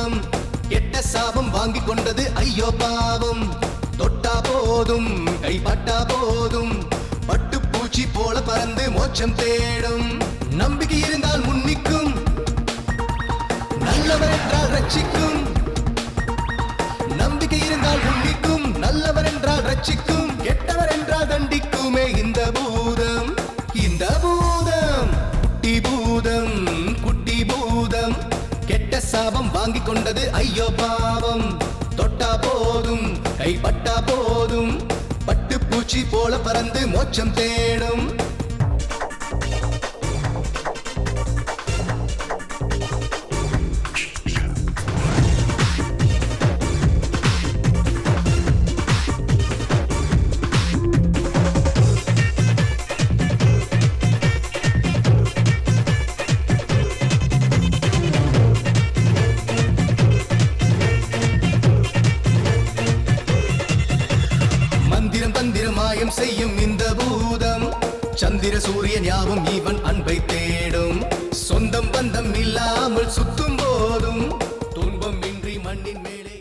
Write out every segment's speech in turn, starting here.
பூதம் கெட்ட சாபம் வாங்கி கொண்டது ஐயோ பாவம் தொட்டா போதும் கைப்பட்டா போதும் பட்டுப்பூச்சி போல பறந்து மோட்சம் தேடும் நம்பிக்கை இருந்தால் முன்னிக்கும் நல்லவர் என்றால் ரட்சிக்கும் நம்பிக்கை இருந்தால் முன்னிக்கும் நல்லவர் என்றால் ரட்சிக்கும் கெட்டவர் என்றால் தண்டிக்குமே இந்த பூதம் குட்டி பூதம் கெட்ட சாபம் வாங்கி கொண்டது ஐயோ பாவம் தொட்டா போதும் கைப்பட்டா போதும் பட்டுப்பூச்சி போல பறந்து மோட்சம் தேடும் தந்திரமாயம் செய்யும் இந்த பூதம் சந்திர சூரியன் யாவும் இவன் அன்பை தேடும் சொந்தம் பந்தம் இல்லாமல் சுத்தும் போதும் துன்பம் இன்றி மண்ணின் மேலே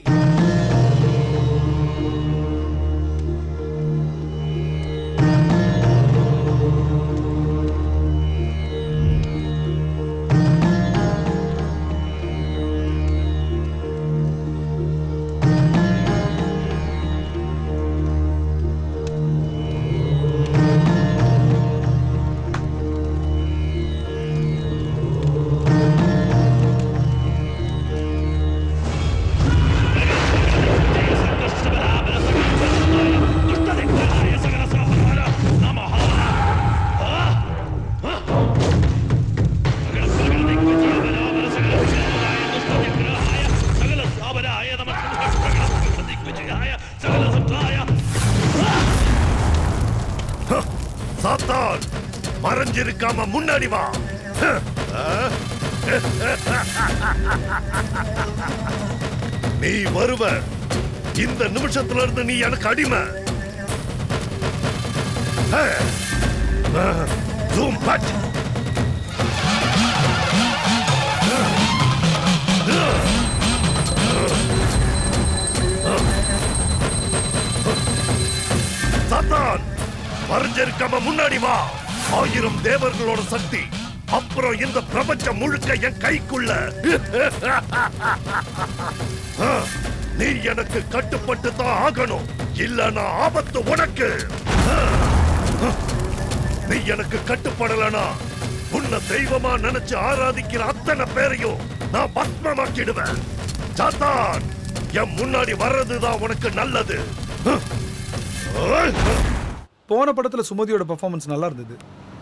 மறைஞ்சிருக்காம முன்னாடி வா. நீ வருவ. இந்த நிமிஷத்துல இருந்து நீ எனக்கு அடிமை. Zoom but. சாத்தான், மறைஞ்சிருக்காம முன்னாடி வா. 1000 தேவர்களோட சக்தி, அப்புறம் இந்த பிரபஞ்சம் முழுக்க என் கைக்குள்ள. நீ எனக்கு கட்டுப்பட்டு தான் ஆகணும், இல்லனா ஆபத்து உனக்கு. நீ எனக்கு கட்டுப்படலனா உன்னை தெய்வமா நினைச்சு ஆராதிக்கிற அத்தனை பேரையும் நான் பத்மமாக்கிடுவேன். சாத்தான், என் முன்னாடி வர்றதுதான் உனக்கு நல்லது. போன படத்துல சுமதியோட பெர்ஃபார்மன்ஸ் நல்லா இருந்தது.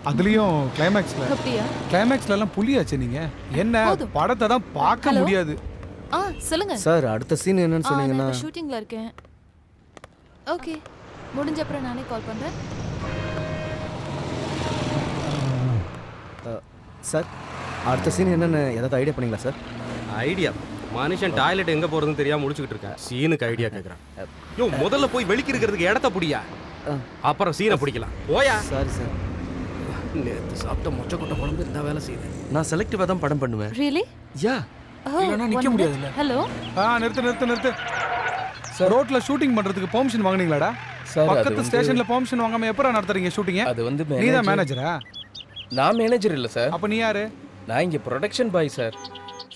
அதுலயும் கிளைமேக்ஸ்ல எல்லாம் புலியாச்சு. நீங்க என்ன படத்தை தான் பார்க்க முடியாது. சொல்லுங்க சார், அடுத்த சீன் என்னன்னு சொன்னீங்கன்னா. ஷூட்டிங்ல இருக்கேன். ஓகே, முடிஞ்ச அப்புறம் நானே கால் பண்றேன். சார், அடுத்த சீன் என்னன்னு ஏதாவது ஐடியா பண்ணீங்களா சார்? ஐடியா? மனுஷன் டாய்லெட் எங்க போறதுன்னு தெரியாம முடிச்சுக்கிட்டு இருக்கேன். சீனுக்கு ஐடியா கேக்குறான். யோ, முதல்ல போய் வெளிக்கிறதுக்கு இடத்த புடியா, அப்புறம் சீனை பிடிக்கலாம். ஓயா. சாரி சார், நேத்து சாப்பிட்ட மொச்சக்கொட்டை குழம்பு இந்த வேலை செய்யுது. நான் செலக்டிவா தான் படம் பண்ணுவேன். ரியலி? யா. இல்லனா நிக்க முடியாதுல. ஹலோ. நிறுத்து. சார், ரோட்ல ஷூட்டிங் பண்றதுக்கு பெர்மிஷன் வாங்குனீங்களாடா? பக்கத்து ஸ்டேஷன்ல பெர்மிஷன் வாங்காம எப்பறா நடத்துறீங்க ஷூட்டிங்? அது வந்து நீ தான் மேனேஜரா? நான் மேனேஜர் இல்ல சார். அப்ப நீ யாரு? நான் இங்க ப்ரொடக்ஷன் பாய் சார்.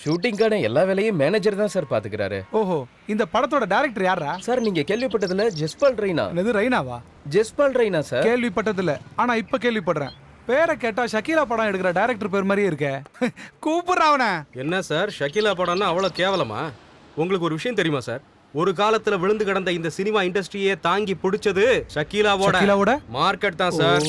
ஷூட்டிங்கான எல்லா வேலையும் மேனேஜர் தான் சார் பாத்துக்கிறாரு. ஓஹோ, இந்த படத்தோட டைரக்டர் யாரா சார்? நீங்க கேள்விப்பட்டதுல ஜஸ்பால் ரெய்னா. என்னது, ரெய்னாவா? ஜஸ்பால் ரெய்னா சார். கேள்விப்பட்டதில்ல, ஆனா இப்ப கேள்விப்படுறேன். பேரை கேட்டா ஷக்கீலா படம் எடுக்கிற டைரக்டர் பேர் மாதிரியே இருக்கே. கூப்பிடுறாவன. என்ன சார், ஷக்கீலா படம்னா அவ்வளவு கேவலமா? உங்களுக்கு ஒரு விஷயம் தெரியுமா சார்? ஒரு காலத்துல விழுந்து கிடந்த இந்த சினிமா இண்டஸ்ட்ரியே தாங்கி பிடிச்சது ஷக்கீலாவோட மார்க்கெட் தான் சார்.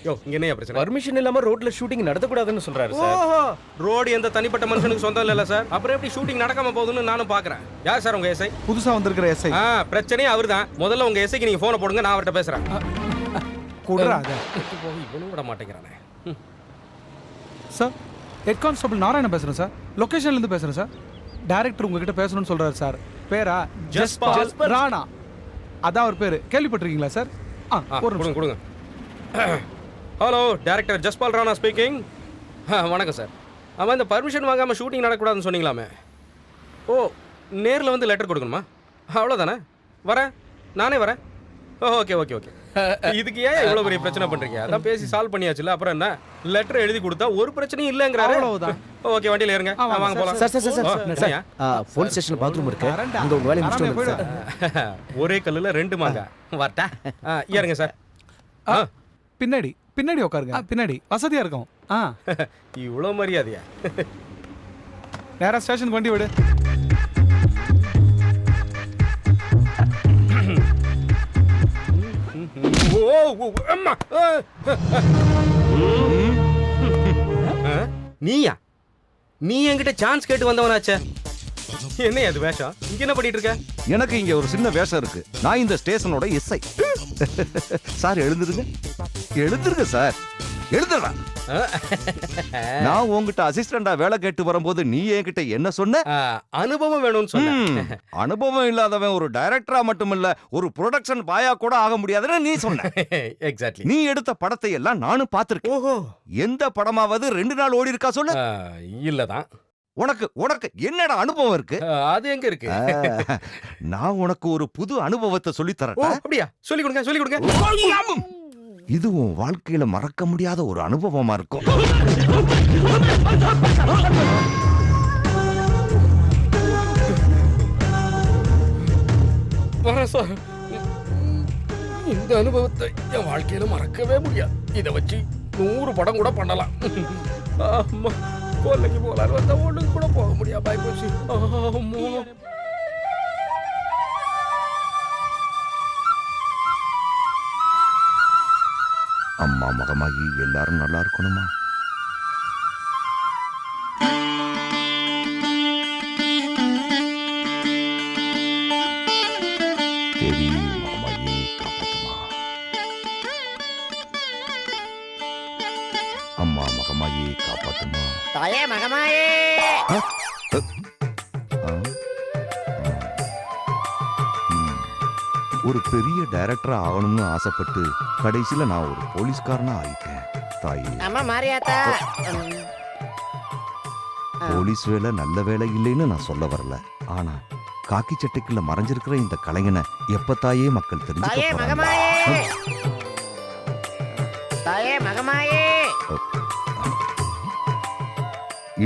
யோ, இங்க என்ன பிரச்சனை? பர்மிஷன் இல்லாம ரோட்ல ஷூட்டிங் நடத்த கூடாதுன்னு சொல்றாரு சார். ஓஹோ, ரோடு எந்த தனிப்பட்ட மனுஷனுக்கு சொந்தம் இல்ல சார். அப்புறம் எப்படி ஷூட்டிங் நடக்காம போகுதுன்னு நானும் பாக்குறேன். யார் சார் உங்க எஸ்ஐ? புதுசா வந்திருக்கிற எஸ்ஐ. பிரச்சனையே அவர்தான். முதல்ல உங்க எஸ்ஐக்கு நீங்க போனை போடுங்க, நான் அவர்கிட்ட பேசுறேன். கூடுறாத போய் இவனும் விட மாட்டேங்கிறானே. சார், ஹெட் கான்ஸ்டபிள் நாராயணன் பேசுறேன் சார். லொகேஷன்ல இருந்து பேசுறேன் சார். டைரக்டர் உங்ககிட்ட பேசணும்னு சொல்றாரு சார். பேரா ஜஸ்பால் ராணா. அதான் அவர் பேரு. கேள்விப்பட்டிருக்கீங்களா சார்? கொடுங்க. Hello, director Jaspal Rana speaking. வணக்கம் சார். ஆமாம், இந்த பர்மிஷன் வாங்காமல் ஷூட்டிங் நடக்கூடாதுன்னு சொன்னீங்களாமே. ஓ நேரில் வந்து லெட்டர் கொடுக்கணுமா? அவ்வளோதானே, வரேன், நானே வரேன். Okay okay okay. இதுக்கு ஏன் இவ்வளோ பெரிய பிரச்சனை பண்ணுறீங்க? அதான் பேசி சால்வ் பண்ணியாச்சுல, அப்புறம் என்ன? லெட்டர் எழுதி கொடுத்தா ஒரு பிரச்சனையும் இல்லைங்கிறாரு. அவ்வளவுதான். ஓகே, வண்டியில் ஏறுங்க, வாங்க போகலாம். சார் போலீஸ் ஸ்டேஷன் பாத்ரூம் இருக்கு, அங்க உங்க வேலையை முடிச்சுட்டு வந்துருங்க சார். ஒரே கல்லில் 2 மாங்கா. வரட்டா? ஏறுங்க சார். பின்னாடி பின்னாடி உட்காருங்க, பின்னாடி வசதியா இருக்கும். இவ்வளோ மரியாதையா? நேரா ஸ்டேஷன் வண்டி விடு. அம்மா! நீயா? நீ என்கிட்ட சான்ஸ் கேட்டு வந்தவனாச்சே. என்ன அது வேஷம்? இங்க என்ன பண்ணிட்டு இருக்க? எனக்கு இங்க ஒரு சின்ன வேஷம் இருக்கு. நான் இந்த ஸ்டேஷனோட எஸ்ஐ. சார் எழுந்துருங்க, எழுந்துருங்க சார், எழுதுடா. நான் உங்ககிட்ட அசிஸ்டண்டா வேலை கேட்டு வரும்போது நீ என்கிட்ட என்ன சொன்ன? அனுபவம் வேணும்னு சொன்ன. அனுபவம் இல்லாதவன் ஒரு டைரக்டரா மட்டும் இல்ல, ஒரு ப்ரொடக்ஷன் பாயா கூட ஆக முடியாதுன்னு நீ சொன்ன. எக்ஸாக்ட்லி. நீ எடுத்த படத்தை எல்லாம் நானும் பார்த்திருக்கேன். ஓஹோ. எந்த படமாவது 2 நாள் ஓடி இருக்கா சொல்லு. இல்லதான். உனக்கு உனக்கு என்னடா அனுபவம் இருக்கு? அது எங்க இருக்கு? நான் உனக்கு ஒரு புது அனுபவத்தை சொல்லி ஓ, தரேன். அப்படியா? சொல்லி கொடுங்க, சொல்லி கொடுங்க. இது உன் வாழ்க்கையில மறக்க முடியாத ஒரு அனுபவமா இருக்கும். சார், இந்த அனுபவத்தை என் வாழ்க்கையில மறக்கவே முடியாது. இதை வச்சு 100 படம் கூட பண்ணலாம். ஆமா, கொல்லைக்கு போலான்னு வந்தா ஒண்ணுக்கு கூட போக முடியாது. பாய் போச்சு. ஆமா. அம்மா மகமாகி எல்லாரும் நல்லா இருக்கணுமா? தேவி மகமாகி காப்பாத்துமா. அம்மா மகமாகி காப்பாத்துமா. தாயே மகமாயே. ஒரு பெரிய டைரக்டரா ஆகணும்னு ஆசைப்பட்டு கடைசியில நான் ஒரு போலீஸ்காரனா ஆயிட்டேன். தாயே, அம்மா மாரியாத்தா. போலீஸ் வேலை நல்ல வேலை இல்லைன்னு நான் சொல்ல வரல. ஆனா காக்கி சட்டைக்குள்ள மறைஞ்சிருக்கிற இந்த கலைஞனை எப்ப தாயே மக்கள் தாயே தெரிஞ்சுக்க போறாங்க? மகமாயே. தாயே மகமாயே.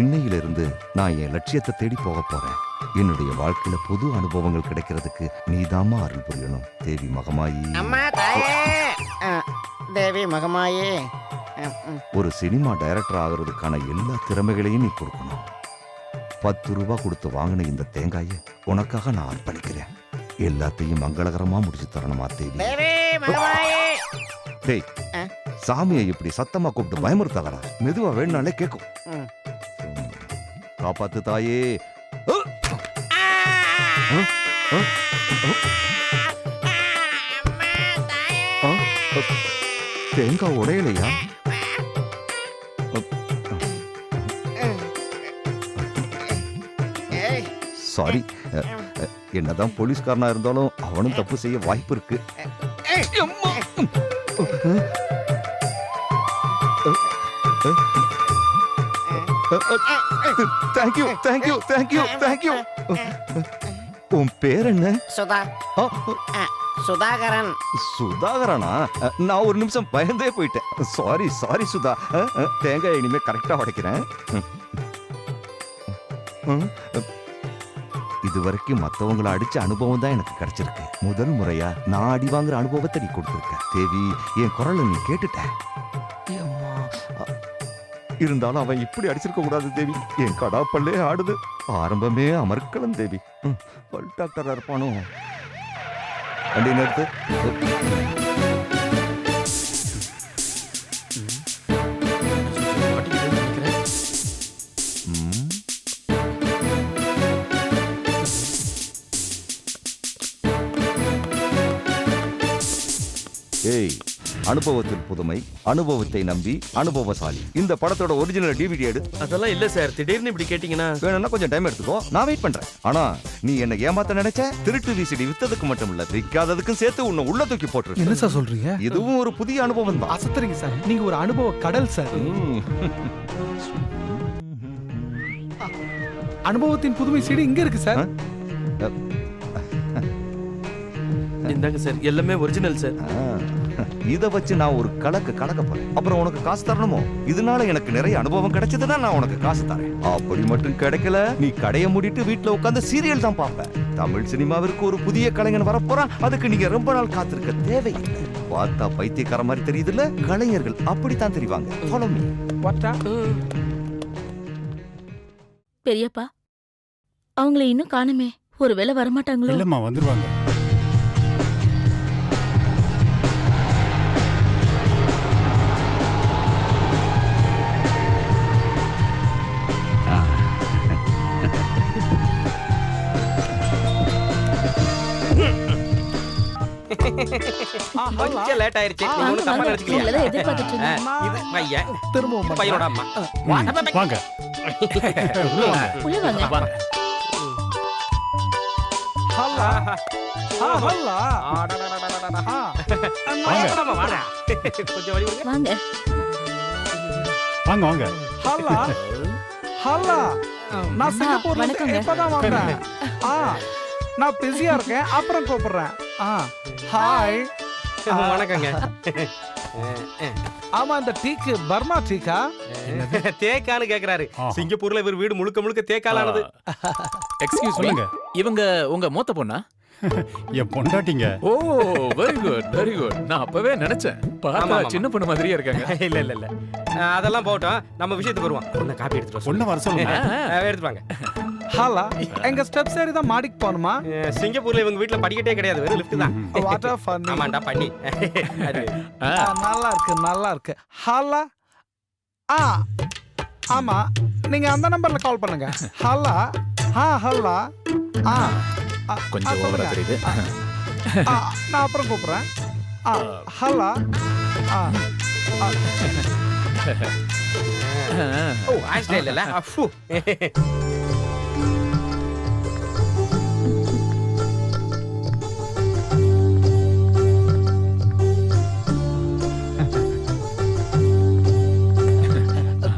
இன்னையிலிருந்து நான் என் லட்சியத்தை தேடி போக போறேன். என்னுடைய வாழ்க்கையில புது அனுபவங்கள் கிடைக்கிறதுக்கு நீதாம்மா அருள் புரியணும். தேவி மகமாயி. அம்மா தாயே. தேவி மகமாயே. ஒரு சினிமா டைரக்டர் ஆகிறதுக்கான எல்லா திறமைகளையும் நீ கொடுக்கணும். 10 ரூபாய் கொடுத்து வாங்கின இந்த தேங்காயை உனக்காக நான் அர்ப்பணிக்கிறேன். எல்லாத்தையும் மங்களகரமா முடிச்சு தரணுமா தேவி? தேவி மகமாயே. டேய், சாமியை இப்படி சத்தமா கூப்பிட்டு பயமுறுத்தாதடா. மெதுவா வேணும்னாலே கேட்கும். காப்பாத்து தாயே. தேங்காய் உடையலையா? சாரி, என்னதான் போலீஸ்காரனா இருந்தாலும் அவனும் தப்பு செய்ய வாய்ப்பு இருக்கு. Thank you thank you thank you thank you. உன் பேர் என்ன? சுதா. சுதாகரன். சுதாகரனா? நான் ஒரு நிமிஷம் பயந்தே போயிட்டேன். Sorry sorry Sudha. தேங்காய் இனிமே கரெக்டா உடைக்கிறேன். இதுவரைக்கும் மத்தவங்களை அடிச்ச அனுபவம் தான் எனக்கு கிடைச்சிருக்கு. முதல் முறையா நான் அடி வாங்குற அனுபவத்தை நீ கொடுத்திருக்க தேவி. என் குரலை நீ கேட்டுட்ட. இருந்தாலும் அவன் இப்படி அடிச்சிருக்க கூடாது தேவி. என் கடாப்பல்லே ஆடுது. ஆரம்பமே அமர்க்கலாம் தேவி. பல் டாக்டரா இருப்பானோ? வண்டி நிறுத்து. ஏய், அனுபவத்தில் புதுமை, அனுபவத்தை நம்பி அனுபவசாலி. இந்த படத்தோட ஒரிஜினல் டிவிடி எடு. அதெல்லாம் இல்ல சார், திடீர்னு இப்படி கேட்டீங்கன்னா வேணும்னா கொஞ்சம் டைம் எடுத்துக்கோ, நான் வெயிட் பண்றேன். ஆனா நீ என்ன ஏமாத்த நினைச்ச? திருட்டு விசிடி வித்ததுக்கு மட்டும் இல்ல, விக்காததுக்கும் சேர்த்து உன்னை உள்ள தூக்கி போட்டு. என்ன சார் சொல்றீங்க? இதுவும் ஒரு புதிய அனுபவம் தான். அசத்துறீங்க சார், நீங்க ஒரு அனுபவ கடல் சார். அனுபவத்தின் புதுமை சீடி இங்க இருக்கு சார். இந்தாங்க சார், எல்லாமே ஒரிஜினல் சார். இத வச்சு நான் ஒரு கணக்க போறேன். அப்புறம் உனக்கு காசு தரணுமோ? இதனால எனக்கு நிறைய அனுபவம் கிடைச்சதுன்னா நான் உனக்கு காசு தரேன். அப்படி மட்டும் கிடைக்கல, நீ கடையை மூடிட்டு வீட்டுல உட்கார்ந்து சீரியல் தான் பார்ப்ப. தமிழ் சினிமாவிற்கு ஒரு புதிய கலைஞன் வரப்போறான். அதுக்கு நீங்க ரொம்ப நாள் காத்திருக்க தேவையில்லை. பார்த்தா பைத்தியக்கார மாதிரி தெரியுதுல்ல? கலைஞர்கள் அப்படித்தான் தெரிவாங்க. Follow me. வாட்டா? பெரியப்பா, அவங்கள இன்னும் காணுமே. ஒருவேளை வரமாட்டாங்களோ? இல்லம்மா, வந்துருவாங்க. கொஞ்சம் லேட் ஆயிருச்சு. நீங்க ஒண்ணும் தப்பா நினைச்சுக்கலையா? உங்களதான் எதிர்பார்த்துட்டு இருந்தேன். இது பையன், திரும்பவும் பையனோட அம்மா. வாங்க. உள்ள வாங்க. ஹல்லா. ஹல்லா. ஆடடடடடடடா. வாங்க. வாடா. கொஞ்சம் வழி விடுங்க. வாங்க. வாங்க வாங்க. ஹல்லா. ஹல்லா. நான் சிங்கப்பூர்ல இருந்து வணக்கங்க. இப்பதான் வந்தேன். நான் பிஸியா இருக்கேன், அப்புறம் கூப்பிடுறேன். ஹாய். வணக்கங்க. ஆமா, இந்த டீக்கு பர்மா டீக்கா? தேக்கான்னு கேக்குறாரு. சிங்கப்பூர்ல இவர் வீடு முழுக்க முழுக்க தேக்காலானது. எக்ஸ்கியூஸ் மீ, சொல்லுங்க. இவங்க உங்க மூத்த பொண்ணா? என் பொண்டாட்டிங்க. ஓ, வெரி குட் வெரி குட். நான் அப்பவே நினைச்சேன், பார்த்தா ஆமா, ஆமா. சின்ன பொண்ணு மாதிரியே இருக்காங்க. இல்ல இல்ல இல்ல, அதெல்லாம் போட்டோம். நம்ம விஷயத்துக்கு வருவோம். என்ன காப்பி எடுத்துட்டு வர பொண்ணை வர சொல்லுங்க. எடுத்து வாங்க. ஹலா. எங்க ஸ்டெப்ஸ் ஏறி தான் மாடிக்கு போகணுமா? சிங்கப்பூர்ல இவங்க வீட்ல படிக்கட்டே கிடையாது, வெறும் லிஃப்ட் தான். What a funny. ஆமாண்டா பண்ணி. நல்லா இருக்கு, நல்லா இருக்கு. ஹலா. ஆமா, நீங்க அந்த நம்பர்ல கால் பண்ணுங்க. ஹலா. ஹலா. கொஞ்சம் ஓவரா தெரியுது. நான் அப்புறம் கூப்பிடுறேன். ஹலா. ஓ, ஆஸ்திரேலியா இல்ல. அஃபு.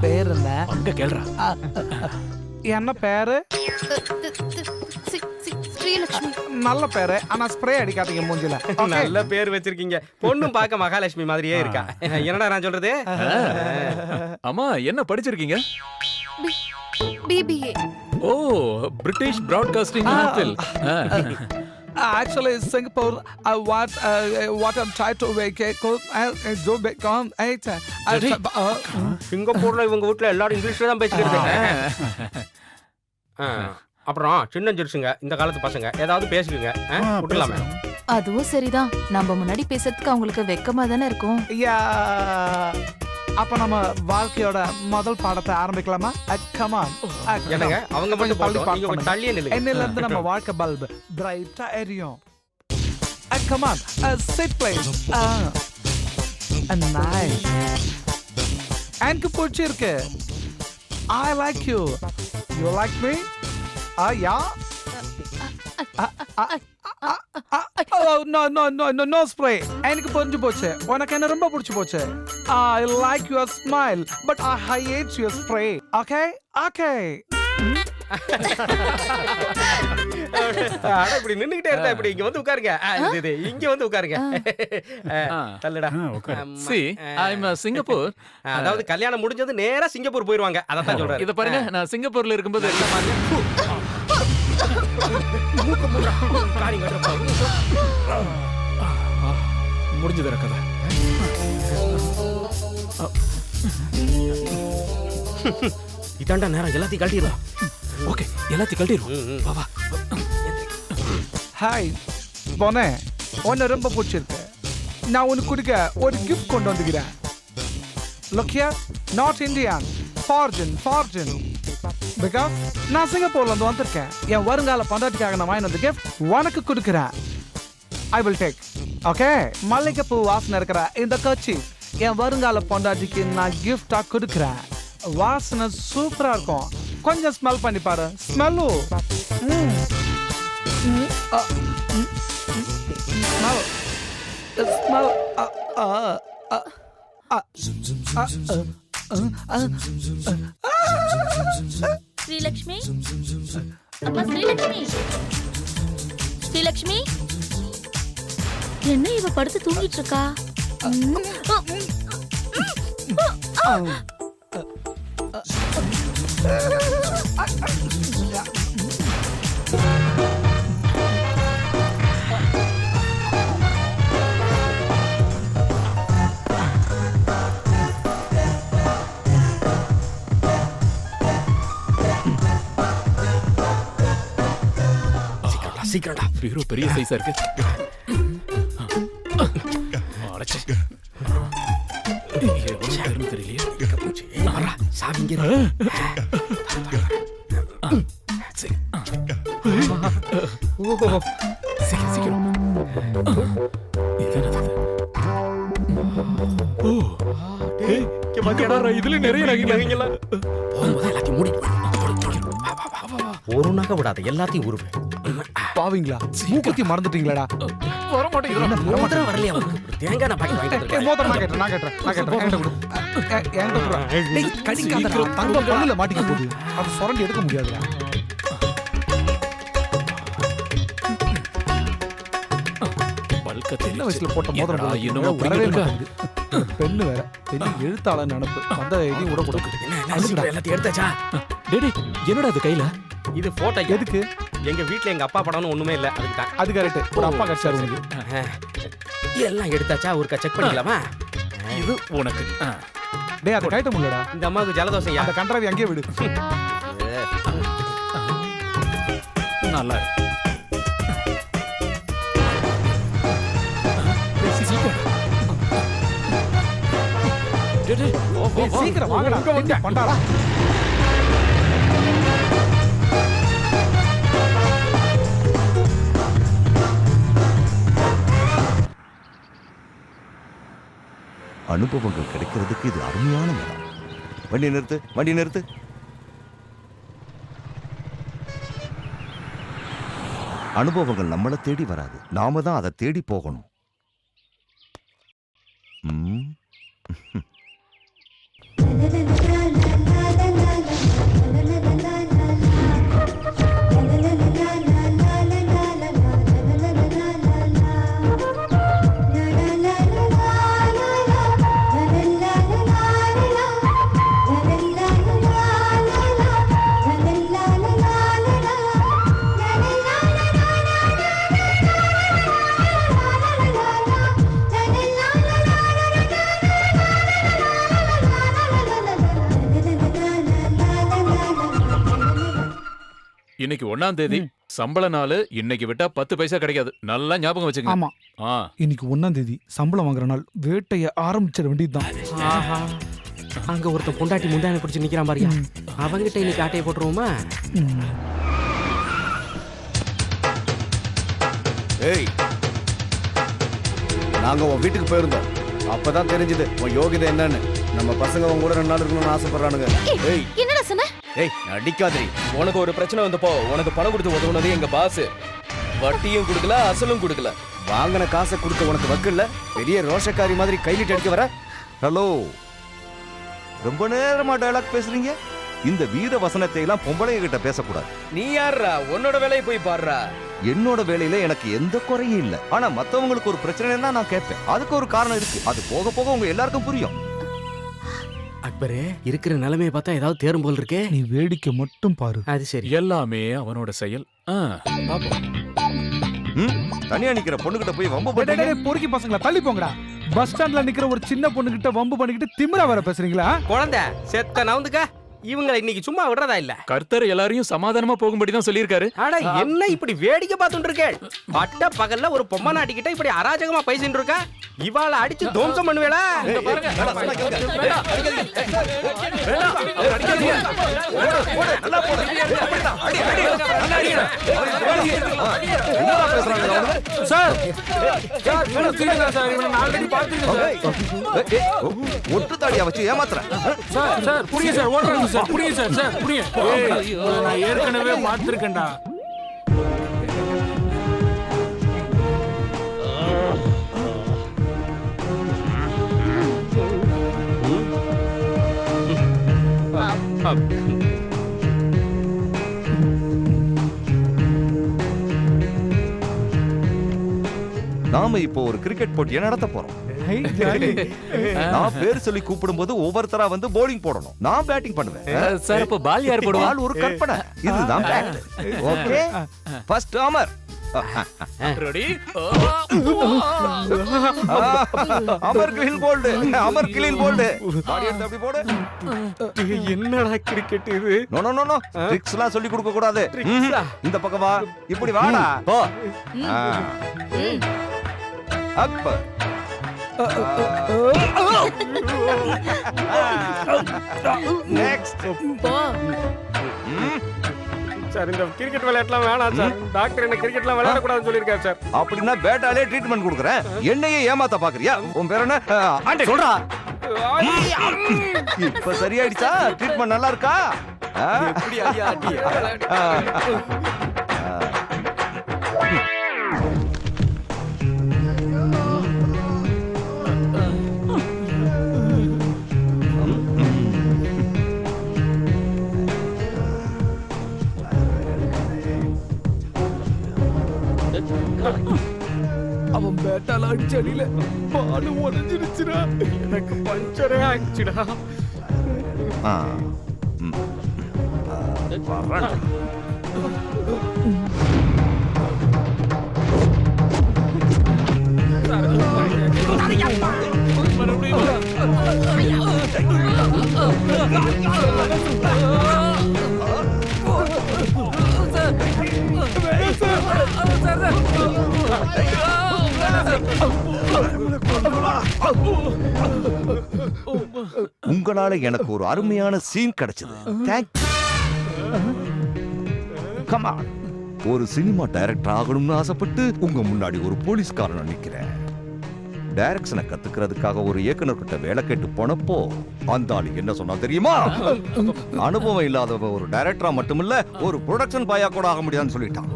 பேர் என்ன? அங்க கேளுடா. என்ன பேரு? ஸ்ரீலக்ஷ்மி. நல்ல பேரு, ஆனா ஸ்ப்ரே அடிக்காதீங்க மூஞ்சில. நல்ல பேர் வச்சிருக்கீங்க. பொண்ணும் பார்க்க மகாலட்சுமி மாதிரியே இருக்கா. என்னடா நான் சொல்றது? அம்மா, என்ன படிச்சிருக்கீங்க? BBA. Oh, British broadcasting apple. Actually, Singapore, what I'm trying to make it do become சிங்கப்பூர்ல இவங்க வீட்ல எல்லாரும் இங்கிலீஷ்ல தான் பேசிக்கிறது. அப்புறம் சின்ன ஜெர்சுங்க, இந்த காலத்து பசங்க ஏதாவது பேசுவீங்க, விட்டுலாமே. அதுவும் சரிதான். நம்ம முன்னாடி பேசுறதுக்கு அவங்களுக்கு வெக்கமா தானே இருக்கும். அப்ப நம்ம வாழ்க்கையோட முதல் பாடத்தை ஆரம்பிக்கலாமா? Come on. என்னங்க அவங்க மட்டும் பள்ளி பாட்டு நீங்க கொஞ்சம் தள்ளியே நில்லுங்க. என்னையில இருந்து நம்ம வாழ்க்கை பல்பு பிரைட்டா எரியும். Come on. Sit please. Nice. எனக்கு பிடிச்சிருக்கு. I like you. You like me? Yeah. No spray. எனக்கு புரிஞ்சு போச்சு. உனக்கு என்ன ரொம்ப பிடிச்சு போச்சு. I like your smile, but I hate your spray. Okay? அட இப்படி நின்னுகிட்டே இருந்தா இப்படி இங்க வந்து உட்காருங்க. இது இங்க வந்து உட்காருங்க. தள்ளுடா. See, I'm Singapore. அதாவது கல்யாணம் முடிஞ்சது நேரா சிங்கப்பூர் போயிடுவாங்க. அதான் சொல்றாரு. இத பாருங்க, நான் சிங்கப்பூர்ல இருக்கும்போது எல்லாம் மாதிரி முடிஞ்சது கதை. இதாண்டா நேரம், எல்லாத்தையும் கழட்டிடலாம். ஓகே, எல்லாத்தையும் கழட்டிடுவோம். வா வா. ஹாய் போனே, உன்னை ரொம்ப பிடிச்சிருக்கு. நான் உனக்கு கொடுக்க ஒரு கிஃப்ட் கொண்டு வந்துக்கிறேன். Look here, not Indian, foreign. Because நான் சிங்கப்பூர்ல இருந்து வந்திருக்கேன். என் வருங்கால பண்டாட்டிக்காக நான் வாங்கி வந்த கிஃப்ட் உனக்கு கொடுக்குறேன். I will take. ஓகே, மல்லிகைப்பூ வாசனை இருக்கிற இந்த கட்சி என் வருங்கால பொண்டாட்டிக்கு நான் கிஃப்டா கொடுக்குறேன். வாசனை சூப்பரா இருக்கும். கொஞ்சம் ஸ்மெல் பண்ணி பாரு. ஸ்மெல்லு ஸ்ரீலக்ஷ்மி அம்மா ஸ்ரீலக்ஷ்மி ஸ்ரீலக்ஷ்மி என்ன இவ படுத்து தூங்கிட்டு இருக்கா? சீக்கிரம்டா. பீரோ பெரிய சைஸா இருக்கு. அடச்சே. எவ்வளவு தெரியலையே. சாவி இங்க சரி. ஓ சீக்கிரம் சீக்கிரம். இது என்னது? ஓ ஏய் பாத்தியாடா இதுல நிறைய நகைங்களா. போகும்போது எல்லாத்தையும் மூடி ஒரு நகை விடாத எல்லாத்தையும் உருவு. பாவீங்களா மூக்குத்தி மறந்துட்டீங்களாடா? வர மாட்டேங்குது. வரலையா தேங்காய் நான் பாக்கெட் வாங்கிட்டு மோதிரம் நான் கேட்டேன் என்கிட்ட கொடு. என்கிட்ட கொடு. டேய் கடிக்காதடா, தங்க பல்லுல மாட்டிக்க போகுது. அது சுரண்டி எடுக்க முடியாதுடா. சின்ன வயசுல போட்ட மோதிரம் இன்னும் வரவே மாட்டேங்குது. பெண்ணு வேற பெரிய எழுத்தாளர் நினப்பு வந்த எதையும் விட கொடுக்குது. எல்லாத்தையும் எடுத்தாச்சா? டேடி என்னடா அது கையில? இது போட்டோ எதுக்கு? எங்க வீட்ல எங்க அப்பா படம்னு ஒண்ணுமே இல்ல, அதுக்கு தான். அது கரெக்ட். ஒரு அப்பா கிடைச்சாரு உனக்கு. எல்லாம் எடுத்தாச்சா? ஒருக்கா செக் பண்ணிக்கலாமா? இது உனக்கு. டேய் அதை கைட்ட முடியலடா. இந்த அம்மாவுக்கு ஜலதோஷம். அந்த கன்றாவி அங்கேயே விடு. நல்லா இருக்கு. சீக்கிரம் வாங்கடா. பண்டாடா. அனுபவங்கள் கிடைக்கிறதுக்கு இது அருமையான நேரம். வண்டி நிறுத்து, வண்டி நிறுத்து. அனுபவங்கள் நம்மளை தேடி வராது, நாம தான் அதை தேடி போகணும். இன்னைக்கு 1ஆம் தேதி சம்பள நாள். இன்னைக்கு விட்டா 10 பைசா கிடைக்காது. நல்லா ஞாபகம் வச்சுக்கங்க. ஆமா. இன்னைக்கு 1ஆம் தேதி சம்பளம் வாங்குற நாள். வேட்டைய ஆரம்பிச்சிட வேண்டியதுதான். அங்க ஒருத்தன் பொண்டாட்டி முந்தானை பிடிச்சு நிக்கிறான் பாருங்க. அவங்கிட்ட இன்னைக்கு ஆட்டையை போட்டுருவோமா? ஏய், நாங்க உன் வீட்டுக்கு போயிருந்தோம். அப்பதான் தெரிஞ்சது உன் யோகிதை என்னன்னு. நம்ம பசங்க உன் கூட 2 நாள் இருக்கணும்னு ஆசைப்படுறானுங்க. ஏய் என்னடா சொன்ன? ஏய் நடிக்காதீ. உனக்கு ஒரு பிரச்சனை வந்தப்போ உனக்கு பணம் கொடுத்து உதவுனது எங்க பாஸ். வட்டியும் கொடுக்கல, அசலும் கொடுக்கல. வாங்கின காசை கொடுக்க உனக்கு வக்கில்ல. பெரிய ரோஷக்காரி மாதிரி கைலிட்டு அடிக்க வர. ஹலோ, ரொம்ப நேரமா டயலாக் பேசுறீங்க. இந்த வீர வசனத்தை எல்லாம் பொம்பளைங்க கிட்ட பேசக்கூடாது. நீ யாரா? உன்னோட வேலையை போய் பாருடா. என்னோட வேலையில எனக்கு எந்த குறையும் இல்ல. ஆனா மத்தவங்களுக்கு ஒரு பிரச்சனைன்னா நான் கேட்பேன். அதுக்கு ஒரு காரணம் இருக்கு. அது போக போக உங்க எல்லாருக்கும் புரியும். அக்பரே, இருக்கிற நிலைமையை பார்த்தா ஏதாவது தேரும் போல் இருக்கே. நீ வேடிக்கை மட்டும் பாரு. அது சரி. எல்லாமே அவனோட செயல். பாப்போம். தனியா நிக்கிற பொண்ணுகிட்ட போய் வம்பு பண்ணீங்க. பொறுக்கி பசங்களா தள்ளி போங்கடா. பஸ் ஸ்டாண்ட்ல நிக்கிற ஒரு சின்ன பொண்ணுகிட்ட வம்பு பண்ணிக்கிட்டு திமிரா வர பேசுறீங்களா? குழந்தை செத்த நவுந்துக்க. இவங்களை இன்னைக்கு சும்மா விடுறதா இல்ல. கர்த்தர் எல்லாரையும் சமாதானமா போகும்படி தான் சொல்லியிருக்காரு. அட என்ன இப்படி வேடிக்கை பார்த்துட்டு இருக்கேன்? பட்ட பகல்ல ஒரு பொம்மை நாட்டிக்கிட்ட இப்படி அராஜகமா பேசிட்டு இருக்க. இவாள அடிச்சு தோம்சம் பண்ணுவேளா? ஒட்டு தாடியா வச்சு ஏமாத்துறேன். நான் ஏற்கனவே பார்த்திருக்கேன்டா. நாம இப்போ ஒரு கிரிக்கெட் போட்டியை நடத்த போறோம். நான் பேர் சொல்லி கூப்பிடும்போது ஒவ்வொருத்தரா வந்து bowling போடணும். நான் பேட்டிங் பண்ணுவேன். சார் அப்ப பால் யார் போடுவா? பால் ஒரு கற்பனை. இதுதான் bat. Okay, first Amar. Ready? Amar clean bowled. Amar clean bowled. பாடி எடுத்து அப்படி போடு. என்னடா கிரிக்கெட் இது? நோ நோ நோ நோ, ட்ரிக்ஸ்லாம் சொல்லி கொடுக்க கூடாது. Tricks-ஆ? இந்த பக்கம் வா. இப்படி வாடா. போ. அக்பர். நெக்ஸ்ட். சார் இந்த கிரிக்கெட் விளையாட்டுலாம் வேணாம் சார். டாக்டர் என்ன கிரிக்கெட்லாம் விளையாட கூடாதுன்னு சொல்லியிருக்காரு சார். அப்படின்னா பேட்டாலே ட்ரீட்மெண்ட் கொடுக்குறேன். என்னையே ஏமாத்த பாக்குறியா? உன் பேர் என்ன? ஆண்டே சொல்றா. இப்ப சரியாயிடுச்சா? ட்ரீட்மெண்ட் நல்லா இருக்கா? எப்படி ஐயா அடி? அவன் பேட்டால அடிச்ச அடியில பால் உடஞ்சிருச்சுடா. எனக்கு பஞ்சரே ஆயிடுச்சுடா. வரேன். உங்களால எனக்கு ஒரு அருமையான சீன் கிடைச்சது. தேங்க்யூ. Come on. ஒரு சினிமா டைரக்டர் ஆகணும்னு ஆசைப்பட்டு உங்க முன்னாடி ஒரு போலீஸ்காரன் நிக்கிறேன். டைரக்ஷனை கத்துக்கிறதுக்காக ஒரு இயக்குனர் கிட்ட வேலை கேட்டு போனப்போ அந்த ஆளு என்ன சொன்னா தெரியுமா? அனுபவம் இல்லாதவ ஒரு டைரக்டரா மட்டுமில்ல ஒரு ப்ரொடக்ஷன் பாயா கூட ஆக முடியாதுன்னு சொல்லிட்டான்.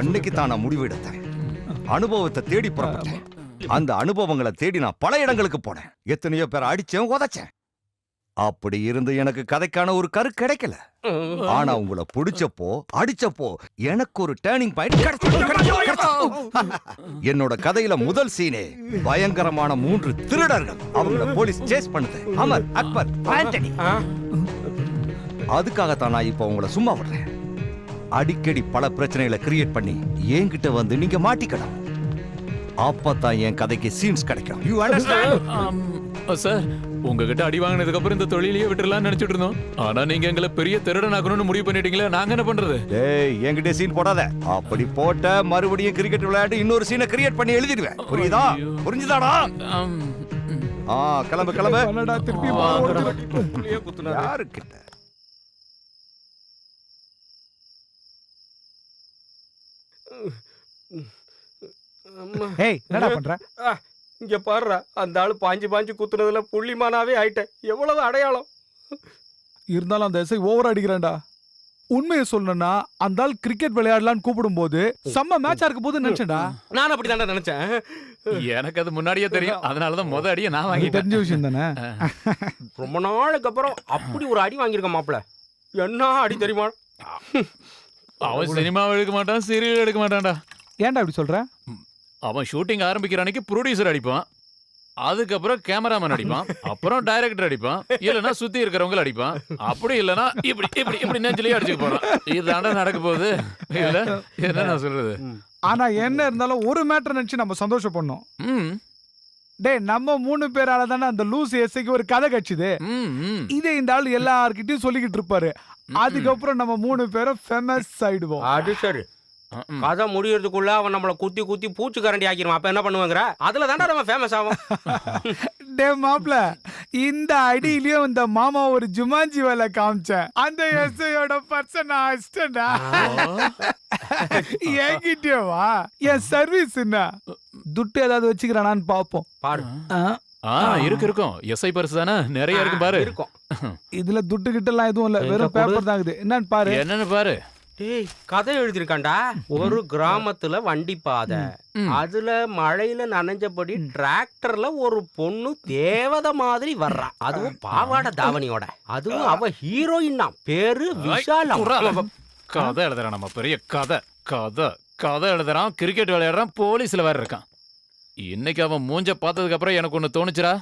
அன்னைக்கு தான் நான் முடிவு எடுத்தேன். அனுபவத்தை தேடி புறப்பட்டேன். அந்த அனுபவங்களை தேடி நான் பல இடங்களுக்கு போனேன். எத்தனையோ பேரை அடிச்சேன், உதைச்சேன். அப்படி இருந்து எனக்கு கதைக்கான ஒரு கரு கிடைக்கல. ஆனா உங்களை பிடிச்சப்போ அடிச்சப்போ எனக்கு ஒரு டேர்னிங் பாயிண்ட் கிடைச்சது. என்னோட கதையில முதல் சீனே பயங்கரமான 3 திருடர்கள். அவங்கள போலீஸ் சேஸ் பண்ணுது. அமர், அக்பர், ஆண்டனி. அதுக்காகத்தான் நான் இப்ப உங்களை சும்மா விடுறேன். அடிக்கடி பல பிரச்சனைகளை கிரியேட் பண்ணி என்கிட்ட வந்து நீங்க மாட்டிக்கணும். அப்பதான் என் கதைக்கு சீன்ஸ் கிடைக்கும். You understand? சார் உங்ககிட்ட அடி வாங்கினதுக்கு அப்புறம் இந்த தொழிலையே விட்டுறலாம்னு நினைச்சிட்டு இருந்தோம். ஆனா நீங்க எங்களை பெரிய திருடன் ஆகணும்னு முடிவு பண்ணிட்டீங்களே, நாங்க என்ன பண்றது? டேய், என்கிட்ட சீன் போடாத. அப்படி போட்ட மறுபடியும் கிரிக்கெட் விளையாட்டு இன்னொரு சீனை கிரியேட் பண்ணி எழுதிடுவேன். புரியுதா? புரிஞ்சுதாடா? கிளம்பு கிளம்பு. யாருக்கிட்ட? ஏய், என்னடா பண்ற? இங்க பாருடா, அந்த ஆளு பாஞ்சு குத்துனதுல புள்ளிமானாவே ஆயிட்டேன். எவ்வளவு அடையாளம் இருந்தாலும் அந்த எஸ்ஐ ஓவர் அடிக்கிறான்டா. உண்மையை சொல்லணும்னா அந்த ஆள் கிரிக்கெட் விளையாடலான்னு கூப்பிடும் போது செம்ம மேட்சா இருக்க போது நினைச்சேன்டா. நான் அப்படிதான்டா நினைச்சேன். எனக்கு அது முன்னாடியே தெரியும். அதனாலதான் முத அடியை நான் வாங்கிட்டேன். தெரிஞ்ச விஷயம் தானே. ரொம்ப நாளுக்கு அப்புறம் அப்படி ஒரு அடி வாங்கியிருக்க மாப்பிள. என்ன அடி தெரியுமா? அவன் சினிமாவை எடுக்க மாட்டான், சீரியல் எடுக்க மாட்டான்டா. ஏன்டா இப்படி சொல்ற? அவன் ஷூட்டிங் ஆரம்பிக்கிற அன்னைக்கு ப்ரொடியூசர் அடிப்பான், அதுக்கப்புறம் கேமராமேன் அடிப்பான், அப்புறம் டைரக்டர் அடிப்பான், இல்லனா சுத்தி இருக்கிறவங்க அடிப்பான், அப்படி இல்லனா இப்படி இப்படி இப்படி நெஞ்சிலேயே அடிச்சு போறான். இதுதாண்டா நடக்க போகுது. இல்ல என்ன நான் சொல்றது? ஆனா என்ன இருந்தாலும் ஒரு மேட்டர் நினைச்சு நம்ம சந்தோஷப்படணும். டேய், நம்ம 3 பேரால தானே அந்த லூஸ் எஸ்ஐக்கு ஒரு கதை கட்சிது. இதே இந்த ஆள் எல்லார்கிட்டயும் சொல்லிக்கிட்டு இருப்பாரு. அதுக்கப்புறம் நம்ம 3 பேரும் ஃபேமஸ் ஆயிடுவோம். அது சரி. கதை முடியறதுக்குள்ள அவன் நம்மள குத்தி குத்தி பூச்சி கரண்டி ஆக்கிடுவான். அப்ப என்ன பண்ணுவாங்கற? அதுல தாண்டா நம்ம ஃபேமஸ் ஆவோம். டே மாப்ள, இந்த அடியிலயும் இந்த மாமா ஒரு ஜுமான்ஜி வேலை காமிச்சேன். அந்த எஸ்ஐயோட பர்சன் அசிஸ்டன்டா. என்கிட்டவா என் சர்வீஸ் என்ன துட்டு ஏதாவது வச்சுக்கிறானான்னு பாப்போம். பாரு. இருக்கும். எஸ்ஐ பர்ஸ் தானே நிறைய இருக்கு பாரு. இருக்கும். இதுல துட்டு கிட்ட எல்லாம் எதுவும் இல்ல, வெறும் பேப்பர் தான் இருக்குது. என்னன்னு பாரு. என்னன்னு பாரு. டேய், கதை எழுதிருக்கான்டா. ஒரு கிராமத்துல வண்டி பாதை, அதுல மழையில நனைஞ்சபடி டிராக்டர்ல ஒரு பொண்ணு தேவதை மாதிரி வர்றா. அதுவும் பாவாடை தாவணியோட. அதுவும் அவ ஹீரோயின் தான். பேரு விஷாலம். கதை எழுதுறான். நம்ம பெரிய கதை கதை கதை எழுதுறான். கிரிக்கெட் விளையாடுறான். போலீஸ்ல வேற இருக்கான். இன்னைக்கு அவன் மூஞ்ச பார்த்ததுக்கு அப்புறம் எனக்கு ஒண்ணு தோணுச்சுடா.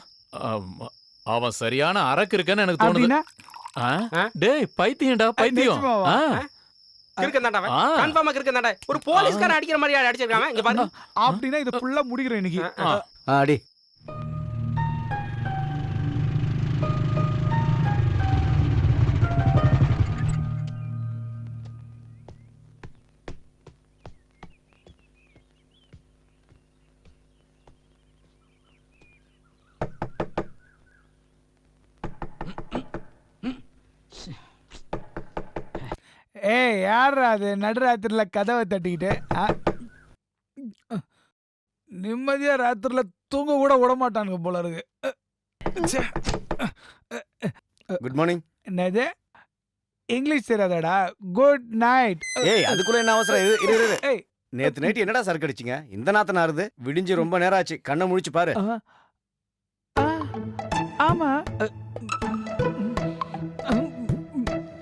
அவன் சரியான அரக்கு இருக்கன்னு எனக்கு தோணுது. அப்படின்னா டேய் பைத்தியம்டா, பைத்தியம். நிஜமாவா? கிறுக்கன்தான்டா அவன். ஆ. கன்ஃபார்மா கிறுக்கன்தான்டா. ஒரு போலீஸ்காரன் அடிக்கிற மாதிரி அடிச்சிருக்கான் இங்க பாருங்க. அப்படின்னா இதை ஃபுல்லா முடிக்கிறேன் இன்னைக்கு. அடி. ஏய் யாரா அது நடுராத்திரில கதவை தட்டிக்கிட்டு ஆ? நிம்மதியா ராத்திரில தூங்க கூட விட மாட்டானுங்க போல இருக்கு. ச்சே. Good morning. என்னது இங்கிலீஷ் தெரியாதாடா? Good night. ஏய் அதுக்குள்ள என்ன அவசரம்? இரு இரு, இரு. ஏய் நேத்து நைட் என்னடா சரக்கு அடிச்சீங்க? இந்த நாத்த நாறுது. விடிஞ்சு ரொம்ப நேரம் ஆச்சு. கண்ணை முழிச்சு பாரு. ஆ. ஆ. ஆமா.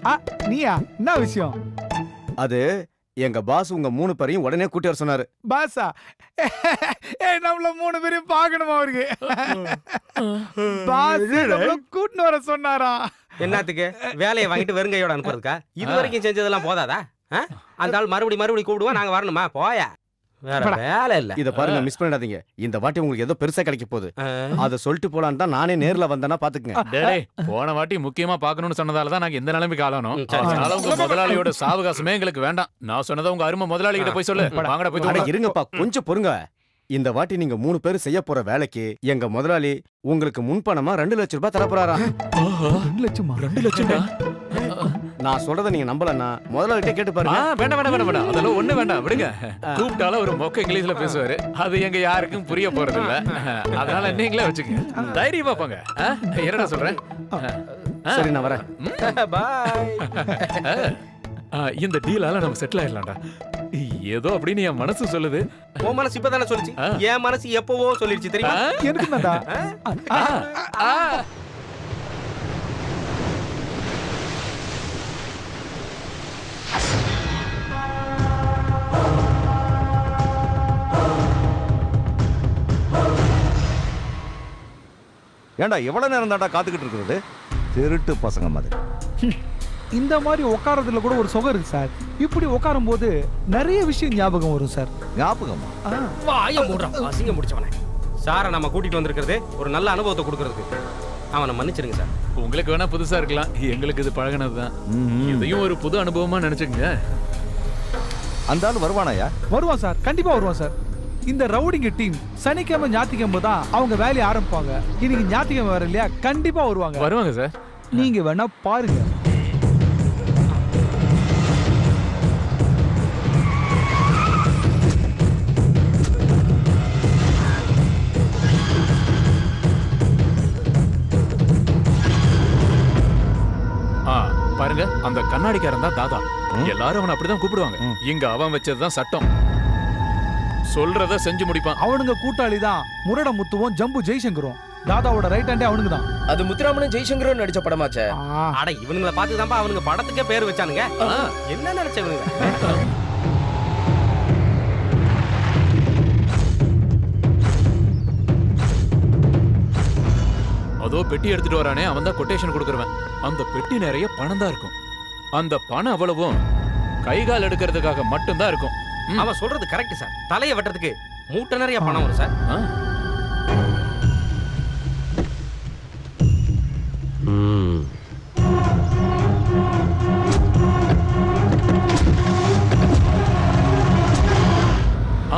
ஆ, நீயா? என்ன விஷயம்? அது எங்க பாஸ் உங்க 3 பேரையும் உடனே கூட்டி வர சொன்னாரு. பாசா? ஏய் நம்மள 3 பேரையும் பார்க்கணுமா அவருக்கு? பாஸ் நம்மள கூட்டிட்டு வர சொன்னாரா? என்னத்துக்கு வேலையை வாங்கிட்டு வெறுங்கையோட அனுப்புறதுக்கா? இது வரைக்கும் செஞ்சதெல்லாம் போதாதா? அந்த ஆள் மறுபடி கூப்பிடுவா, நாங்க வரணுமா? போயா, வேற வேலை இல்ல. இத பாருங்க, மிஸ் பண்ணிடாதீங்க. இந்த வாட்டி உங்களுக்கு ஏதோ பெருசா கிடைக்க போகுது. அத சொல்லிட்டு போலான்னு தான் நானே நேர்ல வந்தேன்னா பாத்துக்கங்க. டேய் போன வாட்டி முக்கியமா பார்க்கணும்னு சொன்னதால தான் நாங்க இந்த நிலைமைக்கு ஆளானோம். அதனால உங்க முதலாளியோட சாவகாசமே எங்களுக்கு வேண்டாம். நான் சொன்னதை உங்க அருமை முதலாளி கிட்ட போய் சொல்லு. வாங்கடா போய் அட தூங்க. இருங்கப்பா, கொஞ்சம் பொறுங்க. இந்த வாட்டி நீங்க 3 பேர் செய்ய போற வேலைக்கு எங்க முதலாளி உங்களுக்கு முன்பணமா 2 லட்சம் ரூபாய் தரப்போறாராம். 2 லட்சமா? 2 லட்சம்டா. நான் சொல்றதை நீங்க நம்பலன்னா முதலாளிகிட்ட கேட்டு பாருங்க. வேண்டாம். அதெல்லாம் ஒண்ணு வேண்டாம், விடுங்க. கூப்பிட்டாலும் ஒரு மொக்க இங்கிலீஷ்ல பேசுவாரு. அது எங்க யாருக்கும் புரிய போறது இல்ல. அதனால நீங்களே வச்சுக்கங்க. தைரியமா போங்க. என்னடா சொல்றேன்? சரி நான் வரேன். பாய். இந்த டீலால நம்ம செட்டில் ஆயிடலாம்டா. ஏதோ அப்படின்னு என் மனசு சொல்லுது. உன் மனசு இப்பதானே சொல்லுச்சு. என் மனசு எப்பவோ சொல்லிடுச்சு தெரியுமா? எனக்கு என்னடா? ஏண்டா எவ்வளவு நேரம் தாண்டா காத்துக்கிட்டு இருக்கிறது? திருட்டு பசங்க மாதிரி. இந்த மாதிரி உட்காரதுல கூட ஒரு சுகம் இருக்கு சார். இப்படி உட்காரும் போது நிறைய விஷயம் ஞாபகம் வரும் சார். ஞாபகமா? வாய மூடுறான், அசிங்க முடிச்சவனே. சாரை நம்ம கூட்டிட்டு வந்திருக்கிறது ஒரு நல்ல அனுபவத்தை கொடுக்கறதுக்கு. அவனை மன்னிச்சிருங்க சார். உங்களுக்கு வேணா புதுசா இருக்கலாம், எங்களுக்கு இது பழகினதுதான். இதையும் ஒரு புது அனுபவமா நினைச்சுக்கங்க. அந்த ஆள் வருவானாயா? வருவான் சார், கண்டிப்பா வருவான் சார். இந்த ரவுடிங்க டீம் சனிக்கிழமை ஞாயிற்றுக்கிழமை தான் அவங்க வேலையை ஆரம்பிப்பாங்க. இன்னைக்கு ஞாயிற்றுக்கிழமை வர இல்லையா? கண்டிப்பா வருவாங்க சார். நீங்க வேணா பாருங்க. பாருங்க, அந்த கண்ணாடிக்காரன் தான் தாதா. எல்லாரும் அவனை அப்படிதான் கூப்பிடுவாங்க. இங்க அவன் வச்சதுதான் சட்டம். சொல்றத செஞ்சு முடிப்பான். அவனுங்க கூட்டாளி தான் முரட முத்துவும் ஜம்பு ஜெய்சங்கரும். தாதாவோட ரைட் ஹேண்டே அவனுக்கு தான். அது முத்துராமனும் ஜெய்சங்கரும் நடிச்ச படமாச்சே. அட இவனுங்களை பார்த்து தான்ப்பா அவனுங்க படத்துக்கே பேர் வச்சானுங்க. என்ன நினைச்சவனுங்க? அதோ பெட்டி எடுத்துட்டு வரானே, அவன் தான் கொட்டேஷன் கொடுக்கறவன். அந்த பெட்டி நிறைய பணம் தான் இருக்கும். அந்த பணம் அவ்வளவும் கைகால் எடுக்கிறதுக்காக மட்டும்தான் இருக்கும். அவன் சொல்றது கரெக்ட் சார். தலையை வெட்டுறதுக்கு மூட்டை நிறைய பணம் வரும் சார்.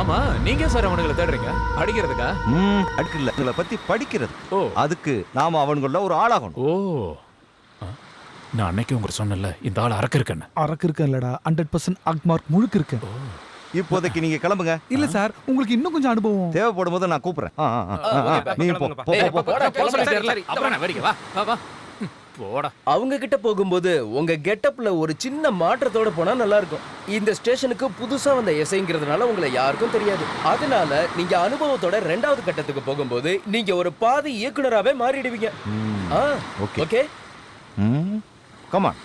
ஆமா, நீங்க சார் அவனுங்களை தேடுறீங்க? அடிக்கிறதுக்கா? அடிக்கல, இவங்களை பத்தி படிக்கிறது. ஓ, அதுக்கு நாம அவனுக்குள்ள ஒரு ஆளாகணும். ஓ, நான் அன்னைக்கு உங்களுக்கு சொன்னல, இந்த ஆள் அரக்கு இருக்கேன்னு. அரக்கு இருக்கேன் இல்லடா, 100% அக்மார்க் முழுக்க இருக்கேன். இப்போதைக்கு நீங்க கிளம்புங்க. இல்ல சார், உங்களுக்கு இன்னும் கொஞ்சம் அனுபவம் தேவைப்படும் போது நான் கூப்பிடுறேன். நீ போ. அவங்க கிட்ட போகும்போது உங்க கெட்டப்ல ஒரு சின்ன மாற்றத்தோட போனா நல்லா இருக்கும். இந்த ஸ்டேஷனுக்கு புதுசா வந்த எஸ்ஐங்கிறதுனால உங்களை யாருக்கும் தெரியாது. அதனால நீங்க அனுபவத்தோட 2வது கட்டத்துக்கு போகும்போது நீங்க ஒரு பாதி இயக்குனராவே மாறிடுவீங்க. Okay, come on.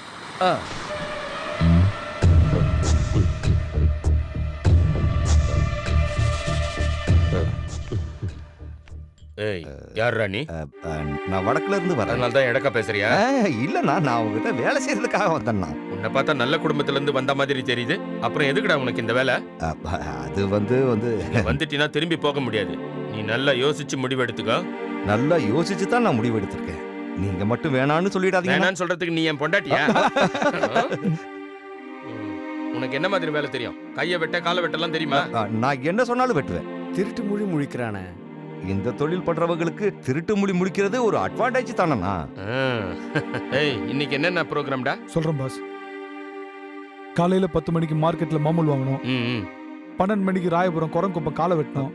ஏய் யார் ராணி? நான் வடக்குல இருந்து வரேன். அதனால தான் எடக்கா பேசுறியா? இல்லண்ணா, நான் உங்ககிட்ட வேலை செய்யறதுக்காக வந்தேண்ணா. உன்னை பார்த்தா நல்ல குடும்பத்துல இருந்து வந்த மாதிரி தெரியுது. அப்புறம் எதுக்குடா உனக்கு இந்த வேலை? அது வந்து வந்துட்டினா திரும்பி போக முடியாது. நீ நல்லா யோசிச்சு முடிவு எடுத்துக்கோ. நல்லா யோசிச்சு தான் நான் முடிவு எடுத்திருக்கேன். நீங்க மட்டும் வேணான்னு சொல்லிடாதீங்க. வேணான்னு சொல்றதுக்கு நீ என் பொண்டாட்டியா? உனக்கு என்ன மாதிரி வேலை தெரியும்? கையை வெட்ட காலை வெட்டலாம் தெரியுமா? நான் என்ன சொன்னாலும் வெட்டுவேன். திருட்டு மொழி முழிக்கிறானே. இந்த தொழில் பண்றவங்களுக்கு திருட்டு மொழி முடிக்கிறது ஒரு அட்வான்டேஜ் தானண்ணா. ஏய் இன்னைக்கு என்னென்ன ப்ரோக்ராம்டா? சொல்றேன் பாஸ். காலையில 10 மணிக்கு மார்க்கெட்ல மாமூல் வாங்கணும். 12 மணிக்கு ராயபுரம் குரங்குப்பம் காலை வெட்டணும்.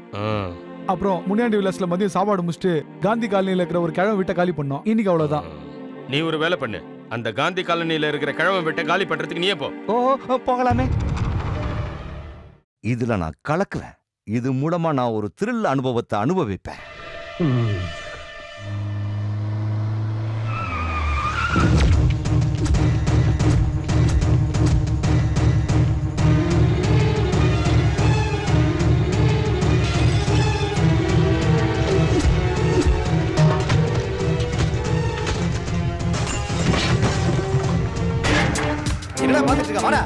அப்புறம் முனியாண்டி விலாஸ்ல மதியம் சாப்பாடு முடிச்சுட்டு காந்தி காலனியில இருக்கிற ஒரு கிழமை வீட்டை காலி பண்ணோம். இன்னைக்கு அவ்வளவுதான். நீ ஒரு வேலை பண்ணு. அந்த காந்தி காலனியில இருக்கிற கிழமை வீட்டை காலி பண்றதுக்கு நீயே போ. போகலாமே. இதுல நான் கலக்குவேன். இது மூலமா நான் ஒரு த்ரில் அனுபவத்தை அனுபவிப்பேன். என்னடா பாத்துட்டு இருக்க? வாடா.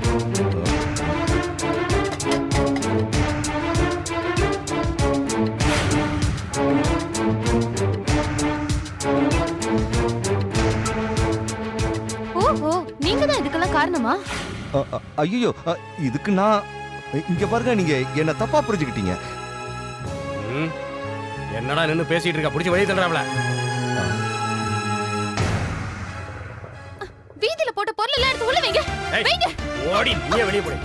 ஓஹோ, நீங்க தான் இதுக்கெல்லாம் காரணமா? ஐயோ, இதுக்கு நான் இங்க பாருங்க, நீங்க என்ன தப்பா புரிஞ்சுக்கிட்டீங்க. என்னடா நின்னு பேசிட்டு இருக்க? புடிச்சு வெளிய தள்ளுறாப்ல. வீதியில போட்ட பொருள் எல்லாம் எடுத்து உள்ள வைங்க. வைங்க. ஓடி நீயே வெளிய போடு.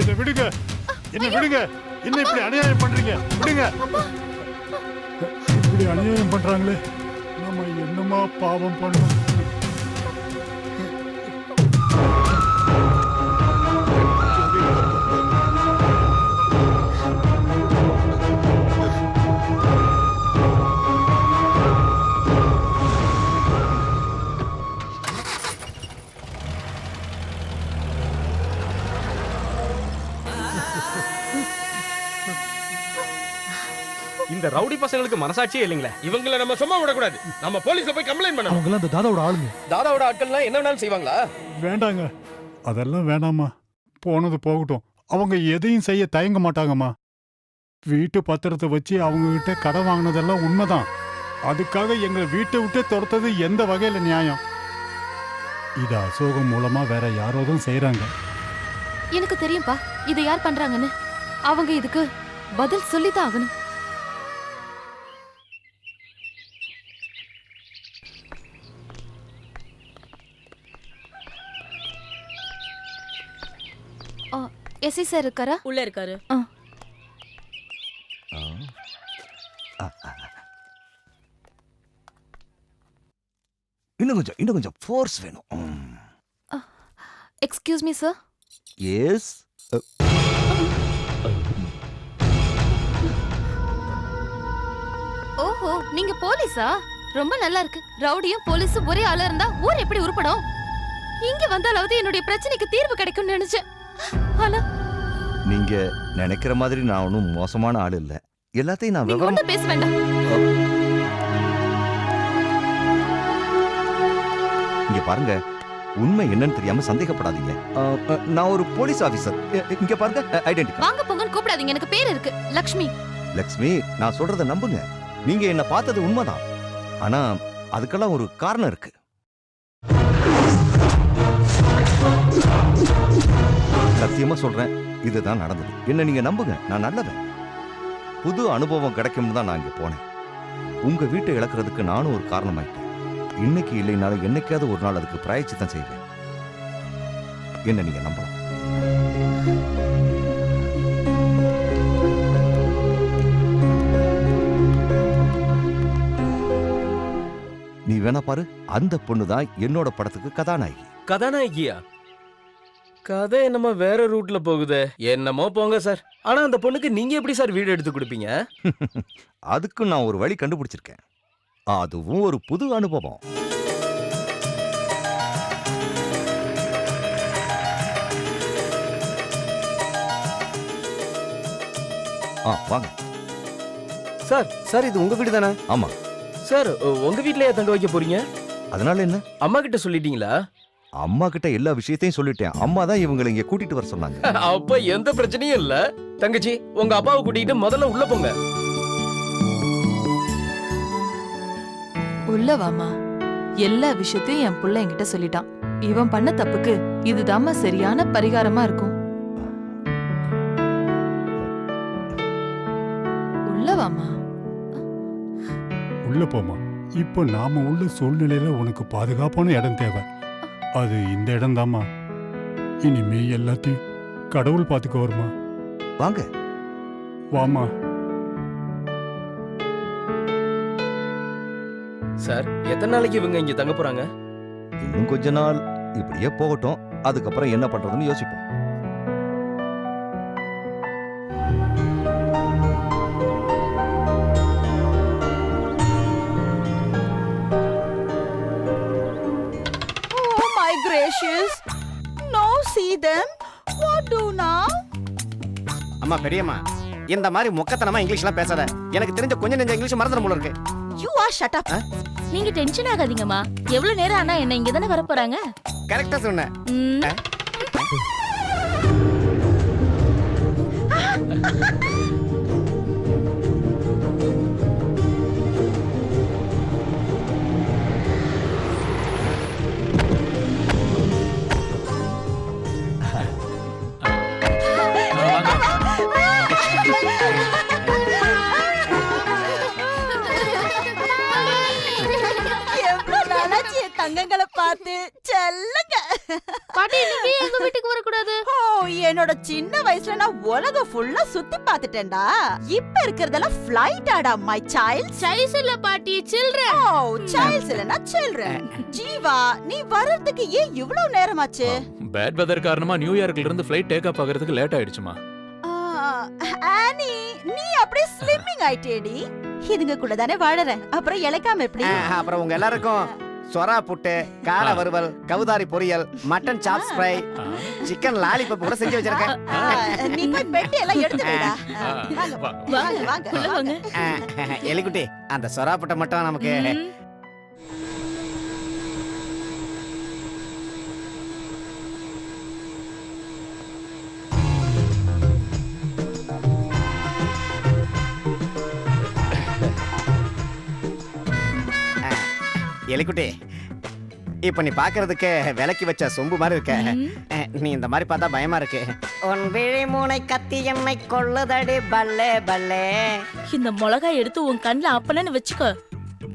என்ன விடுங்க, என்ன விடுங்க. என்ன இப்படி அநியாயம் பண்றீங்க? விடுங்க. இப்படி அநியாயம் பண்றாங்களே, நம்ம என்னமா பாவம் பண்ணோம்? இந்த ரவுடி பசங்களுக்கு மனசாட்சியே இல்லைங்களே. இவங்கள நம்ம சும்மா விடக்கூடாது. நம்ம போலீஸ்ல போய் கம்ப்ளைண்ட் பண்ணணும். அவங்க அந்த தாதாவோட ஆளுங்க. தாதாவோட ஆட்கள்லாம் என்ன வேணாலும் செய்வாங்களா? வேண்டாங்க, அதெல்லாம் வேணாமா. போனது போகட்டும். அவங்க எதையும் செய்ய தயங்க மாட்டாங்கம்மா. வீட்டு பத்திரத்தை வச்சு அவங்க கிட்ட கடன் வாங்கினதெல்லாம் உண்மைதான். அதுக்காக எங்க வீட்டை விட்டு துரத்தது எந்த வகையில நியாயம்? இது அசோகம் மூலமா வேற யாரோதும் செய்யறாங்க. எனக்கு தெரியும்பா இதை யார் பண்றாங்கன்னு. அவங்க இதுக்கு பதில் சொல்லிதான் ஆகணும். எஸ்ஐ சார் இருக்காரா? உள்ள இருக்காரு. இன்னும் கொஞ்சம் ஃபோர்ஸ் வேணும். Excuse me sir. எஸ். ஓஹோ, நீங்க போலீஸா? ரொம்ப நல்லா இருக்கு. ரவுடியும் போலீஸும் ஒரே ஆளா இருந்தா ஊர் எப்படி உருப்படும்? இங்க வந்தாலாவது என்னுடைய பிரச்சனைக்கு தீர்வு கிடைக்கும்னு நினைச்சேன். ஆனா நீங்க நினைக்கிற மாதிரி நான் ஒன்றும் மோசமான ஆள் இல்ல. எல்லாத்தையும் நான் நீங்க ஒண்ணும் பேச வேண்டாம். இங்க பாருங்க, உண்மை என்னன்னு தெரியாம சந்தேகப்படாதீங்க. நான் ஒரு போலீஸ் ஆபீசர். இங்க பாருங்க, ஐடென்டிட்டி. வாங்க போங்கன்னு கூப்பிடாதீங்க. எனக்கு பேர் இருக்கு, லக்ஷ்மி. லக்ஷ்மி, நான் சொல்றத நம்புங்க. நீங்க என்ன பார்த்தது உண்மைதான். ஆனா அதுக்கெல்லாம் ஒரு காரணம் இருக்கு. சத்தியமா சொல்றேன், இதுதான் நடந்தது. என்ன நீங்க நம்புங்க, நான் நல்லவன். புது அனுபவம் கிடைக்கும்னு தான் நான் இங்க போனேன். உங்க வீட்டை இழக்கிறதுக்கு நானும் ஒரு காரணமாயிட்டேன். இன்னைக்கு இல்லைனாலும் என்னைக்காவது ஒரு நாள் அதுக்கு பிராயச்சித்தம் செய்வேன். என்ன நீங்க நம்பலாம். நீ வேணா பாரு, அந்த பொண்ணு தான் என்னோட படத்துக்கு கதாநாயகி. கதாநாயகியா? கதை என்னமோ வேற ரூட்ல போகுது. என்னமோ போங்க சார். ஆனா அந்த பொண்ணுக்கு நீங்க எப்படி சார் வீடு எடுத்து கொடுப்பீங்க? அதுக்கு நான் ஒரு வழி கண்டுபிடிச்சிருக்கேன். அதுவும் ஒரு புது அனுபவம். வாங்க. சார் சார் இது உங்க வீடு தானே? ஆமா. சார் உங்க வீட்லயே தங்க வைக்க போறீங்க? அதனால என்ன? அம்மா கிட்ட சொல்லிட்டீங்களா? அம்மா கிட்ட எல்லா விஷயத்தையும் சொல்லிட்டேன். அம்மா தான் இவங்களை இங்க கூட்டிட்டு வர சொன்னாங்க. அப்ப எந்த பிரச்சனையும் இல்ல. தங்கச்சி உங்க அப்பாவை கூட்டிட்டு முதல்ல உள்ள போங்க. உள்ள வாமா. எல்லா விஷயத்தையும் என் புள்ள என்கிட்ட சொல்லிட்டான். இவன் பண்ண தப்புக்கு இதுதாம்மா சரியான பரிகாரமா இருக்கும். உள்ள வாமா. உள்ள போமா. இப்போ நாம உள்ள சூழ்நிலையில உனக்கு பாதுகாப்பான இடம் தேவை. அது இந்த இடம் தாம்மா. இனிமே எல்லாத்தையும் கடவுள் பார்த்துக்க வருமா. வாங்க. வாமா. சார் எத்தனை நாளைக்கு இவங்க இங்க தங்க போறாங்க? இன்னும் கொஞ்ச நாள் இப்படியே போகட்டும். அதுக்கப்புறம் என்ன பண்றதுன்னு யோசிப்போம். அம்மா பெரியம்மா, இந்த மாதிரி மொக்கத்தனமா இங்கிலீஷ்லாம் பேசாத. எனக்கு தெரிஞ்ச கொஞ்சம் நெஞ்ச இங்கிலீஷ் மறந்துடும் போல இருக்கு. You are shut up. நீங்க டென்ஷன் ஆகாதீங்கம்மா. எவ்வளவு நேரம் ஆனா என்ன இங்க தானே வர போறாங்க. கரெக்டா சொன்ன. தங்கங்களை பார்த்து செல்லுங்க. பாட்டி நீங்க எங்க வீட்டுக்கு வர கூடாது. என்னோட சின்ன வயசுல நான் உலகம் ஃபுல்லா சுத்தி பார்த்துட்டேன்டா. இப்ப இருக்கிறதெல்லாம் ஃளைட் ஆடா மை சைல்ட். சைஸ் இல்ல பாட்டி, சில்ட்ரன். சைல்ட்ஸ் இல்லனா சில்ட்ரன். ஜீவா நீ வரதுக்கு ஏன் இவ்வளவு நேரமாச்சு? பேட் வெதர் காரணமா நியூயார்க்ல இருந்து ஃளைட் டேக் ஆஃப் ஆகிறதுக்கு லேட் ஆயிடுச்சுமா. ஆனி நீ அப்படியே ஸ்லிம்மிங் ஆயிட்டேடி. இதுங்க கூட தானே வாழறேன். அப்புறம் இளைக்காம எப்படி? அப்புறம் உங்க எல்லாருக்கும் சொரா புட்டு, காடை வறுவல், கவுதாரி பொரியல், மட்டன் சாப் ஃப்ரை, சிக்கன் லாலிபப் கூட செஞ்சு வச்சிருக்கேன். நீ போய் பெட்டி எல்லாம் எடுத்து வைடா. வாங்க வாங்க. எலிக்குட்டி அந்த சொரா புட்டை மட்டும் நமக்கு. எலிக்குட்டி இப்ப நீ பாக்குறதுக்கு விலக்கி வச்ச சொம்பு மாதிரி இருக்க. நீ இந்த மாதிரி பார்த்தா பயமா இருக்கு. உன் விழிமூனை கத்தி என்னை கொள்ளுதடி பல்லே பல்லே. இந்த மிளகாய் எடுத்து உன் கண்ணுல அப்பனன்னு வச்சுக்கோ.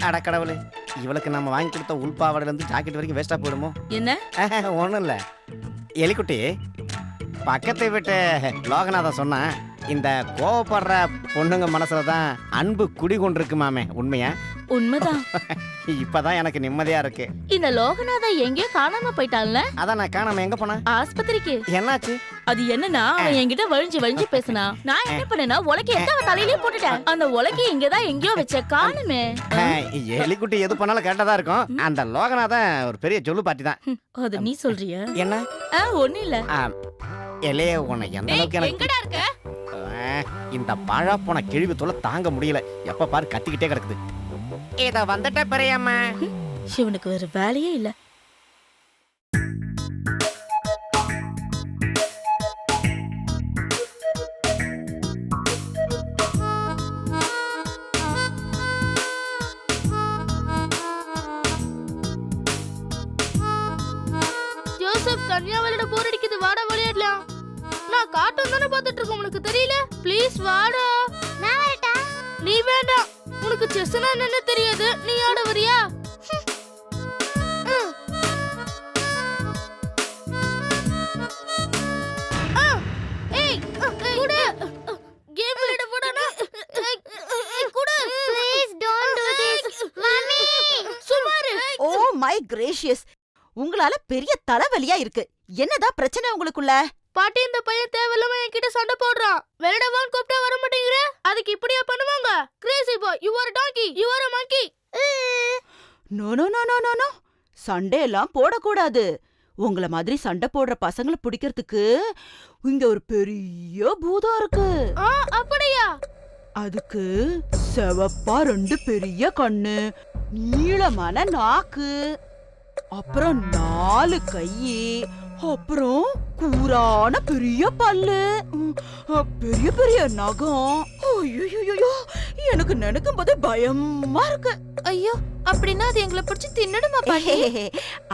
அடக்கடவுளே, இவளுக்கு நம்ம வாங்கி கொடுத்த உள்பாவடையில இருந்து ஜாக்கெட் வரைக்கும் வேஸ்டா போயிடுமோ? என்ன? ஒண்ணும் இல்ல எலிக்குட்டி, பக்கத்தை விட்டு லோகநாதன் சொன்னா இந்த கோவப்படுற பொண்ணுங்க மனசுலதான் அன்பு குடி கொண்டிருக்கு மாமே. உண்மையா? உண்மைதான். இப்பதான் எனக்கு நிம்மதியா இருக்கு. இந்த லோகநாதா எங்கேயோ காணாம போயிட்டான்ல. அதான் நான் காணாம எங்க போனா? ஆஸ்பத்திரிக்கு. என்னாச்சு? அது என்னன்னா அவன் என்கிட்ட வழிஞ்சு பேசினா. நான் என்ன பண்ணேன்னா உலக்கி எடுத்து அவன் தலையிலேயே போட்டுட்டேன். அந்த உலக்கி இங்கதான் எங்கேயோ வச்ச காணுமே. எலிக்குட்டி எது பண்ணாலும் கரெக்டா தான் இருக்கும். அந்த லோகநாதன் ஒரு பெரிய ஜொல்லு பாட்டி தான். அது நீ சொல்றியா? என்ன? ஒண்ணு இல்ல. எலே உன்னை எந்த அளவுக்கு எனக்கு எங்கடா இருக்க? இந்த பாழா போன கிழிவு தொலை தாங்க முடியல. எப்ப பாரு கத்திக்கிட்டே கிடக்குது. இத வந்துட்ட பெரியம்மா. இவனுக்கு வேற வேலையே இல்ல. ஜோசப் கன்யாவலோட போர் அடிக்குது, வாடா விளையாடலாம். நான் கார்ட்டூன் தானே பார்த்துட்டு இருக்கேன், உனக்கு தெரியல? ப்ளீஸ் வாடா. நான் வரட்டா? நீ வேண்டாம், உனக்கு செஸ்னா என்னன்னு தெரியாது. நீ ஆட வரியா? ஏய் குடு, கேம் விளையாட போடானா? குடு please, don't do this mummy. சுமாரு. ஓ மை கிரேஷியஸ், உங்களால பெரிய தலைவலியா இருக்கு. என்னதான் பிரச்சனை உங்களுக்குள்ள? பாட்டி, இந்த பையன் தேவையில்லாம என்கிட்ட சண்டை போடுறான். விளையாடவான்னு கூப்பிட்டா வர மாட்டேங்கிற. அதுக்கு இப்படியா பண்ணுவாங்க? Crazy boy, you are donkey, you are a monkey. No no no no no no, சண்டை எல்லாம் போடக்கூடாது. உங்களை மாதிரி சண்டை போடுற பசங்களை பிடிக்கிறதுக்கு இங்க ஒரு பெரிய பூதம் இருக்கு. அப்படியா? அதுக்கு செவப்பா 2 பெரிய கண்ணு, நீளமான நாக்கு, அப்புறம் 4 கை, அப்புறம் கூரான பெரிய பல்லு, பெரிய பெரிய நகம். ஐயோ, எனக்கு நினைக்கும் போதே பயமா இருக்கு. ஐயோ, அப்படின்னா அது எங்களை பிடிச்சி தின்னுடுமா பாட்டி?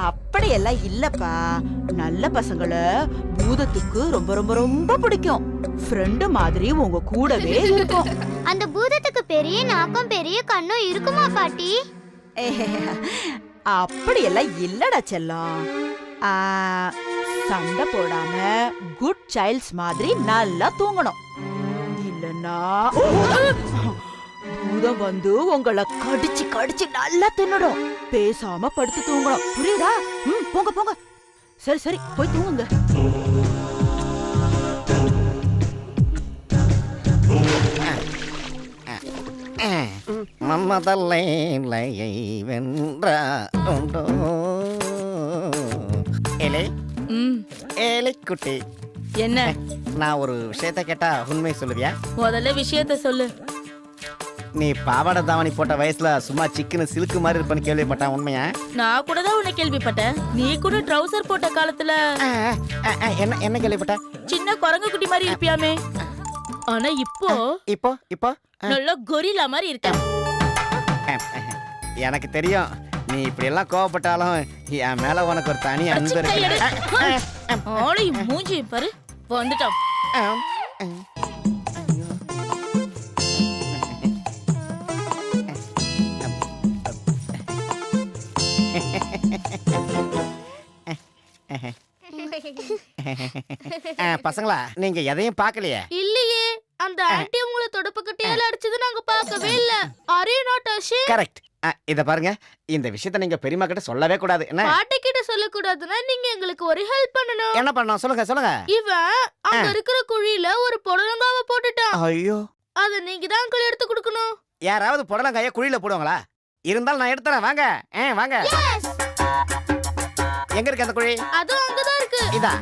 அப்படியெல்லாம் இல்லப்பா. நல்ல பசங்களை பூதத்துக்கு ரொம்ப ரொம்ப ரொம்ப பிடிக்கும். ஃப்ரெண்டு மாதிரி உங்க கூடவே இருக்கும். அந்த பூதத்துக்கு பெரிய நாக்கம் பெரிய கண்ணும் இருக்குமா பாட்டி? அப்படியெல்லாம் இல்லடா செல்லம். சண்டை போடாம குட் சைல்ட்ஸ் மாதிரி நல்லா தூங்கணும். இல்லன்னா பூதம் வந்து உங்களை கடிச்சு கடிச்சு நல்லா தின்னுடும். பேசாம படுத்து தூங்கணும். புரியுதா? போங்க போங்க. சரி சரி, போய் தூங்குங்க. மம்மதல்லையை வென்றாண்டோ ஏலே ஏலைக்குட்டி. என்ன? நான் ஒரு விஷயத்த கேட்டா உண்மை சொல்லுவியா? முதல்ல விஷயத்த சொல்லு. நீ பாவாடை தாவணி போட்ட வயசுல சும்மா சிக்கன சிலுக்கு மாதிரி இருப்பேன்னு கேள்விப்பட்டேன், உண்மையா? நான் கூட தான் உன்னை கேள்விப்பட்டேன். நீ கூட ட்ரவுசர் போட்ட காலத்துல என்ன என்ன கேள்விப்பட்ட? சின்ன குரங்கு குட்டி மாதிரி இருப்பியாமே. ஆனா இப்போ இப்போ இப்போ நல்ல கொரில்லா மாதிரி இருக்க. எனக்கு தெரியும், நீ இப்படி எல்லாம் கோவப்பட்டாலும் என் மேல உனக்கு ஒரு தனி அன்பு இருக்கு. ஆளை மூஞ்சி பாரு, வந்துட்டோம். பசங்களா, நீங்க எதையும் பார்க்கலையே? இல்லையே, அந்த ஆன்ட்டி உங்களை தொடப்பு கட்டையால அடிச்சது நாங்க பார்க்கவே இல்ல. Are you not ashamed? Correct. இத பாருங்க, இந்த விஷயத்தை நீங்க பெரியம்மா கிட்ட சொல்லவே கூடாது. என்ன? பாட்டி கிட்ட சொல்ல கூடாதுன்னா நீங்க எங்களுக்கு ஒரு ஹெல்ப் பண்ணணும். என்ன பண்ணணும் சொல்லுங்க சொல்லுங்க. இவன் அங்க இருக்கிற குழியில ஒரு புடலங்காவை போட்டுட்டான். ஐயோ, அத நீங்க தான் அங்கிள் எடுத்து கொடுக்கணும். யாராவது புடலங்காய குழியில போடுவாங்களா? இருந்தாலும் நான் எடுத்துறேன், வாங்க. வாங்க. எங்க இருக்கு அந்த குழி? அது அங்கதான் இருக்கு. இதா?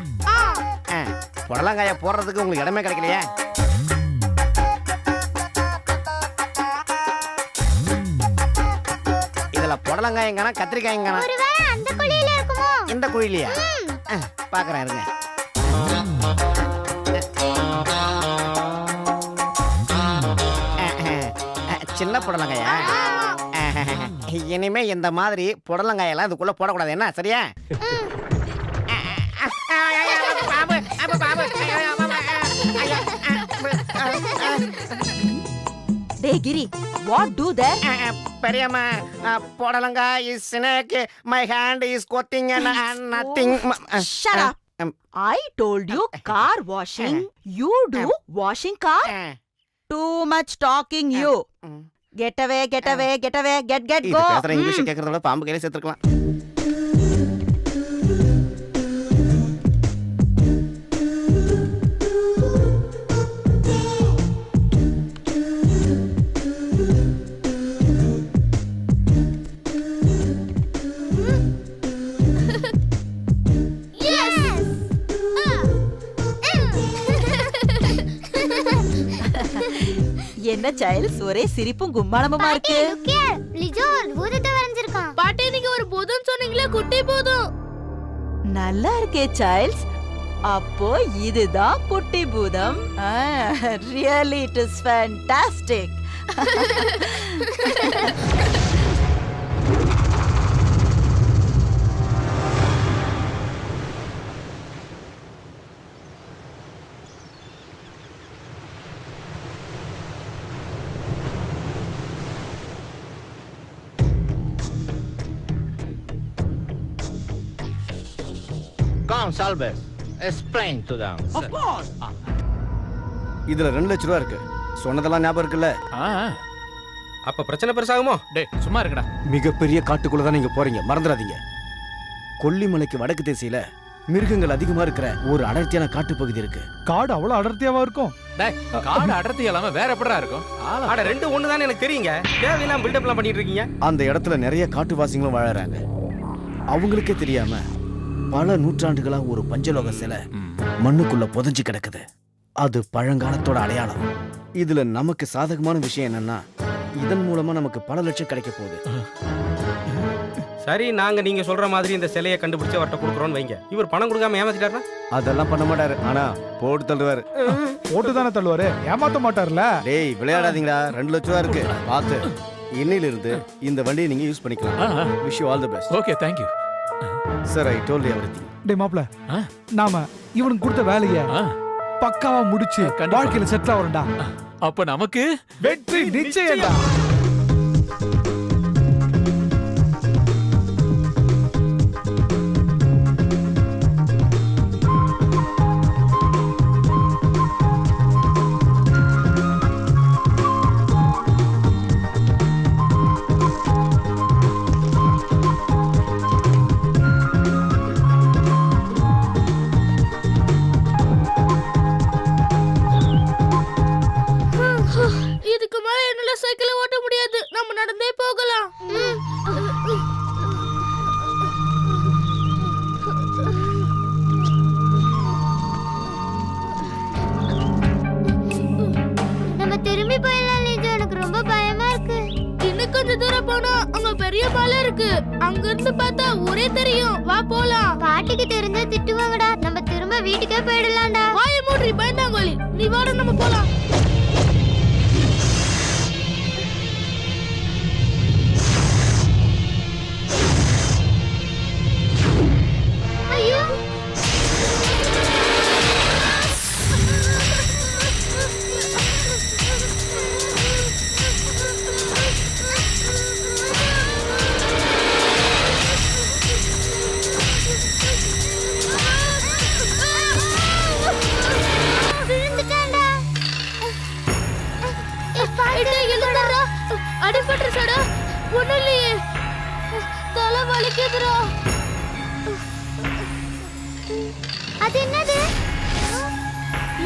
புடலங்காய போடுறதுக்கு உங்களுக்கு இடமே கிடைக்கலையே. இதுல புடலங்காயங்கனா கத்திரிக்காயங்கனா? ஒருவேளை அந்த குழியில இருக்குமோ? இந்த குழியிலயா? பாக்குறேன் இருங்க. சின்ன புடலங்காயா? இனிமே இந்த மாதிரி புடலங்காயெல்லாம் இதுக்குள்ள போடக்கூடாது, என்ன? சரியா? டேய் கிரி, வாட் டு தட்? பெரியம்மா, புடலங்கா is snake, my hand is coating and nothing. Shut up. I told you car washing. You do washing car? Too much talking you. Get away, get away, get away, get இது go. பேசுற English கேக்குறத விட பாம்பு கையில சேர்த்துக்கலாம். என்ன child's, ஒரே சிரிப்பும் கும்மாளமுமா இருக்கு. லிஜோ பூதத்தை வரைஞ்சிருக்கான். பாட்டி, நீங்க ஒரு பூதம் சொன்னீங்களே, குட்டி பூதம். நல்லா இருக்கே சைல்ட்ஸ். அப்போ இதுதான் குட்டி பூதம். Really it is fantastic. Come, Salves. Explain to them. Of course. இதுல 2 லட்சம் ரூபா இருக்கு. சொன்னதெல்லாம் ஞாபகம் இருக்குல்ல? அப்ப பிரச்சனை பெருசாகுமோ? டேய் சும்மா இருக்கடா. மிகப்பெரிய காட்டுக்குள்ள தான் நீங்க போறீங்க, மறந்துடாதீங்க. கொல்லிமலைக்கு வடக்கு திசையில மிருகங்கள் அதிகமா இருக்கிற ஒரு அடர்த்தியான காட்டு பகுதி இருக்கு. காடு அவ்வளவு அடர்த்தியாவா இருக்கும்? டேய் காடு அடர்த்தி இல்லாம வேற எப்படிடா இருக்கும்? அட ரெண்டு ஒண்ணு தானே எனக்கு தெரியுங்க. தேவையெல்லாம் பில்டப்லாம் பண்ணிட்டு இருக்கீங்க. அந்த இடத்துல நிறைய காட்டுவாசிகளும் வாழறாங்க. அவங்களுக்கே தெரியாம பல நூற்றாண்டுகளா ஒரு பஞ்சலோக சிலை மண்ணுக்குள்ள புதைஞ்சு கிடக்குது. அது பழங்காலத்தோட அடையாளம். இதுல நமக்கு சாதகமான விஷயம் என்னன்னா, இதன் மூலமா நமக்கு பல லட்சம் கிடைக்க போகுது. சரி, நாங்க நீங்க சொல்ற மாதிரி இந்த சிலையை கண்டுபிடிச்சு அவர்கிட்ட கொடுக்குறோம்னு வைங்க. இவர் பணம் கொடுக்காம ஏமாத்திட்டாருன்னா? அதெல்லாம் பண்ண மாட்டாரு, ஆனா போட்டு தள்ளுவாரு. போட்டு தானே தள்ளுவாரு, ஏமாத்த மாட்டார்ல. டேய் விளையாடாதீங்களா, 2 லட்சம் ரூபா இருக்கு பார்த்து. இன்னையில இருந்து இந்த வண்டியை நீங்க யூஸ் பண்ணிக்கலாம். Wish you all the best. Okay, thank you sir. I told you everything. டேய் மாப்ள, நாம இவனுக்கு கொடுத்த வேலையை பக்காவா முடிச்சு வாழ்க்கையில செட்டில் ஆவறடா. அப்ப நமக்கு வெற்றி நிச்சயம்டா. இதுக்கு மேல என்னால சைக்கிளை ஓட்ட முடியாது. நம்ம நடந்தே போகலாம். நம்ம திரும்பி போயிடலாம் லிஜோ, எனக்கு ரொம்ப பயமா இருக்கு. இன்னும் கொஞ்சம் தூரம் போனா அங்க பெரிய பாலம் இருக்கு. அங்க இருந்து பார்த்தா ஊரே தெரியும். வா போலாம். பாட்டிக்கு தெரிஞ்சா திட்டுவாங்கடா. நம்ம திரும்ப வீட்டுக்கே போயிடலாம்டா. வாய மூடி பயந்தாங்கோலி. நீ வாட, நம்ம போலாம். ஐயோ, விழுந்துட்டான்டா. அடிபட்டுருச்சடா. ஒண்ணும் இல்லையே. தலை வலிக்குதுடா. அது என்னது?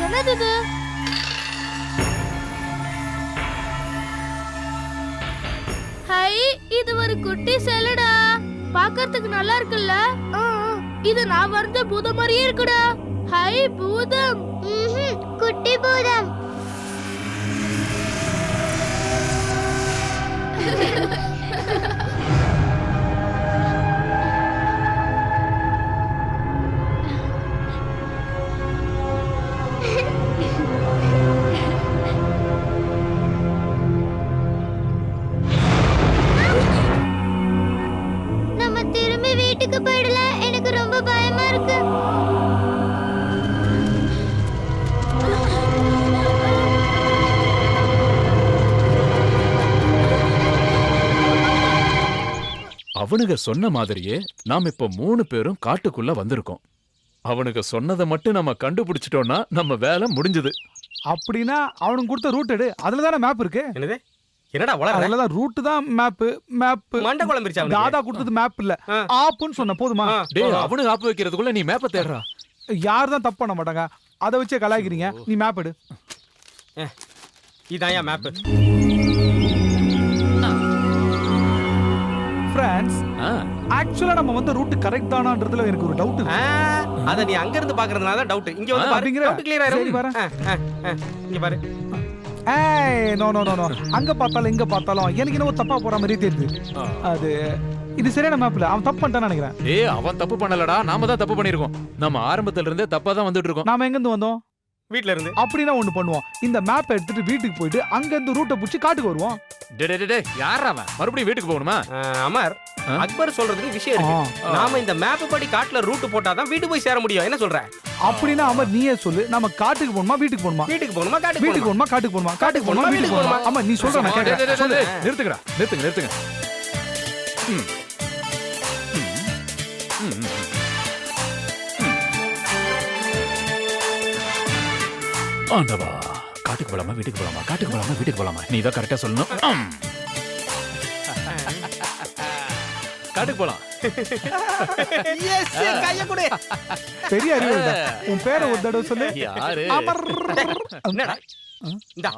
என்னது இது? ஹை, இது ஒரு குட்டி செல்லடா. பார்க்கிறதுக்கு நல்லா இருக்குல்ல? இது நான் வரைஞ்ச பூதம் மாதிரியே இருக்குடா. ஹை, பூதம். குட்டி பூதம். நம்ம திரும்பி வீட்டுக்கு போயிடலாம். எனக்கு ரொம்ப பயமா இருக்கு. அவனுங்க சொன்ன மாதிரியே நாம் இப்ப 3 பேரும் காட்டுக்குள்ள வந்திருக்கோம். அவனுங்க சொன்னதை மட்டும் நம்ம கண்டுபிடிச்சிட்டோம்னா நம்ம வேலை முடிஞ்சது. அப்படின்னா அவனுக்கு கொடுத்த ரூட் எடு. அதுல தானே மேப் இருக்கு. என்னது? என்னடா வளர? அதுல தான் ரூட் தான் மேப். மண்டை குழம்பிருச்சு அவனுக்கு. தாதா கொடுத்தது மேப் இல்ல, ஆப்புன்னு சொன்ன போதுமா? டேய், அவனுக்கு ஆப்பு வைக்கிறதுக்குள்ள நீ மேப்பை தேடுறா. யார் தான் தப்பு பண்ண மாட்டாங்க, அதை வச்சே கலாய்க்கிறீங்க. நீ மேப் எடு. இதாயா மேப். ஃப்ரெண்ட்ஸ், ஆக்சுவலா நம்ம வந்த ரூட் கரெக்ட் தானான்றதுல எனக்கு ஒரு டவுட் இருக்கு. அத நீ அங்க இருந்து பாக்குறதுனால தான் டவுட். இங்க வந்து பாரு, டவுட் கிளியர் ஆயிரும். இங்க பாரு. ஏய், நோ நோ நோ நோ. அங்க பார்த்தாலும் இங்க பார்த்தாலும் எனக்கு என்ன தப்பா போற மாதிரி தெரியுது. அது இது சரியான மேப்ல அவன் தப்பு பண்ணிட்டான்னு நினைக்கிறேன். டேய், அவன் தப்பு பண்ணலடா, நாம தான் தப்பு பண்ணிருக்கோம். நம்ம ஆரம்பத்துல இருந்தே தப்பா தான் வந்துட்டு இருக்கோம். நாம எங்க இருந்து வந்தோம்? வீட்ல இருந்து. அப்படினா ஒன்னு பண்ணுவோம். இந்த மேப் எடுத்துட்டு வீட்டுக்கு போயிட்டு அங்க இருந்து ரூட்டை புடிச்சு காட்டுக்கு வருவோம். டேய், யாரா அவன்? மறுபடியும் வீட்டுக்கு போகணுமா? அமர், அக்பர் சொல்றதுக்கு விஷயம் இருக்கு. நாம இந்த மேப் படி காட்டுல ரூட் போட்டாதான் வீட்டுக்கு போய் சேர முடியும். என்ன சொல்ற? அப்படினா அமர் நீயே சொல்லு. நாம காட்டுக்கு போணுமா வீட்டுக்கு போணுமா? வீட்டுக்கு போணுமா காட்டுக்கு வீட்டுக்கு போணுமா காட்டுக்கு போணுமா? காட்டுக்கு போணுமா வீட்டுக்கு போணுமா? அமர் நீ சொல்ற நான் கேக்குறேன். சொல்லு. நிறுத்துங்க. ஆண்டவா, காட்டுக்கு போலாமா வீட்டுக்கு போலாமா? காட்டுக்கு போலாமா வீட்டுக்கு போலாமா? நீ தான் கரெக்டா சொல்லணும். காட்டுக்கு போலாம். எஸ், கைய கொடு. பெரிய அறிவு. உன் பேரை ஒரு தடவை சொல்லு. யாரு? அமர். என்னடா? இந்தா.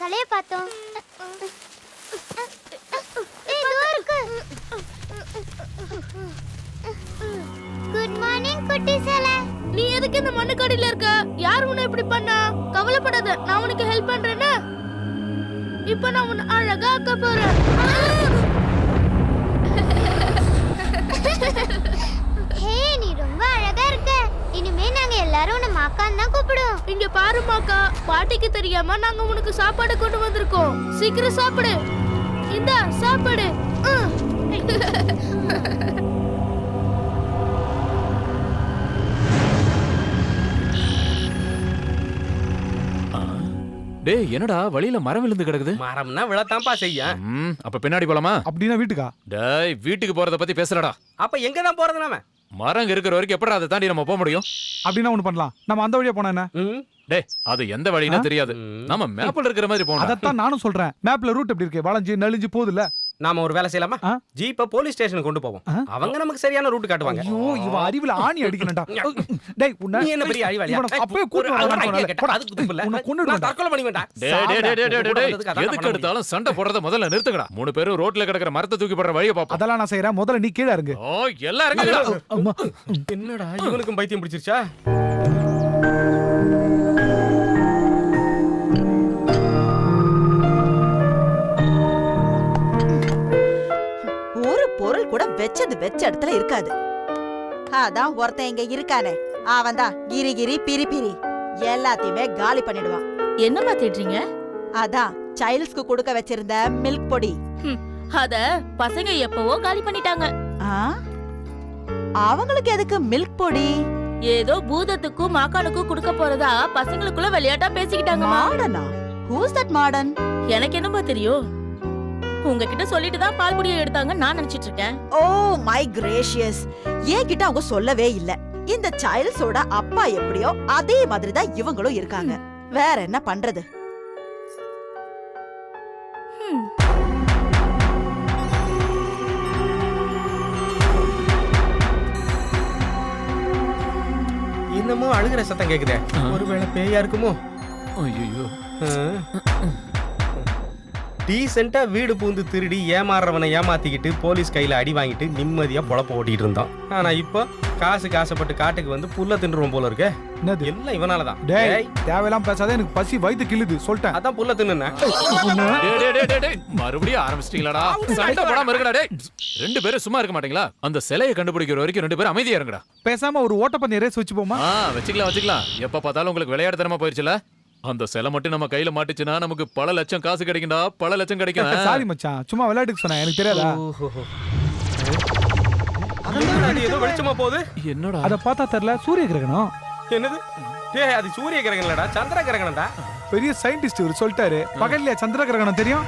மலைய பார்த்தோம். இதோ இருக்கு. குட் மார்னிங் குட்டி சேலை. நீ எதுக்கு இந்த மண்ணுக்கடியில இருக்க? யார் உன்னை இப்படி பண்ணா? கவலைப்படாத, நான் உனக்கு ஹெல்ப் பண்றேன்னு. இப்ப நான் உன்னை அழகா ஆக்க போறேன். ஹே, நீ ரொம்ப அழகா இருக்க. இனிமே நாங்க எல்லாரும் உன்னை மாக்கான்னு தான் கூப்பிடுவோம். இங்க பாரு மாக்கா, பாட்டிக்கு தெரியாம நாங்க உனக்கு சாப்பாடு கொண்டு வந்திருக்கோம். சீக்கிரம் சாப்பிடு. இந்தா சாப்பாடு. டேய் என்னடா வழியில மரம் விழுந்து கிடக்குது? மரம்னா விழத்தாம்பா செய்ய. அப்ப பின்னாடி போலாமா? அப்படின்னா வீட்டுக்கா? டேய் வீட்டுக்கு போறத பத்தி பேசுறடா. அப்ப எங்க தான் போறது நாம? மரம் இருக்கிற வரைக்கும் எப்படா அதை தாண்டி நம்ம போக முடியும்? அப்படின்னா ஒண்ணு பண்ணலாம், நம்ம அந்த வழியா போனா என்ன? டேய் அது எந்த வழின்னு தெரியாது. நம்ம மேப்ல இருக்கிற மாதிரி போறோம். அதத்தான் நானும் சொல்றேன். மேப்ல ரூட் எப்படி இருக்கு? வளைஞ்சு நெளிஞ்சு போகுதுல. நாம ஒரு வேலை செய்யலாமா? ஜீப்ப போலீஸ் ஸ்டேஷன் கொண்டு போவோம். அவங்க நமக்கு சரியான ரூட் காட்டுவாங்க. ஐயோ இவ அறிவுல ஆணி அடிக்கணும்டா. டேய் உன்ன நீ என்ன பெரிய அறிவாளியா? இவனை அப்பவே கூட்டி வரணும் சொன்னல. அதுக்கு துப்புல. உன்னை கொன்னுடுவேன். நான் தற்கொலை பண்ணி வேண்டாம். டேய் எதுக்கு எடுத்தாலும் சண்டை போடுறத முதல்ல நிறுத்துங்கடா. 3 பேரும் ரோட்ல கிடக்குற மரத்தை தூக்கி போடுற வழியை பாப்போம். அதெல்லாம் நான் செய்றேன். முதல்ல நீ கீழ இறங்கு. ஓ எல்லாம் இறங்குடா. என்னடா இவனுக்கும் பைத்தியம் பிடிச்சிருச்சா? ஒரு பொருள் கூட வெச்சது வெச்ச இடத்துல இருக்காது. அதான் ஒருத்தன் இங்க இருக்கானே, அவன் தான் கிரி கிரி பிரி பிரி எல்லாத்தையுமே காலி பண்ணிடுவான். என்னமா தேடுறீங்க? அதான் சைல்ட்ஸ்க்கு கொடுக்க வச்சிருந்த மில்க் பொடி. அத பசங்க எப்பவோ காலி பண்ணிட்டாங்க. அவங்களுக்கு எதுக்கு மில்க் பொடி? ஏதோ பூதத்துக்கும் மாக்கானுக்கும் கொடுக்க போறதா பசங்களுக்குள்ள விளையாட்டா பேசிக்கிட்டாங்க. மாடனா? Who's that Madan? எனக்கு என்னமா தெரியும்? உங்ககிட்ட சொல்லிட்டு தான் பால் பொடியை எடுத்தாங்க நான் நினைச்சிட்டு இருக்கேன். ஓ மை கிரேஷியஸ், என்கிட்ட அவங்க சொல்லவே இல்ல. இந்த சைல்ட்ஸோட அப்பா எப்படியோ அதே மாதிரி தான் இவங்களும் இருக்காங்க. வேற என்ன பண்றது? என்னமோ அழுகிற சத்தம் கேக்குதே. ஒருவேளை பேயா இருக்குமோ? ஐயோ டீசெண்டா வீடு பூந்து திருடி ஏமாறுறவனை ஏமாத்திக்கிட்டு போலீஸ் கையில அடி வாங்கிட்டு நிம்மதியா பொழப்ப ஓட்டிட்டு இருந்தோம். ஆனா இப்போ காசுக்கு ஆசைப்பட்டு காட்டுக்கு வந்து புல்ல தின்றுவோம் போல இருக்கே. என்னது? எல்லாம் இவனாலதான். டேய் தேவையெல்லாம் பேசாத, எனக்கு பசி வயித்து கிள்ளுது சொல்லிட்டேன். அதான் புல்ல தின்னுனேன். மறுபடியும் ஆரம்பிச்சிட்டீங்களாடா? சண்டை போடாம இருக்கடா. டேய் 2 பேரும் சும்மா இருக்க மாட்டீங்களா? அந்த சிலையை கண்டுபிடிக்கிற வரைக்கும் 2 பேரும் அமைதியா இருங்கடா. பேசாம ஒரு ஓட்டப்பந்தய ரேஸ் வச்சு போமா? வச்சுக்கலாம். எப்ப பார்த்தாலும் உங்களுக்கு விளையாட்டு தரமா போயிருச்சுல. அந்த சிலை மட்டும் நம்ம கையில மாட்டுச்சுன்னா நமக்கு பல லட்சம் காசு கிடைக்கும்டா. பல லட்சம் கிடைக்கும். சாரி மச்சான், சும்மா விளையாட்டுக்கு சொன்னேன், எனக்கு தெரியாதா? ஏதோ வெளிச்சமா போகுது. என்னடா அத பார்த்தா தெரியல. சூரிய கிரகணம். என்னது? டேய் அது சூரிய கிரகணம் இல்லடா, சந்திர கிரகணம்டா. பெரிய சயின்டிஸ்ட் இவர் சொல்லிட்டாரு. பகல்ல சந்திர கிரகணம் தெரியும்.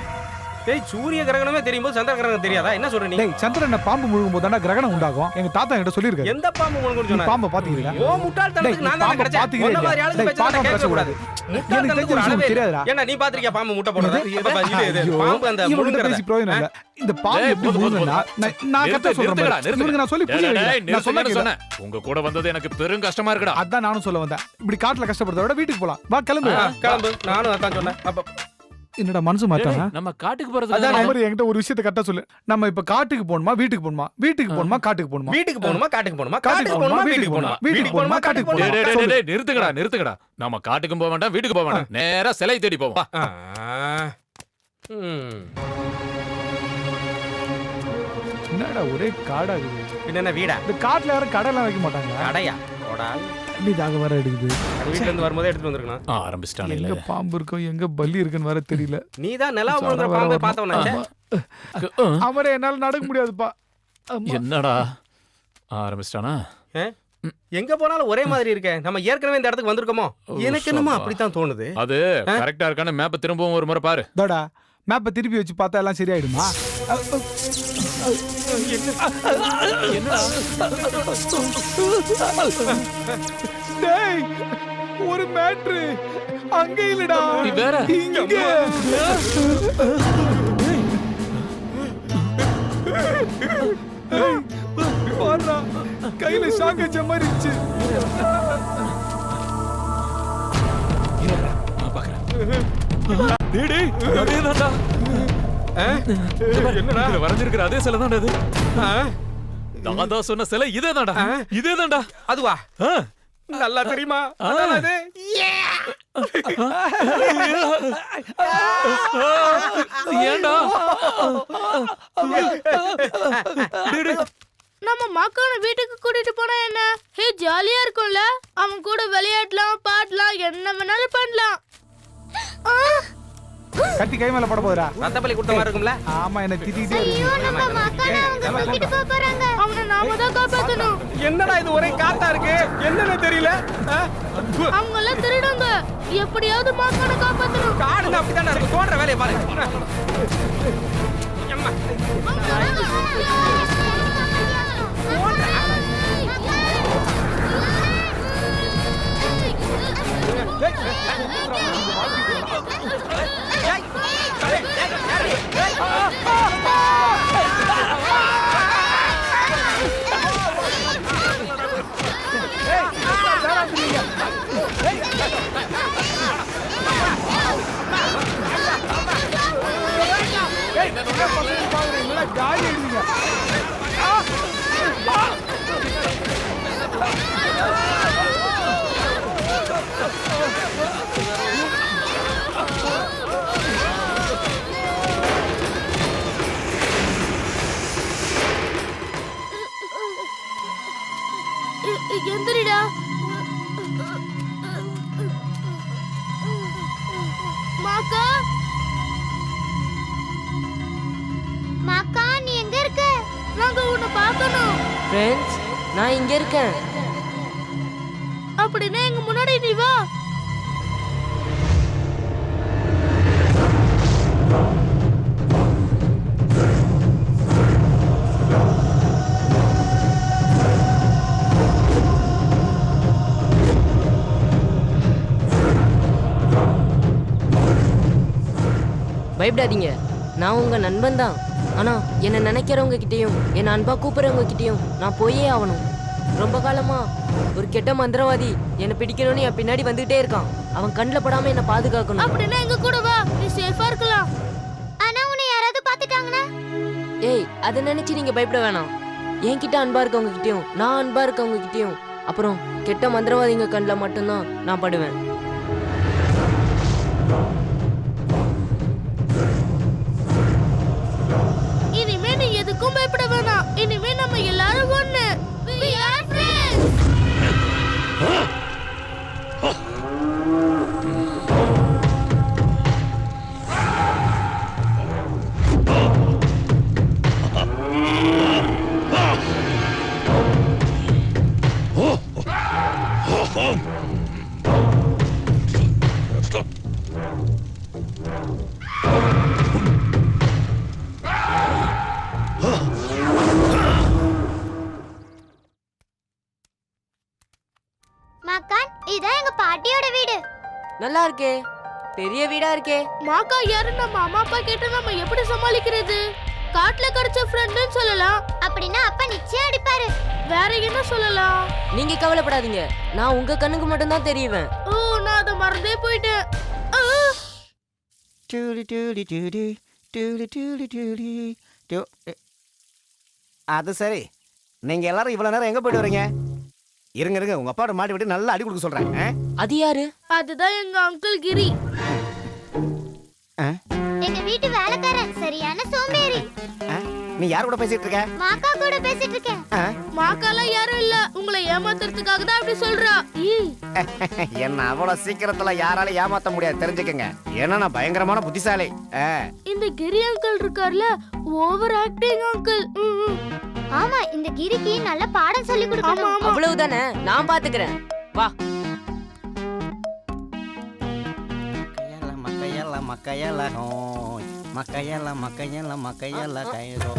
டேய் சூரிய கிரகணமே தெரியும் போது சந்திர கிரகணம் தெரியாதா? என்ன சொல்ற நீ? டேய் சந்திரனை பாம்பு முழுகும் போது தான் கிரகணம் உண்டாகும். எங்க தாத்தா என்கிட்ட சொல்லிருக்காரு. எந்த பாம்பு முழுகும்னு சொன்னா? பாம்பு பாத்தீங்களா? ஓ முட்டாள்தனத்துக்கு நான் தான் கிடைச்சேன். ஒண்ணு மாதிரி ஆளுங்க பேச்ச கேட்க கூடாது. எனக்கு தெரிஞ்சது தெரியாதுடா. என்ன நீ பாத்திருக்கியா பாம்பு முட்டை போடுறது? இது பாம்பு அந்த முழுங்கறது. பேசி பிரயோஜனம் இல்ல. இந்த பாம்பு எப்படி முழுங்குனா நான் கரெக்ட்டா சொல்றேன். உங்களுக்கு நான் சொல்லி புரிய வைக்கிறேன். நான் சொன்னேன். உங்க கூட வந்தது எனக்கு பெரும் கஷ்டமா இருக்குடா. அதான் நானும் சொல்ல வந்தேன். இப்படி காட்டுல கஷ்டப்படுறத விட வீட்டுக்கு போலாம். வா கிளம்பு. கிளம்பு. நானும் அதான் சொன்னேன். அப்ப என்னடா மனசு மாட்டானா? நம்ம காட்டுக்கு போறது. அதான் மாதிரி என்கிட்ட ஒரு விஷயத்தை கரெக்ட்டா சொல்லு. நம்ம இப்ப காட்டுக்கு போணுமா வீட்டுக்கு போணுமா? வீட்டுக்கு போணுமா காட்டுக்கு போணுமா? வீட்டுக்கு போணுமா காட்டுக்கு போணுமா? காட்டுக்கு போணுமா வீட்டுக்கு போணுமா? வீட்டுக்கு போணுமா காட்டுக்கு போணுமா? டேய் நிறுத்துங்கடா. நம்ம காட்டுக்கும் போக வேண்டாம், வீட்டுக்கு போக வேண்டாம். நேரா சிலை தேடி போவோம். என்னடா ஒரே காடா இருக்குது. என்ன வீடா? இந்த காட்டுல யாரும் கடை எல்லாம் வைக்க மாட்டாங்க. கடையா? ஓடா. நீ தாக வர எடுக்குது. வீட்ல இருந்து வரும்போது எடுத்து வந்திருக்கணும். ஆரம்பிச்சிட்டானே. எங்க பாம்பு இருக்கும் எங்க பல்லி இருக்குன்னு வர தெரியல. நீ தான் நிலா முழுங்கற பாம்பை பார்த்தவனாச்சே. அவரே என்னால நடக்க முடியாதுப்பா. என்னடா ஆரம்பிச்சிட்டானா? எங்க போனாலும் ஒரே மாதிரி இருக்கே. நம்ம ஏற்கனவே இந்த இடத்துக்கு வந்திருக்கோமோ? எனக்கு என்னமோ அப்படித்தான் தோணுது. அது கரெக்ட்டா இருக்கானே மேப்பை திரும்பவும் ஒரு முறை பாரு. டடா மேப்பை திருப்பி வச்சு பார்த்தா எல்லாம் சரியாயிடுமா? டேய் ஒரு மேட்ரு அங்க இல்லடா, இங்க. பாருடா கையில ஷாக் அடிச்ச மாதிரி இருந்துச்சு. நான் பாக்குறேன். அதேதான்டா. என்னடா இதுல வரைஞ்சிருக்கிற அதே சிலை தான்டா இது. நான் தான் சொன்ன சிலை இதேதான்டா. இதேதான்டா. அதுவா நல்லா தெரியுமா அதானே அது? ஏன்டா நம்ம மாக்கான வீட்டுக்கு கூட்டிட்டு போனா என்ன? ஹே ஜாலியா இருக்கும்ல, அவன் கூட விளையாடலாம், பாடலாம், என்ன வேணாலும் பண்ணலாம். கத்தி கை மேல போட போறா. ரத்தப்பலி குட்டமா இருக்கும்ல. ஆமா, என்ன திட்டிட்டே ஐயோ நம்ம மக்கான அவங்க தூக்கிட்டு போக போறாங்க. அவனை நாம தான் காப்பாத்தணும். என்னடா இது ஒரே காத்தா இருக்கு, என்னன்னு தெரியல. அவங்க எல்லாம் திருடுங்க, எப்படியாவது மாக்கான காப்பாத்தணும். காடுனா அப்படிதான்டா இருக்கு, தோன்ற வேலையை பாரு. அம்மா. ஜாலி அடிங்க. எந்திரிடா. மாக்கா மக்கா நீ எங்க இருக்க? நாங்க உன்னை பார்க்கணும். ஃப்ரெண்ட்ஸ், நான் இங்க இருக்கேன். அப்படின்னா எங்க முன்னாடி நீ வா. பயப்படாதீங்க, நான் உங்க நண்பன் தான். ஆனா என்னை நினைக்கிறவங்க கிட்டயும் என்னை அன்பா கூப்பிடுறவங்க கிட்டயும் நான் போயே ஆகணும். ரொம்ப காலமா ஒரு கெட்ட மந்திரவாதி என்னை பிடிக்கணும்னு என் பின்னாடி வந்துகிட்டே இருக்கான். அவன் கண்ணில் படாம என்னை பாதுகாக்கணும். அப்படின்னா எங்க கூட வா, நீ சேஃபா இருக்கலாம். ஆனா உன்னை யாராவது பாத்துட்டாங்கன்னா? ஏய், அதை நினைச்சு நீங்க பயப்பட வேணாம். என்கிட்ட அன்பா இருக்கவங்க கிட்டயும் நான் அன்பா இருக்கவங்க கிட்டயும் அப்புறம் கெட்ட மந்திரவாதிங்க கண்ணில் மட்டும்தான் நான் படுவேன். இனிமே நீ எதுக்கும் பயப்பட வேணாம். இனிமே நம்ம எல்லாரும் ஒண்ணு. We are friends. மக்கான், இதான் எங்க பாட்டியோட வீடு. நல்லா இருக்கே, பெரிய வீடா இருக்கே. மாக்கா யாரு நம்ம அம்மா அப்பா கேட்டா நம்ம எப்படி சமாளிக்கிறது? காட்டுல கிடைச்ச ஃப்ரெண்டுன்னு சொல்லலாம். அப்படின்னா அப்பா நிச்சயம் அடிப்பாரு. வேற என்ன சொல்லலாம்? நீங்க கவலைப்படாதீங்க, நான் உங்க கண்ணுக்கு மட்டும் தான் தெரியுவேன். ஓ, நான் அதை மறந்தே போயிட்டேன். அது சரி, நீங்க எல்லாரும் இவ்வளவு நேரம் எங்க போயிட்டு வரீங்க? இருங்க இருங்க, உங்க அப்பாவோட மாட்டி விட்டு நல்லா அடி கொடுக்க சொல்றேன். அது யாரு? அதுதான் எங்க அங்கிள் கிரி. எங்க வீட்டு வேலைக்காரன், சரியான சோம்பேறி. நீ யார் கூட பேசிட்டு இருக்க? மாக்கா கூட பேசிட்டு இருக்கேன். மாக்காலாம் யாரும் இல்ல, உங்களை ஏமாத்துறதுக்காக தான் அப்படி சொல்றா. என்ன அவ்வளவு சீக்கிரத்துல யாரால ஏமாத்த முடியாது, தெரிஞ்சுக்கங்க. ஏன்னா நான் பயங்கரமான புத்திசாலி. இந்த கிரி அங்கிள் இருக்கார்ல, ஓவர் ஆக்டிங் அங்கிள். ஆமா, இந்த கிரிக்கு நல்ல பாடம் சொல்லி கொடுக்கணும். அவ்வளவுதானே, நான் பாத்துக்கிறேன். வா. மக்கையல ஹோய், மக்கையல மக்கையல மக்கையல கைரோ.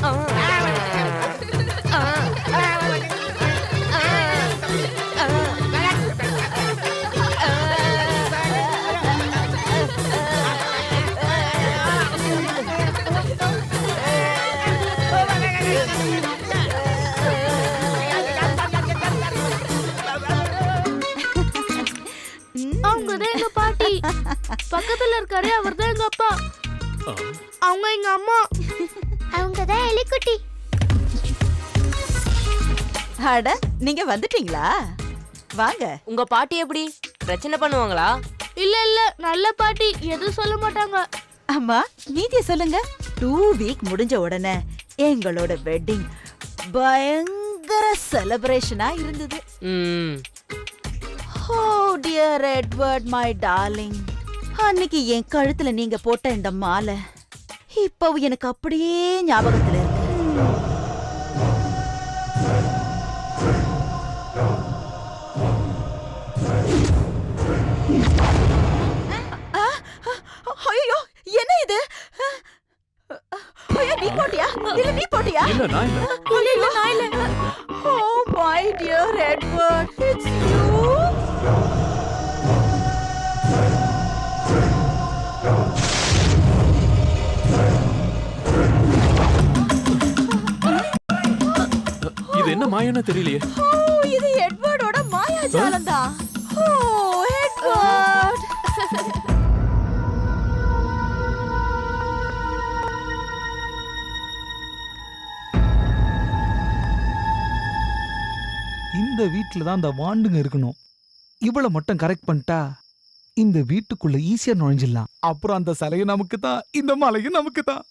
அவங்க தான் எங்க பாட்டி. பக்கத்துல இருக்காரு அவர் தான் எங்க அப்பா. அவங்க எங்க அம்மா. அவங்க தான் எலிக்குட்டி. அட நீங்க வந்துட்டீங்களா? வாங்க. உங்க பாட்டி எப்படி பிரச்சனை பண்ணுவாங்களா? இல்ல இல்ல நல்ல பாட்டி, எதுவும் சொல்ல மாட்டாங்க. அம்மா நீதி சொல்லுங்க. 2 வீக் முடிஞ்ச உடனே எங்களோட வெட்டிங் பயங்கர செலிப்ரேஷனா இருந்தது. ஓ டியர் எட்வர்ட் மை டார்லிங், அன்னைக்கு என் கழுத்துல நீங்க போட்ட இந்த மாலை இப்போ எனக்கு அப்படியே ஞாபகத்துல இருக்கு. ஐயோ என்ன இது? ஐயோ நீ போட்டியா? இல்ல நீ போட்டியா? இல்ல நான் இல்ல. இல்ல நான் இல்ல. Oh my dear Edward, it's you. இது என்ன மாயன்னு தெரியலையே. ஓ இது எட்வர்டோட மாயாஜாலம் தான். ஓ எட்வர்ட். இந்த வீட்டில் தான் அந்த வாண்டுங்க இருக்கணும். இவளை மட்டும் கரெக்ட் பண்ணிட்டா இந்த வீட்டுக்குள்ள ஈஸியா நுழைஞ்சிடலாம். அப்புறம் அந்த சிலையும் நமக்கு தான், இந்த மலையும் நமக்கு தான்.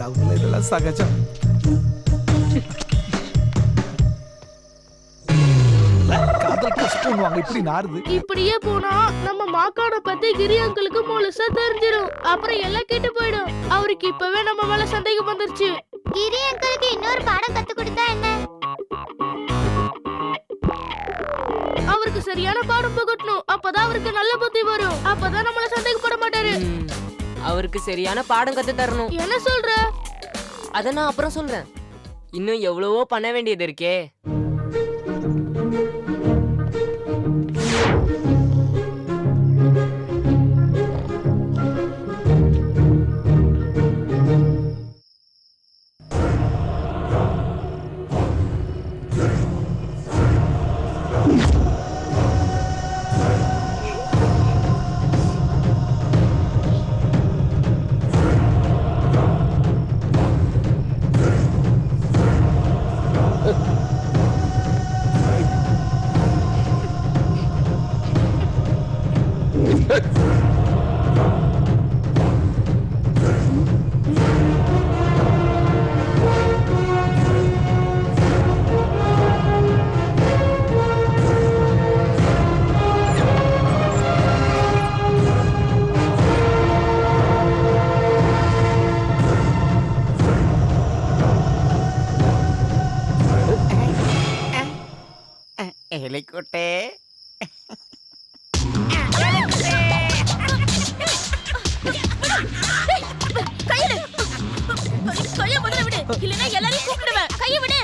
லவ்ல இதெல்லாம் சகஜம். காதல் டெஸ்ட் பண்ணுவாங்க இப்படி நாறுது. இப்படியே போனா நம்ம மாக்கான பத்தி கிரி அங்கிளுக்கு முழுசா தெரிஞ்சிடும். அப்புறம் எல்லாம் கேட்டு போயிடும். அவருக்கு இப்பவே நம்ம மேல சந்தேகம் வந்துருச்சு. கிரி அங்கிளுக்கு இன்னொரு பாடம் கத்து கொடுத்தா என்ன? அவருக்கு சரியான பாடம் புகட்டணும். அப்பதான் அவருக்கு நல்ல புத்தி வரும். அப்பதான் நம்மள சந்தேகப்பட மாட்டாரு. அவருக்கு சரியான பாடம் கத்து தரணும். என்ன சொல்ற? அத நான் அப்புறம் சொல்றேன். இன்னும் எவ்வளவோ பண்ண வேண்டியது இருக்கே. எலிக்குட்டே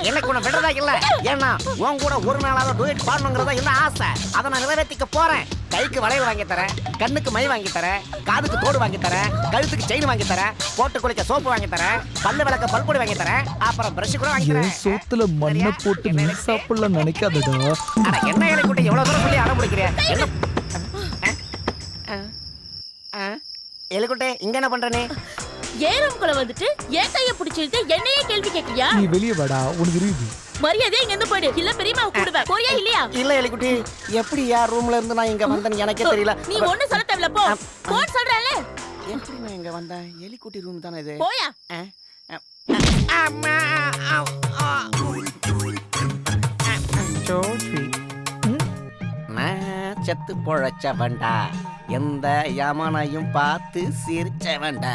எனக்கு உன்னை விடுறதா இல்ல. ஏன்னா உன் கூட ஒரு நாளாவது டூயட் பாடணுங்கிறதா என்ன ஆசை. அதை நான் நிறைவேற்றிக்க போறேன். கைக்கு வளையல் வாங்கி தரேன், கண்ணுக்கு மை வாங்கி தரேன், காதுக்கு தோடு வாங்கி தரேன், கழுத்துக்கு செயின் வாங்கி தரேன், போட்டு குளிக்க சோப்பு வாங்கி தரேன், பல்லு விளக்க பல்பொடி வாங்கி தரேன், அப்புறம் பிரஷ் கூட வாங்கி தரேன். சோத்துல மண்ணை போட்டு நீ சாப்பிடலாம் நினைக்காதடா. அட என்ன எலிக்குட்டி எவ்வளவு தூரம் சொல்லி அடம் பிடிக்கிறேன். எலிக்குட்டே இங்க என்ன பண்ற நீ? ஏறம்குள்ள வந்துட்டு என் கைய பிடிச்சிட்டு என்னையே கேள்வி கேட்கிறியா? நீ வெளியே வாடா, உனக்கு இருக்குது. மரியாதையா இங்க இருந்து போயிடு. இல்ல பெரியம்மா கூடுவேன். போறியா இல்லையா? இல்ல எலிக்குட்டி, எப்படி யார் ரூம்ல இருந்து நான் இங்க வந்தேன்னு எனக்கே தெரியல. நீ ஒண்ணு சொல்ல தேவையில்ல. போ போன் சொல்றேன்ல. எப்படி நான் இங்க வந்தேன்? எலிக்குட்டி ரூம் தானே இது. போயா. நான் செத்து பொழைச்ச வேண்டா, எந்த யமனையும் பார்த்து சிரிச்ச வேண்டா.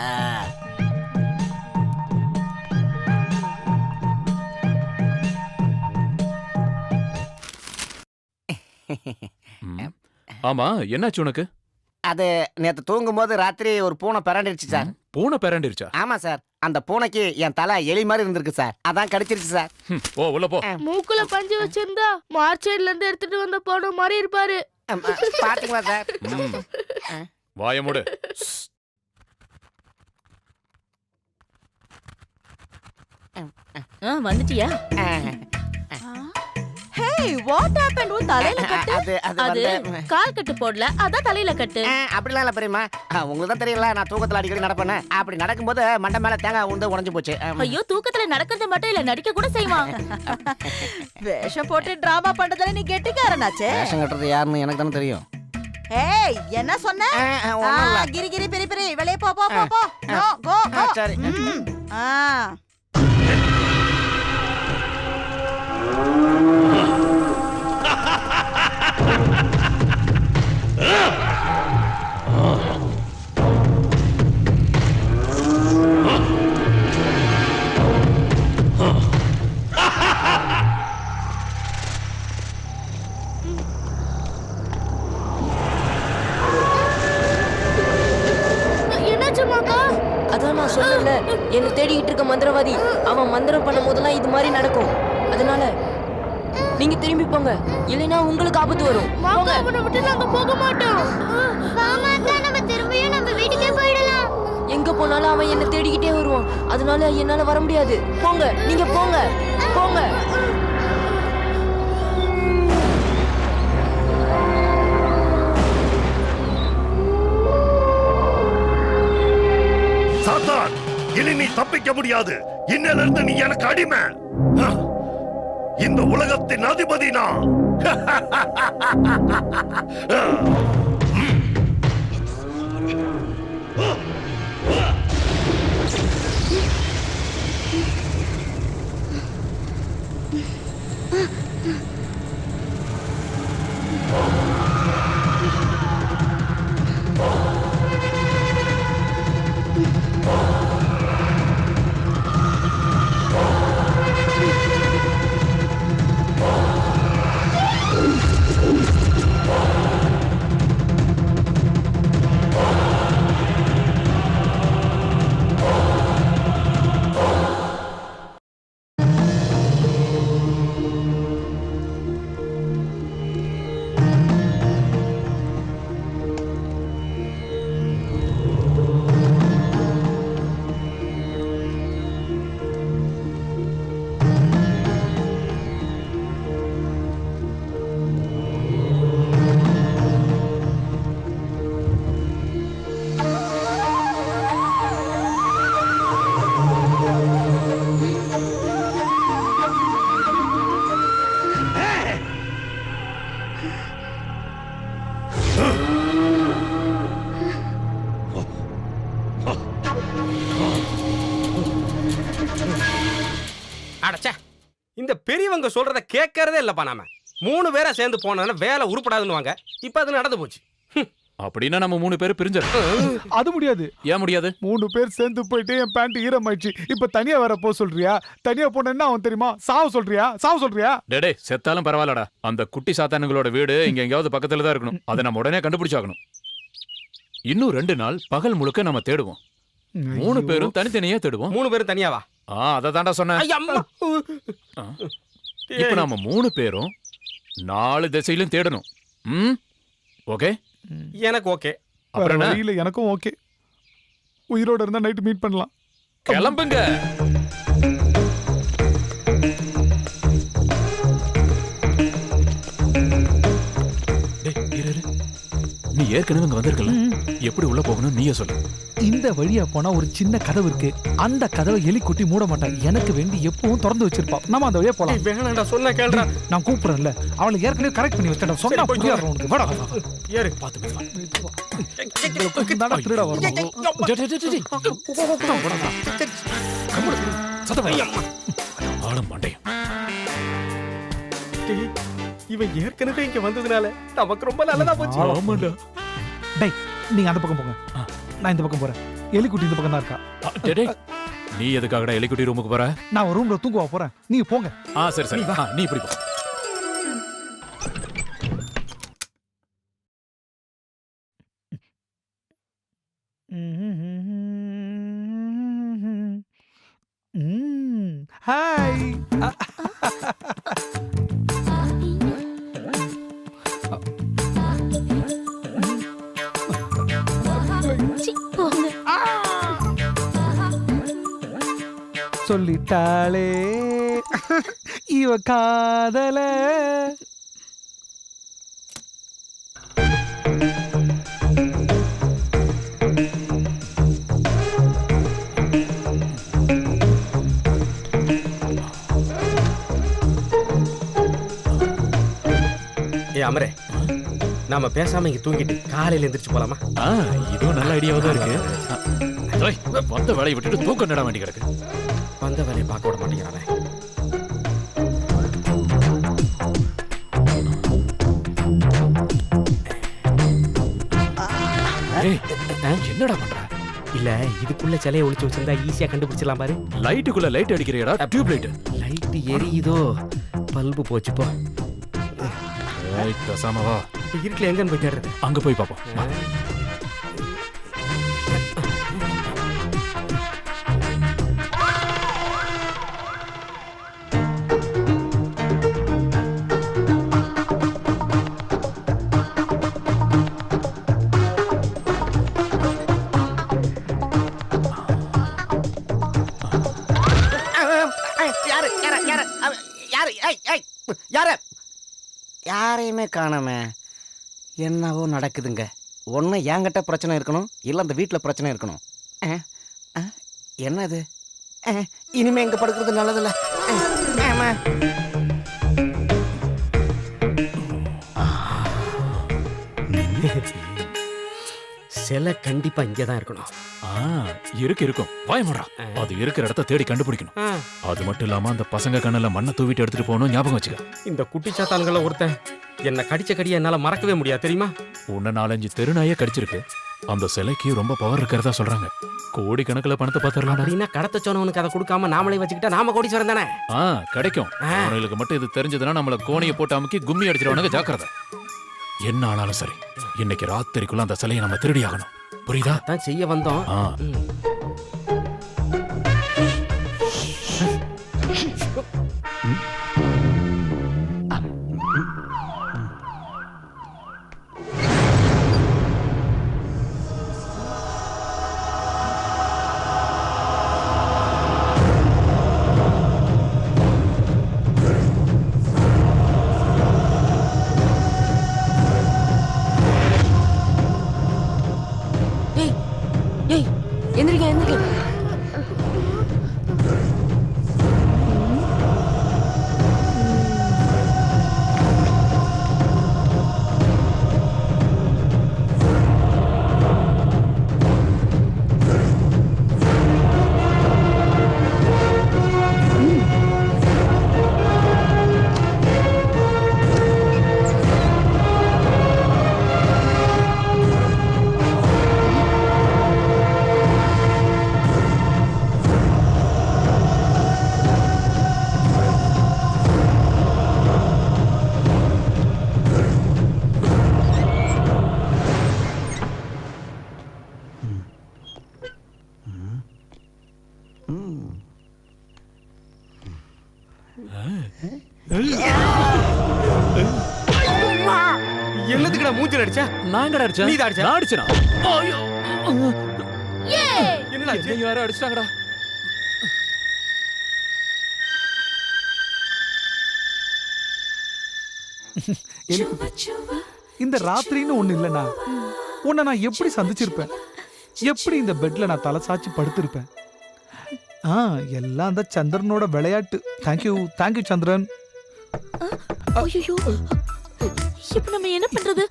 ஆமா, என்னாச்சு உனக்கு? அது நேத்து தூங்கும் போது ராத்திரி ஒரு பூனை பிறண்டிருச்சு சார். பூனை பிறண்டிருச்சா? ஆமா சார். அந்த பூனைக்கு என் தலை எலி மாதிரி இருந்திருக்கு சார். அதான் கடிச்சிருச்சு சார். ஓ உள்ள போ. மூக்குல பஞ்சு வச்சிருந்தா மார்ச்சைட்ல இருந்து எடுத்துட்டு வந்த போன மாதிரி இருப்பாரு. பாத்தீங்களா சார்? வாய மூடு. வந்துட்டியா? Hey, what happened? உன் தலையில கட்டு. அது கால் கட்டு போடல, அதான் தலையில கட்டு. அப்படிலாம் இல்ல பெரியம்மா. உங்களுக்கு தான் தெரியல, நான் தூக்கத்துல அடிக்கடி நடப்பேன். அப்படி நடக்கும்போது மண்டை மேல தேங்காய் உண்டு உடைஞ்சு போச்சு. ஐயோ, தூக்கத்துல நடக்கிறது மட்டும் இல்ல, நடிக்க கூட செய்வான். வேஷம் போட்டு டிராமா பண்றதுல நீ கெட்டிக்காரனாச்சே. வேஷம் கட்டுறது யாருன்னு எனக்கு தானே தெரியும். ஏய், என்ன சொன்ன? கிரி கிரி பிரி பிரி வெளிய போ போ போ. கோ கோ கோ. சரி. அதான் நான் சொன்னேன்ல, என்ன தேடிக்கிட்டு இருக்க மந்திரவாதி அவன் மந்திரம் பண்ணும் போதெல்லாம் இது மாதிரி நடக்கும். அதனால நீங்க திரும்பி போங்க, இல்லைன்னா உங்களுக்கு ஆபத்து வரும். அவனை விட்டு நாங்க போக மாட்டோம். நம்ம திரும்பியும் நம்ம வீட்டுக்கே போயிடலாம். எங்க போனாலும் அவன் என்ன தேடிக்கிட்டே வருவான். அதனால என்னால வர முடியாது. போங்க, நீங்க போங்க போங்க. சாத்தான், இனி நீ தப்பிக்க முடியாது. இன்னில இருந்து நீ எனக்கு அடிமை. இந்த உலகத்தின் அதிபதி நான். அடச்சே, இந்த பெரியவங்க சொல்றத கேட்கறதே இல்லப்பா. நாம 3 பேரா சேர்ந்து போனா வேலை உருப்படாதுன்னு. இப்ப அது நடந்து போச்சு. அப்படின்னா நம்ம 3 பேர் பிரிஞ்சிடலாம். அது முடியாது. ஏன் முடியாது? 3 பேர் சேர்ந்து போயிட்டு என் பேண்ட் ஈரமாயிடுச்சு. இப்ப தனியா வேற போ சொல்றியா? தனியா போனா அவன் தெரியுமா? சாவு சொல்றியா? சாவு சொல்றியா? டேடே, செத்தாலும் பரவாயில்லடா. அந்த குட்டி சாத்தானுங்களோட வீடு இங்க எங்கேயாவது பக்கத்துல தான் இருக்கணும். அதை நம்ம உடனே கண்டுபிடிச்சாகணும். இன்னும் 2 நாள் பகல் முழுக்க நம்ம தேடுவோம். 3 பேரும் தனித்தனியா தேடுவோம். 3 பேரும் தனியாவா? அதை தாண்டா சொன்னேன். இப்ப நாம 3 பேரும் 4 திசையிலும் தேடணும். ஓகே? எனக்கு ஓகே. அப்புறம் இல்ல, எனக்கும் ஓகே. உயிரோட இருந்தா நைட் மீட் பண்ணலாம். கிளம்புங்க. நீ ஏற்கனவே இங்க வந்திருக்கல, எப்படி உள்ள போகணும் நீயே சொல்லு. இந்த வழியா போனா ஒரு சின்ன கதவு இருக்கு. அந்த கதவை எலி குட்டி மூட மாட்டான். எனக்கு வேண்டி எப்பவும் திறந்து வச்சிருப்பா. நம்ம அந்த வழியா போலாம். வேணாடா, சொன்னா கேளுடா. நான் கூப்பிடுறேன்ல, அவளை ஏற்கனவே கரெக்ட் பண்ணி வச்சிட்டேன். சொன்னா புரியாத உனக்கு. வாடா ஏறு. பாத்து மெதுவா. திருட வரும். ஆளும் மண்டையும். இவன் ஏற்கனவே இங்க வந்ததுனால நமக்கு ரொம்ப நல்லதா போச்சு. ஆமாடா. டேய், நீங்க அந்த பக்கம் போங்க, நான் இந்த பக்கம் போறேன். எலிக்குட்டி இந்த பக்கம் தான் இருக்கா. நீ எதுக்காகடா எலிக்குட்டி ரூமுக்கு போற? நான் ஒரு ரூம்ல தூங்குவா போறேன். நீங்க போங்க. சரி சரி, நீ இப்படி போ. ஹாய். சொல்லிட்டாளே இவ காதல. அமரே, நாம பேசாம இங்க தூங்கிட்டு காலையில எந்திரிச்சு போலாமா? இதுவும் நல்ல ஐடியாவா தான் இருக்கு. வந்த வேலையை விட்டுட்டு தூக்கம் நட வேண்டி கிடக்கு. வந்த வேலையை பார்க்க விட மாட்டேங்கிறானே. என்னடா பண்ற? இல்ல இதுக்குள்ள சிலையை ஒளிச்சு வச்சிருந்தா ஈஸியா கண்டுபிடிச்சிடலாம் பாரு. லைட்டுக்குள்ள லைட் அடிக்கிறியடா? Tube light. லைட் எரியுதோ? பல்பு போச்சு போ. பேசாம வா. இருட்டுல எங்கன்னு போய் தேடுறது? அங்க போய் பாப்போம். யாரையுமே காணாமே. என்னவோ நடக்குதுங்க. ஒன்று என்கிட்ட பிரச்சனை இருக்கணும், இல்லை அந்த வீட்டில் பிரச்சனை இருக்கணும். என்னது? இனிமே எங்க படுக்கிறது நல்லதில்ல. சிலை கண்டிப்பா இங்கதான் இருக்கணும். இருக்கும். பயமுடா. அது இருக்கிற இடத்த தேடி கண்டுபிடிக்கணும். அது மட்டும் இல்லாம அந்த பசங்க கண்ணுல மண்ணை தூவிட்டு எடுத்துட்டு போகணும். ஞாபகம் வச்சுக்க. இந்த குட்டி சாத்தான்கள ஒருத்தன் என்ன கடிச்ச கடியை என்னால மறக்கவே முடியாது தெரியுமா? உன்ன 4-5 தெருநாயே கடிச்சிருக்கு. அந்த சிலைக்கு ரொம்ப பவர் இருக்கிறதா சொல்றாங்க. கோடி கணக்குல பணத்தை பாத்துறலாம். அப்படின்னா கடத்த சொன்னவனுக்கு அதை கொடுக்காம நாமளே வச்சுக்கிட்டா நாம கோடீஸ்வரன் தானே? கிடைக்கும். அவங்களுக்கு மட்டும் இது தெரிஞ்சதுன்னா நம்மள கோணியை போட்டு அமுக்கி கும்மி அடிச்சிருவானுங்க. ஜாக்கிரதை. என்ன ஆனாலும் சரி, இன்னைக்கு ராத்திரிக்குள்ள அந்த சிலையை நம்ம திருடி ஆகணும். புரியுதா? தான் செய்ய வந்தோம். எந்திரிக்க எந்திரிக்க. என்னதுக்குடா மூஞ்சில அடிச்ச? நான் எங்கடா அடிச்சேன்? நீ தான் அடிச்ச. நான் அடிச்சேனா? ஐயோ. என்னடா நீ யாரோ அடிச்சிட்டாங்கடா. இந்த ராத்திரின்னு ஒண்ணு இல்லனா உன்னை நான் எப்படி சந்திச்சிருப்பேன்? எப்படி இந்த பெட்ல நான் தலை சாச்சி படுத்திருப்பேன்? எல்லாம் அந்த சந்திரனோட விளையாட்டு. தேங்க்யூ சந்திரன். ஐயோ, இப்ப நம்ம என்ன பண்றது?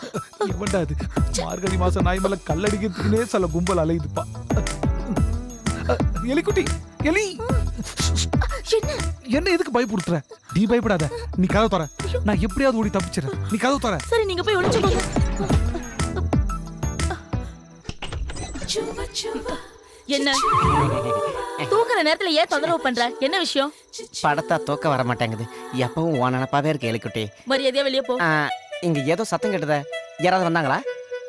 இவன்டா அது மார்கழி மாசம் நாய் மேல கல்லடிக்கிறதுக்குனே சில கும்பல் அலையுதுப்பா. எலிக்குட்டி, எலி என்ன எதுக்கு பயப்படுத்துற? நீ பயப்படாத. நீ கதவு தர. நான் எப்படியாவது ஓடி தப்பிச்சிடறேன். நீ கதவு தர. சரி, நீங்க போய் ஒளிச்சுக்கோங்க. என்ன தூக்குற நேரத்துல ஏன் தொந்தரவு பண்ற? என்ன விஷயம்? படத்தா தூக்க வர மாட்டேங்குது. எப்பவும் உன் நினப்பாவே இருக்கு எலிக்குட்டி. மரியாதையா வெளியே போ. இங்க ஏதோ சத்தம் கேட்டத. யாராவது வந்தாங்களா?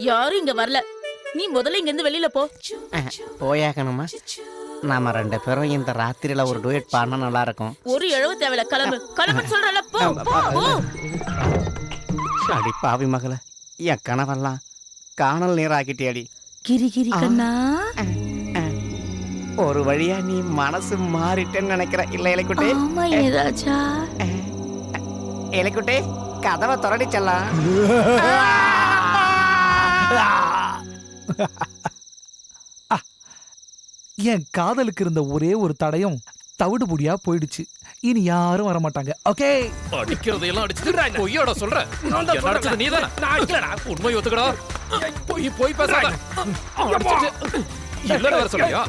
யாரும் இங்க வரல. நீ முதல்ல இங்க இருந்து வெளியில போ. போயாகணுமா? நாம 2 பேரும் இந்த ராத்திரியில ஒரு டூயட் பாடினா நல்லா இருக்கும். ஒரு இழவு தேவையில்ல, கிளம்பு கிளம்புன்னு சொல்றல. போ போ போ. அடி பாவி மகள, என் கனவெல்லாம் காணல் நீர் ஆக்கிட்டியாடி. கிரி கிரி கண்ணா, ஒரு வழியா நீ மனசு மாறிட்டேன்னு நினைக்கிற இல்ல இலைக்குட்டி? ஆமா ஏதாச்சா? இலைக்குட்டி, கதவை தொடடி செல்லாம். என் காதலுக்கு இருந்த ஒரே ஒரு தடையும் தவிடுபுடியா போயிடுச்சு. இனி யாரும் வர மாட்டாங்க. ஓகே, அடிக்கிறதையெல்லாம் அடிச்சுட்டு பொய்யோட சொல்ற. நடச்சது நீதானே? நான் அடிக்கலடா. உண்மை ஒத்துக்கடா. போய் பேசாத. அடிச்சிட்டு இல்லடா வர சொல்றியா?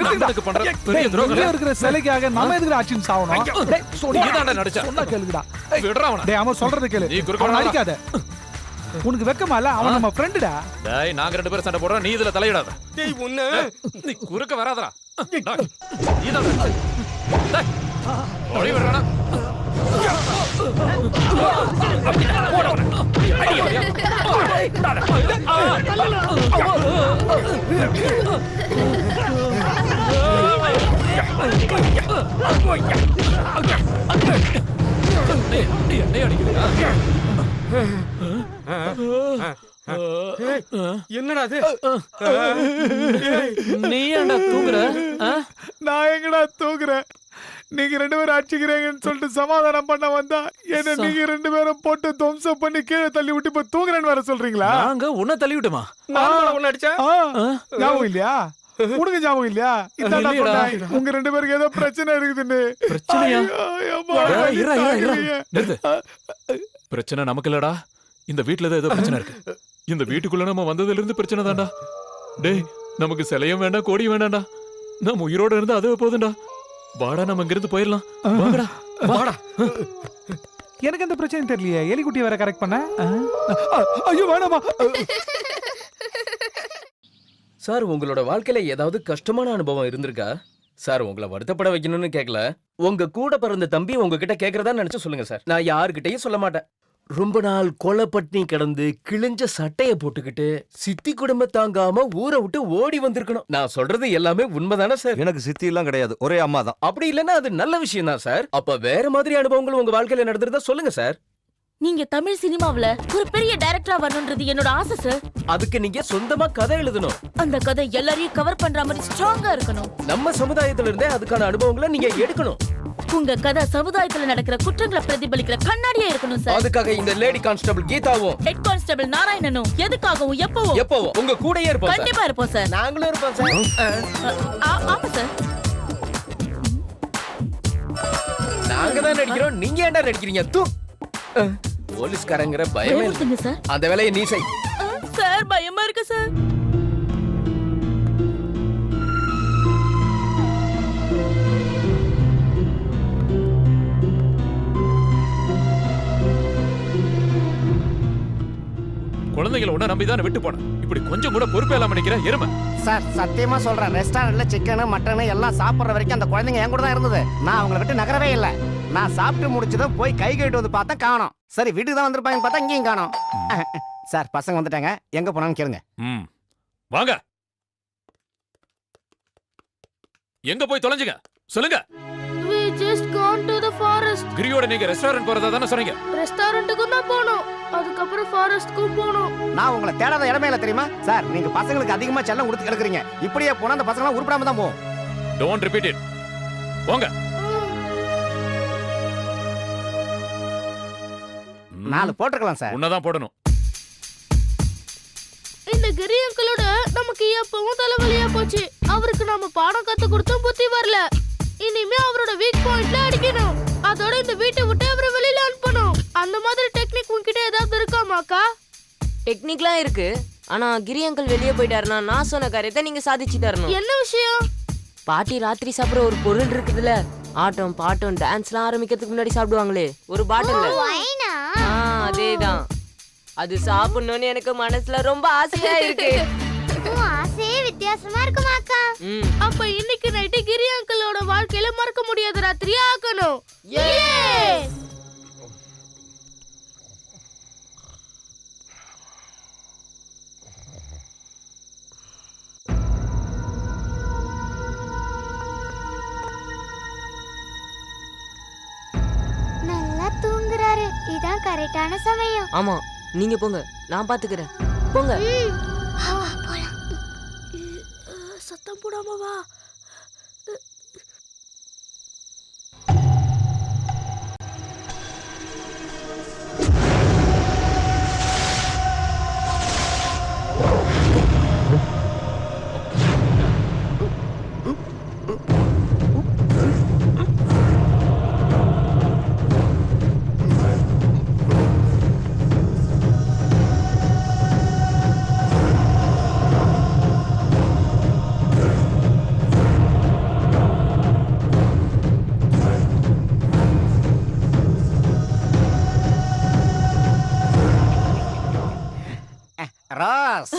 நண்பனுக்கு பண்ற பெரிய துரோகம். இருக்கிற சிலைக்காக நாம எதுக்கு ஆக்ஷன் சாவணும்? டேய் சொன்னா நீதான்டா நடிச்ச. சொன்னா கேளுடா. விடுறா அவன. டேய் அவன் சொல்றத கேளு. நீ குறுக்க அடிக்காத. உனக்கு வெக்கமா இல்ல? அவன் நம்ம ஃப்ரெண்டுடா. டேய் நாங்க 2 பேரும் சண்டை போடுறோம், நீ இதுல தலையிடாத. டேய் உன்ன நீ குறுக்க வராதடா. நீதான் டேய் ஓடி வரடா. என்னடா அது? நீ ஏன்டா தூங்குற? நான் எங்கடா தூங்குறேன்? நீங்க 2 பேரும் அடிச்சுக்கிறீங்கன்னு சொல்லிட்டு சமாதானம் பண்ண வந்தா என்ன நீங்க 2 பேரும் போட்டு துவம்சம் பண்ணி கீழே தள்ளி விட்டு இப்ப தூங்குறேன்னு வர சொல்றீங்களா? நாங்க உன்னை தள்ளி விட்டுமா? நான் உன்ன அடிச்சா? ஞாபகம் இல்லையா? உனக்கு ஞாபகம் இல்லையா? இதான்டா சொன்னேன், உங்க 2 பேருக்கு ஏதோ பிரச்சனை இருக்குதுன்னு. பிரச்சனையா? நிறுத்து. பிரச்சனை நமக்கு இல்லடா, இந்த வீட்டுல தான் ஏதோ பிரச்சனை இருக்கு. இந்த வீட்டுக்குள்ள நம்ம வந்ததுல இருந்து பிரச்சனை தான்டா. டேய் நமக்கு சிலையும் வேண்டாம், கோடியும் வேண்டாம்டா. நம்ம உயிரோட இருந்து அதுவே போதும்டா. வாடா நம்ம இங்க இருந்து போயிடலாம். வாடா வாடா. எனக்கு அந்த பிரச்சனை தெரியலையே. எலிக்குட்டி வேற கரெக்ட் பண்ண. ஐயோ வேணாமா. சார் உங்களோட வாழ்க்கையில ஏதாவது கஷ்டமான அனுபவம் இருந்திருக்கா? சார் உங்களை வருத்தப்பட வைக்கணும்னு கேட்கல. உங்க கூட பிறந்த தம்பி உங்ககிட்ட கேட்கறதா நினைச்சு சொல்லுங்க சார். நான் யாருக்கிட்டையும் சொல்ல மாட்டேன். ரொம்ப நாள் கொலைப்பட்டினி கிடந்து கிழிஞ்ச சட்டைய போட்டுக்கிட்டு சித்தி குடும்ப தாங்காம ஊரை விட்டு ஓடி வந்திருக்கணும். நான் சொல்றது எல்லாமே உண்மைதானே சார்? எனக்கு சித்தி எல்லாம் கிடையாது, ஒரே அம்மா தான். அப்படி இல்லைன்னா அது நல்ல விஷயம் தான் சார். அப்ப வேற மாதிரி அனுபவங்கள் உங்க வாழ்க்கையில நடந்திருந்தா சொல்லுங்க சார். நீங்க தமிழ் சினிமாவுல ஒரு பெரிய டைரக்டரா வரணும்ன்றது என்னோட ஆசை சார். அதுக்கு நீங்க சொந்தமா கதை எழுதணும். அந்த கதை எல்லாரையும் கவர் பண்ற மாதிரி ஸ்ட்ராங்கா இருக்கணும். நம்ம சமுதாயத்துல இருந்தே அதுக்கான அனுபவங்களை நீங்க எடுக்கணும். உங்க கதை சமுதாயத்துல நடக்கிற குற்றங்களை பிரதிபலிக்கிற கண்ணாடியா இருக்கணும் சார். அதுக்காக இந்த லேடி கான்ஸ்டபிள் கீதாவும் ஹெட் கான்ஸ்டபிள் நாராயணனும் எதுக்காகவும் எப்பவும் உங்க கூடயே இருப்போம். கண்டிப்பா இருப்போம் சார். நாங்களும் இருப்போம் சார். ஆமா சார். நாங்க தான் நடிக்கிறோம், நீங்க ஏன்டா நடிக்கிறீங்க? போலீஸ்காரங்கிற பயமே இல்ல சார். அந்த வேலையை நீ செய். சார் பயமா இருக்கு சார். குழந்தைகளை உன்ன நம்பிதான் விட்டு போனேன். இப்படி கொஞ்சம் கூட பொறுப்பே இல்லாம நிக்கிற எருமை. சார் சத்தியமா சொல்றேன், ரெஸ்டாரண்ட்ல சிக்கன் மட்டன் எல்லாம் சாப்பிடுற வரைக்கும் அந்த குழந்தைங்க என் கூட தான் இருந்தது. நான் அவங்கள விட்டு நகரவே இல்லை. நான் சாப்பிட்டு முடிச்சதும் போய் கை கழுவிட்டு வந்து பார்த்தா காணோம். சரி வீட்டுக்கு தான் வந்திருப்பாங்க பார்த்தா இங்கேயும் காணோம். சார் பசங்க வந்துட்டாங்க, எங்க போனான்னு கேளுங்க. வாங்க, எங்க போய் தொலைஞ்சுங்க சொல்லுங்க. We just gone to the forest. கிரியோட நீங்க ரெஸ்டாரண்ட் போறதா தானே சொன்னீங்க? ரெஸ்டாரண்ட்டுக்கு தான் போனோம், அதுக்கப்புறம் ஃபாரஸ்ட்க்கும் போனோம். நான் உங்களை தேடாத இடமே இல்லை தெரியுமா சார்? நீங்க பசங்களுக்கு அதிகமா செல்லம் கொடுத்து கிடக்குறீங்க. இப்படியே போனா அந்த பசங்க உருப்படாம தான் போகும். Don't repeat it. போங்க. 4 போட்டுக்கலாம் சார். உன்னதான் போடணும். இந்த கிரி அங்கிளோட நமக்கு எப்பவும் தலைவலியா போச்சு. அவருக்கு நாம பாடம் கத்து கொடுத்தும் புத்தி வரல. இனிமே அவரோட வீக் பாயிண்ட்ல அடிக்கணும். அதோட இந்த வீட்டை விட்டு அவரை வெளியில அனுப்பணும். அந்த மாதிரி டெக்னிக் உன்கிட்ட ஏதாவது இருக்காமாக்கா? டெக்னிக்லாம் இருக்கு. ஆனா கிரி அங்கிள் வெளியே போயிட்டாருன்னா நான் சொன்ன காரியத்தை நீங்க சாதிச்சு தரணும். என்ன விஷயம்? பாட்டி ராத்திரி சாப்பிடுற ஒரு பொருள் இருக்குதுல, ஆட்டம் பாட்டம் டான்ஸ்லாம் ஆரம்பிக்கிறதுக்கு முன்னாடி சாப்பிடுவாங்களே ஒரு பாட்டில். அதேதான். அது சாப்பிடணும்னு எனக்கு மனசுல ரொம்ப ஆசையா இருக்கு. ஆசையே வித்தியாசமா இருக்குமாக்கா. அப்ப இன்னைக்கு நைட்டு கிரி அங்கிளோட வாழ்க்கையில மறக்க முடியாத ராத்திரியா ஆக்கணும். இதான் கரெக்டான சமயம். ஆமா நீங்க போங்க, நான் பாத்துக்கிறேன். போங்க. சத்தம் போடாம வா. Rose,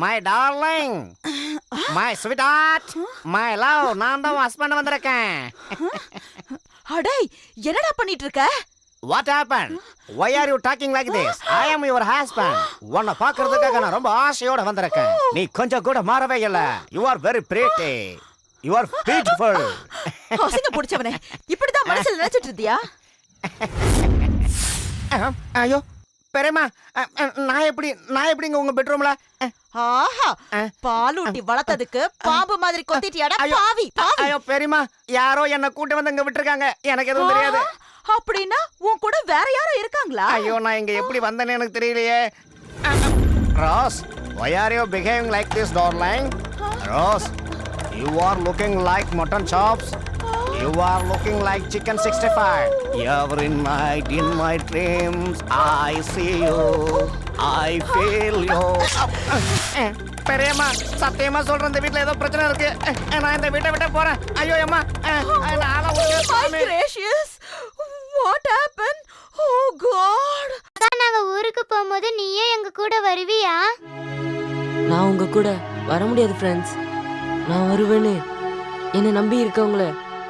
my darling, my sweetheart, my love, நான் தான் ஹஸ்பண்ட் வந்திருக்கேன். அடே என்னடா பண்ணிட்டு இருக்க? What happened? Why are you talking like this? I am your husband. உன்னை பார்க்கிறதுக்காக நான் ரொம்ப ஆசையோட வந்திருக்கேன். நீ கொஞ்சம் கூட மாறவே இல்ல. You are very pretty. You are beautiful. அசிங்க புடிச்சவனே, இப்படிதான் மனசுல நினைச்சிட்டு இருந்தியா? ஐயோ பெரியம்மா, நான் எப்படிங்க உங்க பெட்ரூம்ல? ஆஹா, பாலூட்டி வளர்த்ததுக்கு பாம்பு மாதிரி கொத்திட்டியாடா பாவி. ஐயோ பெரியம்மா, யாரோ என்ன கூட்டி வந்து இங்க விட்டுருக்காங்க, எனக்கு எதுவும் தெரியாது. அப்படின்னா உன் கூட வேற யாரும் இருக்காங்களா? ஐயோ நான் இங்க எப்படி வந்தேன்னு எனக்கு தெரியலையே. Rose, why are you behaving like this, darling? Rose, you are looking like mutton chops. You are looking like chicken 65. Every night in my dreams, I see you. I feel you. பெரியம்மா, சத்தியமா சொல்றேன், இந்த வீட்ல ஏதோ பிரச்சனை இருக்கு. நான் இந்த வீட்டை விட்டு போறேன். ஐயோ அம்மா, What happened? Oh God. நாங்க ஊருக்கு போகும்போது நீயே எங்க கூட வருவியா? நான் உங்க கூட வர முடியாது ஃப்ரெண்ட்ஸ். நான் வருவேன்னு என்னை நம்பி இருக்கவங்கள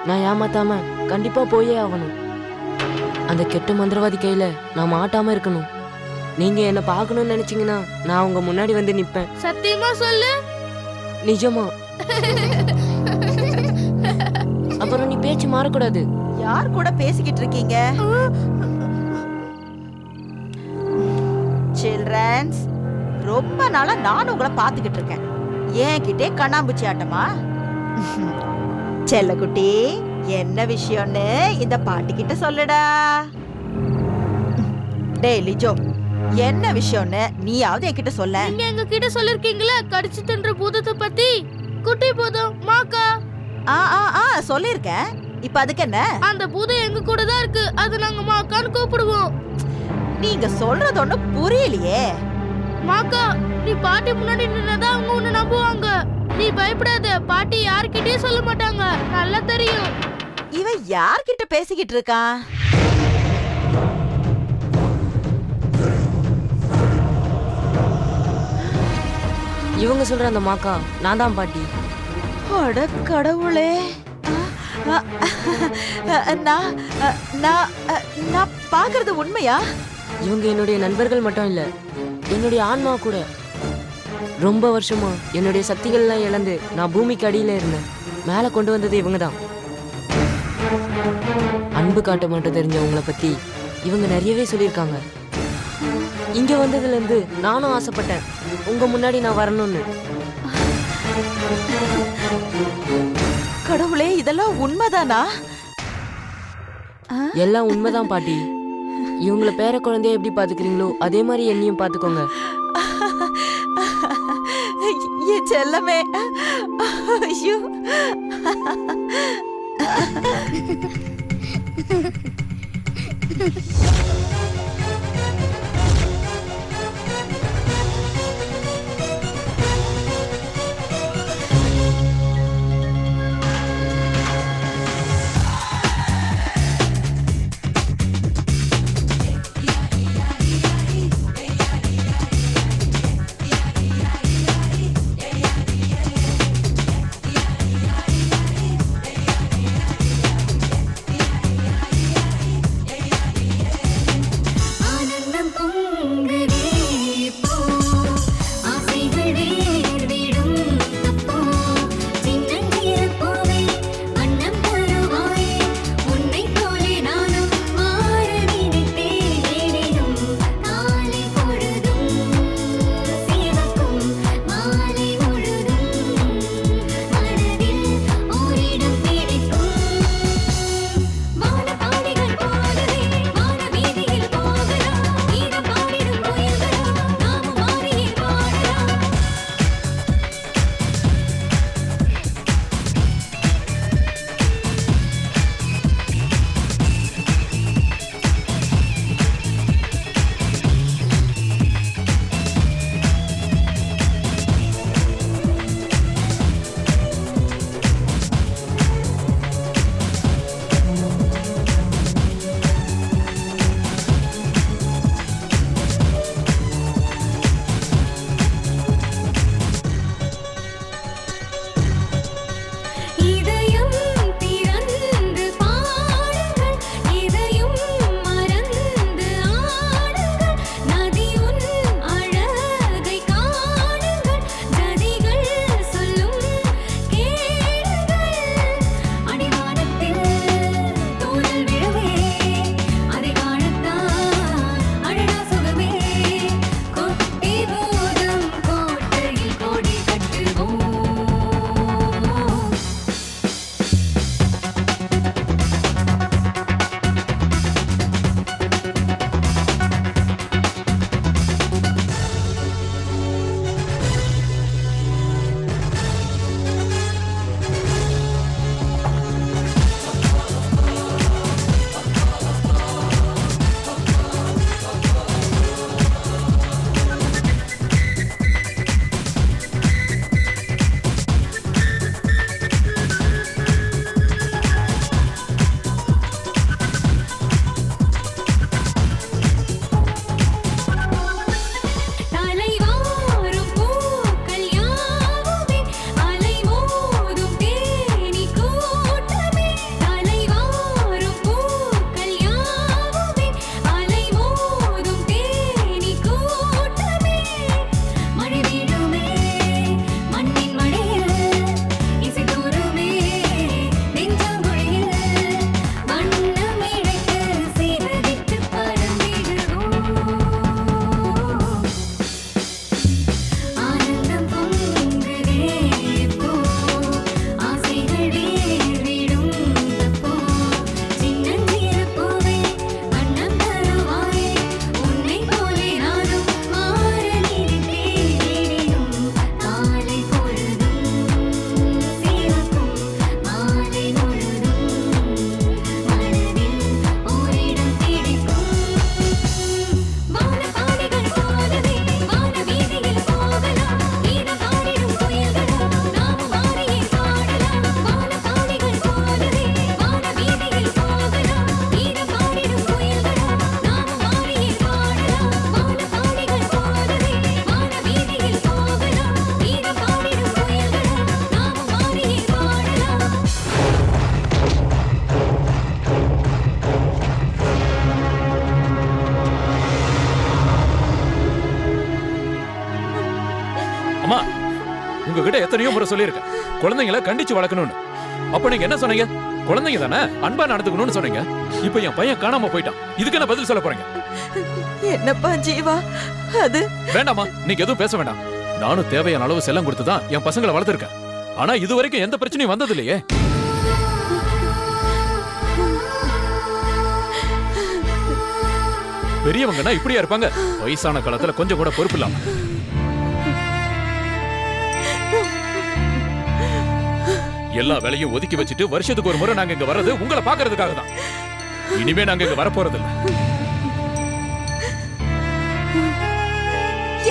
நான் ஏமாத்தாம கண்டிப்பா போயே ஆகணும். அந்த கெட்ட மந்திரவாதி கையில நான் மாட்டாம இருக்கணும். நீங்க என்ன பார்க்கணும்னு நினைச்சீங்கன்னா நான் உங்க முன்னாடி வந்து நிப்பேன். சத்தியமா சொல்லு. நிஜமா. அப்புறம் நீ பேச்சு மாறக்கூடாது. யார் கூட பேசிக்கிட்டு இருக்கீங்க? சில்ட்ரன்ஸ், ரொம்ப நாளா நான் உங்களை பார்த்துக்கிட்டு இருக்கேன். என்கிட்டே கண்ணாம்பூச்சி ஆட்டமா? செல்லக்குட்டி, என்ன விஷயம்னு இந்த பாட்டி கிட்ட சொல்லுடா. டேய் லிஜோ, என்ன விஷயம்னு நீயாவது என்கிட்ட சொல்ல. நீங்க எங்க கிட்ட சொல்லிருக்கீங்களா கடிச்சு தின்ற பூதத்தை பத்தி? குட்டி பூதம் மாக்கா. சொல்லிருக்கேன். இப்ப அதுக்கு என்ன? அந்த பூதம் எங்க கூட தான் இருக்கு. அது நாங்க மாக்கான்னு கூப்பிடுவோம். நீங்க சொல்றது ஒண்ணு புரியலையே. மாக்கா, நீ பாட்டி முன்னாடி நின்னதான் அவங்க உன்னை நம்புவாங்க. நீ பயப்படாத, பாட்டி யார்கிட்டயும் சொல்ல மாட்டாங்க, நல்லா தெரியும். இவன் யார்கிட்ட பேசிக்கிட்டு இருக்கான்? இவங்க சொல்ற அந்த மாக்கா நான் தான் பாட்டி. அட கடவுளே, நான் பாக்குறது உண்மையா? இவங்க என்னுடைய நண்பர்கள் மட்டும் இல்ல, என்னுடைய ஆன்மா கூட. ரொம்ப வருஷமா என்னுடைய சக்திகள்லாம் இழந்து நான் பூமிக்கு அடியில இருந்தேன். மேல கொண்டு வந்தது இவங்க தான். அன்பு காட்ட மட்டும் தெரிஞ்சவங்களை பத்தி இவங்க நிறையவே சொல்லியிருக்காங்க. இங்க வந்ததுல இருந்து நானும் ஆசைப்பட்டேன் உங்க முன்னாடி நான் வரணும்னு. கடவுளே, இதெல்லாம் உண்மைதானா? எல்லாம் உண்மைதான் பாட்டி. இவங்களை பேர குழந்தைய எப்படி பாத்துக்கிறீங்களோ அதே மாதிரி என்னையும் பாத்துக்கோங்க. என் செல்லமே. ஐயோ. எத்தனையோ முறை சொல்லியிருக்கேன் குழந்தைங்களை கண்டிச்சு வளர்க்கணும்னு. அப்ப நீங்க என்ன சொன்னீங்க? குழந்தைங்க தானே, அன்பா நடந்துக்கணும்னு சொன்னீங்க. இப்ப என் பையன் காணாம போயிட்டான். இதுக்கு என்ன பதில் சொல்ல போறீங்க? என்னப்பா ஜீவா, அது வேண்டாமா, நீங்க எதுவும் பேச வேண்டாம். நானும் தேவையான அளவு செல்லம் கொடுத்துதான் என் பசங்களை வளர்த்திருக்கேன். ஆனா இது வரைக்கும் எந்த பிரச்சனையும் வந்தது இல்லையே. பெரியவங்கன்னா இப்படியா இருப்பாங்க? வயசான காலத்துல கொஞ்சம் கூட பொறுப்பு இல்லாம. எல்லா வேலையும் ஒதுக்கி வச்சுட்டு வருஷத்துக்கு ஒரு முறை நாங்க இங்க வர்றது உங்களை பாக்குறதுக்காக தான். இனிமே நாங்க இங்க வரப்போறது இல்ல.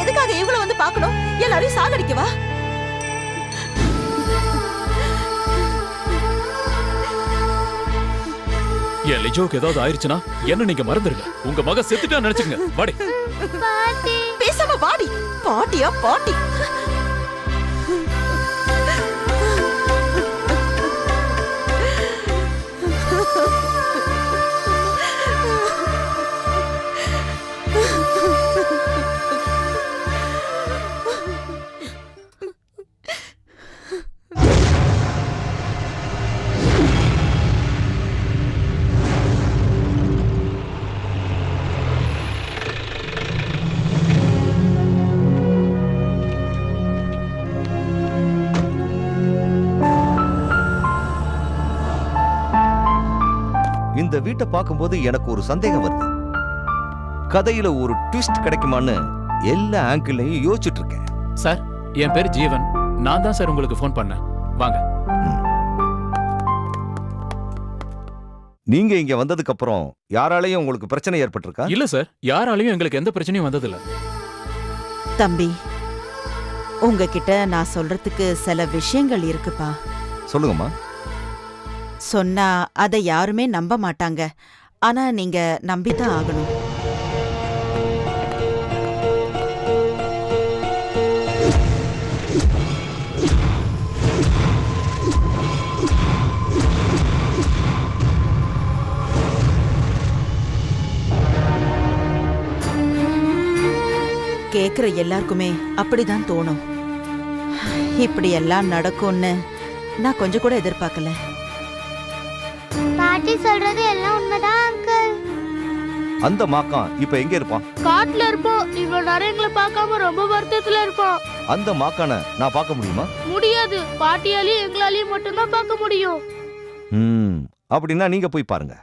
எதுக்காக இவங்கள வந்து பார்க்கணும்? எல்லாரையும் சாகடிக்கவா? என் லிஜோக்கு ஏதாவது ஆயிருச்சுன்னா என்ன நீங்க மறந்துருங்க. உங்க மக செத்துட்டா நினைச்சுங்க. வாடி. பேசாம வாடி. பாட்டியா பாட்டி? இந்த வீட்டை பார்க்கும்போது எனக்கு ஒரு சந்தேகம் வருது. கதையில ஒரு ட்விஸ்ட் கிடைக்குமான்னு எல்லா ஆங்கிள்லையும் யோசிச்சுட்டு இருக்கேன். சார், என் பேர் ஜீவன். நான் தான் சார் உங்களுக்கு ஃபோன் பண்ணேன். வாங்க. நீங்க இங்க வந்ததுக்கு அப்புறம் யாராலையும் உங்களுக்கு பிரச்சனை ஏற்பட்டிருக்கா? இல்ல சார், யாராலையும் எங்களுக்கு எந்த பிரச்சனையும் வந்ததில்ல. தம்பி, உங்ககிட்ட நான் சொல்றதுக்கு சில விஷயங்கள் இருக்குப்பா. சொல்லுங்கம்மா. சொன்னா அதை யாருமே நம்ப மாட்டாங்க. ஆனா நீங்க நம்பிதான் ஆகணும். கேக்குற எல்லாருக்குமே அப்படிதான் தோணும். இப்படி எல்லாம் நடக்கும்னு நான் கொஞ்சம் கூட எதிர்பார்க்கல. பாட்டி சொல்றது எல்லாம் உண்மைதான் அங்கிள். அந்த மாக்கான் இப்ப எங்க இருப்பான்? காட்டுல இருப்போம். இவ்வளவு நேரம் எங்களை பார்க்காம ரொம்ப வருத்தத்துல இருப்போம். அந்த மாக்கான நான் பார்க்க முடியுமா? முடியாது. பாட்டியாலையும் எங்களாலையும் மட்டும்தான் பார்க்க முடியும். அப்படின்னா நீங்க போய் பாருங்க.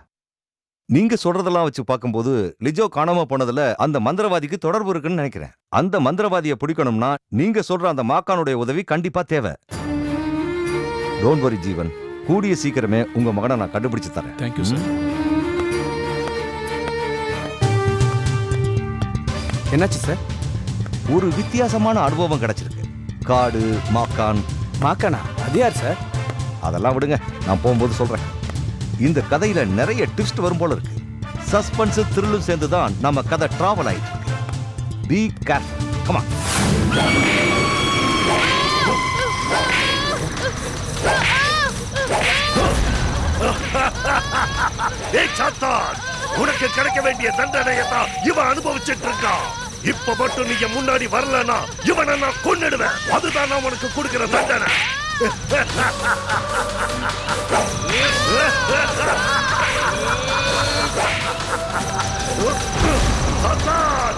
நீங்க சொல்றதெல்லாம் வச்சு பார்க்கும்போது லிஜோ காணாம போனதுல அந்த மந்திரவாதிக்கு தொடர்பு இருக்குன்னு நினைக்கிறேன். அந்த மந்திரவாதியை பிடிக்கணும்னா நீங்க சொல்ற அந்த மாக்கானுடைய உதவி கண்டிப்பா தேவை. டோன்ட் வரி ஜீவன், கூடிய சீக்கிரமே உங்க மகனை நான் கண்டுபிடிச்சு தரேன். Thank you sir. என்னாச்சு சார்? ஒரு வித்தியாசமான அனுபவம் கிடைச்சிருக்கு. காடு மாக்கான். மாக்கானா? அது யார் சார்? அதெல்லாம் விடுங்க, நான் போகும்போது சொல்றேன். இந்த கதையில நிறைய ட்விஸ்ட் வரும் போல இருக்கு. சஸ்பென்ஸ் த்ரில்லும் சேர்ந்து தான் நம்ம கதை டிராவல் ஆயிட்டு இருக்கு. Be careful. Come on. ஏய் சாத்தான், உனக்கு கிடைக்க வேண்டிய தண்டனையை தான் இவன் அனுபவிச்சுட்டு இருக்கான். இப்ப மட்டும் நீங்க முன்னாடி வரலனா இவனை நான் கொன்னுடுவேன். அதுதான் நான் உனக்கு கொடுக்கிற தண்டனை. சாத்தான்,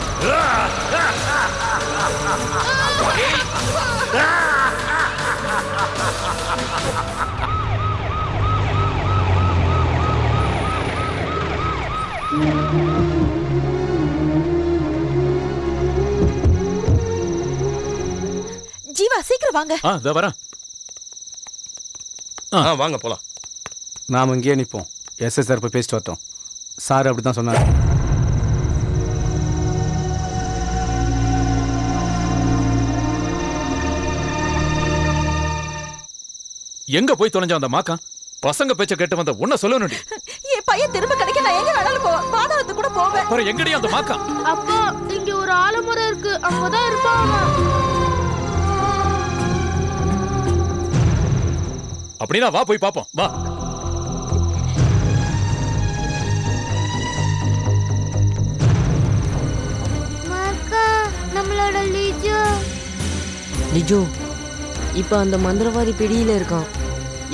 ஜீவா சீக்கிரம் வாங்க. இதோ வரேன். வாங்க போலாம். நாம இங்கேயே நிற்போம். எஸ்எஸ்ஆர் போய் பேசிட்டு வரட்டும். சார் அப்படிதான் சொன்னார். எங்க போய் தொலைஞ்ச அந்த மாக்கா? பசங்க பேச்ச கேட்டு வந்த உன்ன சொல்லணும்டி. என் பையன் திரும்ப கிடைக்க நான் எங்க வேணாலும் போவேன். பாதாளத்துக்கு கூட போவேன். அப்புறம் எங்கடி அந்த மாக்கா? அப்பா, இங்க ஒரு ஆலமரம் இருக்கு. அங்கதான் இருப்பான். அப்படின்னா வா போய் பாப்போம். வா. மாக்கா, நம்மளோட லிஜோ. லிஜோ, இப்ப அந்த மந்திரவாதி பிடியில இருக்கான்.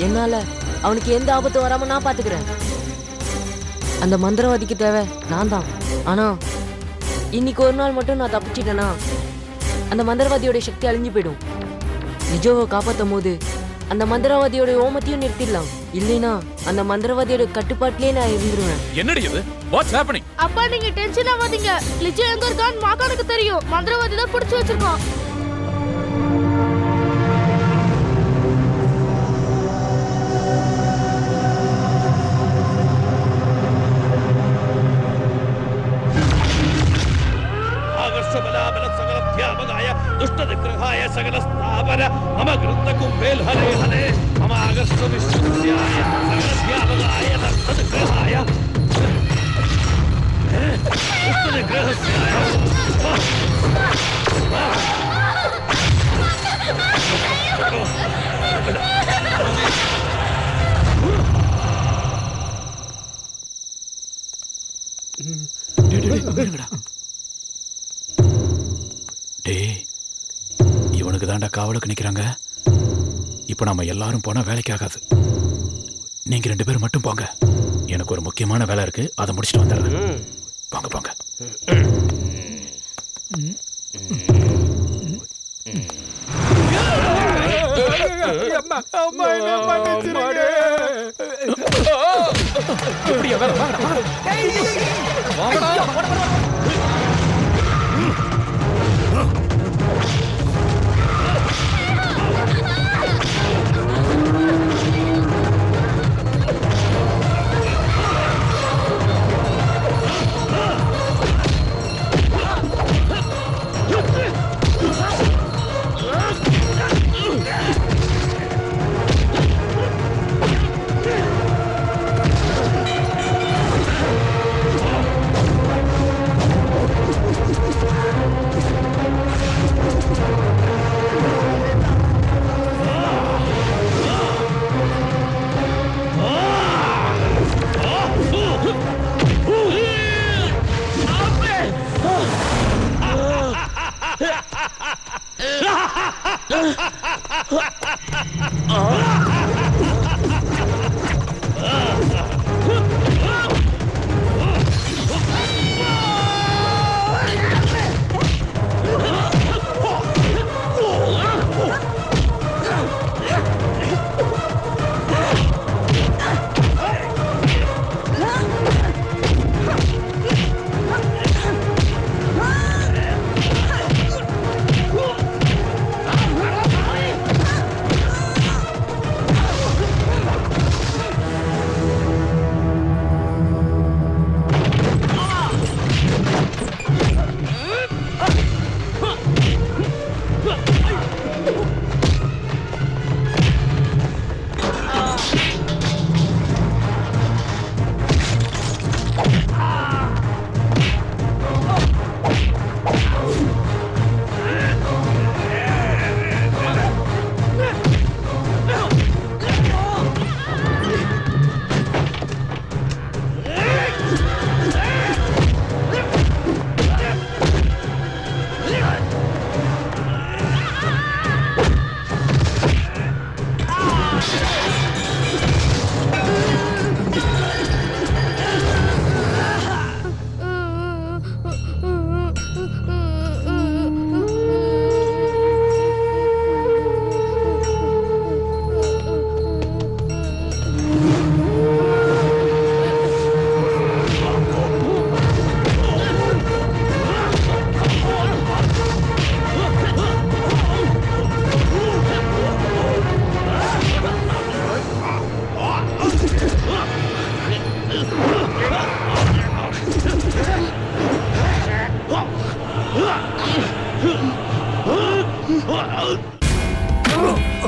என்னால அவனுக்கு எந்த ஆபத்து வராம நான் பாத்துக்கிறேன். அந்த மந்திரவாதிக்கு தேவை நான் தான். ஆனா இன்னைக்கு ஒரு நாள் மட்டும் நான் தப்பிச்சிட்டேனா அந்த மந்திரவாதியோட சக்தி அழிஞ்சு போயிடும். நிஜோவை காப்பாத்தும் போது அந்த மந்திரவாதியோட ஓமத்தையும் நிறுத்திடலாம். இல்லைனா அந்த மந்திரவாதியோட கட்டுப்பாட்டிலே நான் இருந்துருவேன். என்னடி இது? What's happening? அப்பா நீங்க டென்ஷன் ஆகாதீங்க. லிஜோ எங்க இருக்கான்னு மாகானுக்கு தெரியும். மந்திரவாதி தான் பிடிச்சு வச்சிருக்கான். இவனுக்கு தாண்டா காவலுக்கு நிக்கிறாங்க. இப்ப நம்ம எல்லாரும் போனா வேலைக்கு ஆகாது. நீங்க 2 பேரும் மட்டும் போங்க. எனக்கு ஒரு முக்கியமான வேலை இருக்கு, அதை முடிச்சுட்டு வந்துடுறேன். போங்க போங்க.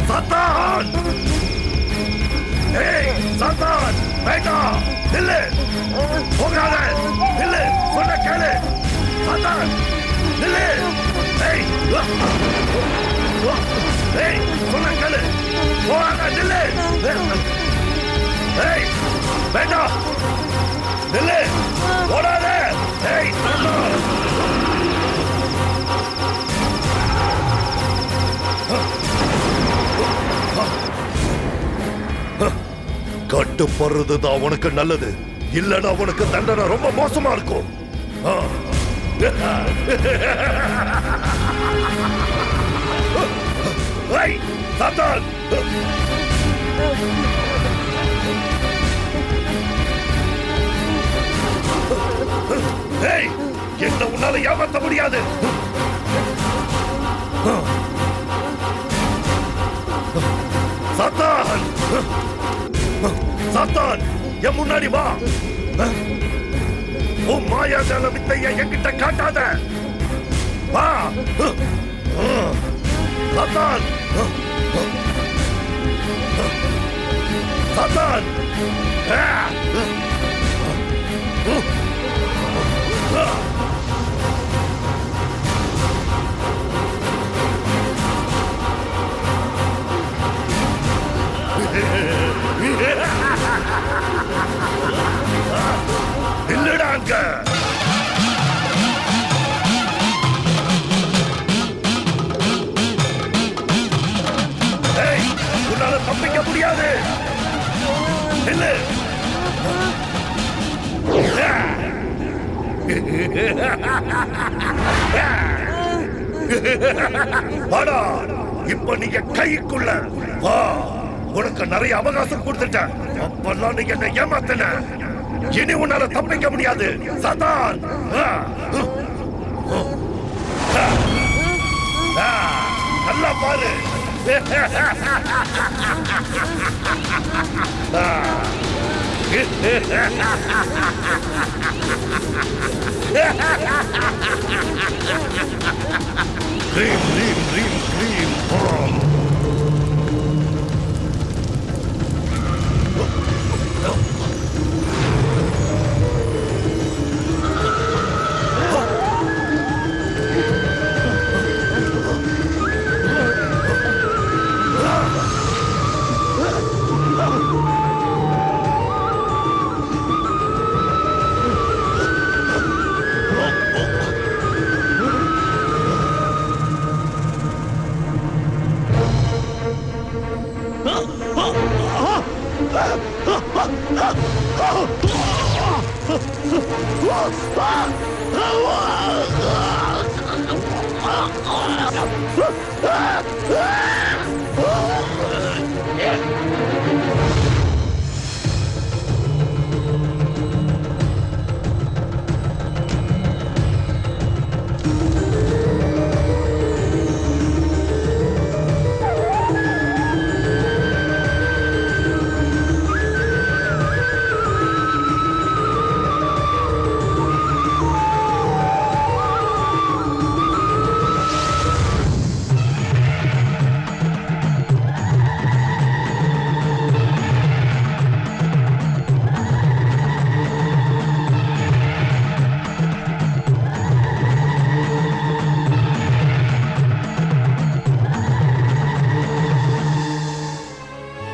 சத்தான்! ஏய் சத்தான்! பேட்டா! நில்லு! போகாத! நில்லு! சொன்ன கேளு! சத்தான்! நில்லு! ஏய்! ஏய்! சொன்ன கேளு! போகாத! நில்லு! ஏய்! பேட்டா! நில்லு! ஓடாத! ஏய்! சத்தான்! கட்டுப்படுறதுதான் உனக்கு நல்லது, இல்லனா உனக்கு தண்டனை ரொம்ப மோசமா இருக்கும். ஆ. ஏய், சாத்தான்! ஏய், என்ன உன்னால ஏமாத்த முடியாது. சாத்தான்! சாத்தான், என் முன்னாடி வா. உன் மாயாஜால வித்தைய என்கிட்ட காட்டாத. வா. சாத்தான்! சாத்தான்! இல்லடாங்க. ஏய், உன்னால தப்பிக்க முடியாது. இல்ல. வாடா, இப்ப நீங்க கைக்குள்ள வா. உனக்கு நிறைய அவகாசம் கொடுத்துட்டேன், அப்பெல்லாம் நீங்க என்ன ஏமாத்தின. இனி உன்னால தப்பிக்க முடியாது. சாத்தான்! நல்லா பாரு. Dream, dream, dream, dream.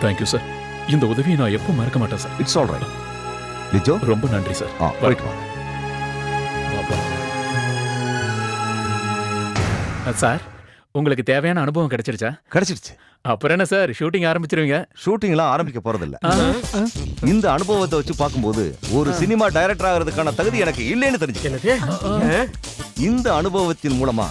Thank you sir. இந்த உதவியை நான் எப்போ மறக்க மாட்டேன் sir. It's all right. Lijo, ரொம்ப நன்றி சார். போயிட்டு வா. சார், உங்களுக்கு தேவையான அனுபவம் கிடைச்சிருச்சா? கிடைச்சிருச்சு. அப்புறம் என்ன சார், ஷூட்டிங் ஆரம்பிச்சிருவீங்க? ஷூட்டிங்லாம் ஆரம்பிக்க போறதில்ல. இந்த அனுபவத்தை வச்சு பார்க்கும்போது ஒரு சினிமா டைரக்டர் ஆகிறதுக்கான தகுதி எனக்கு இல்லைன்னு தெரிஞ்சு. இந்த அனுபவத்தின் மூலமா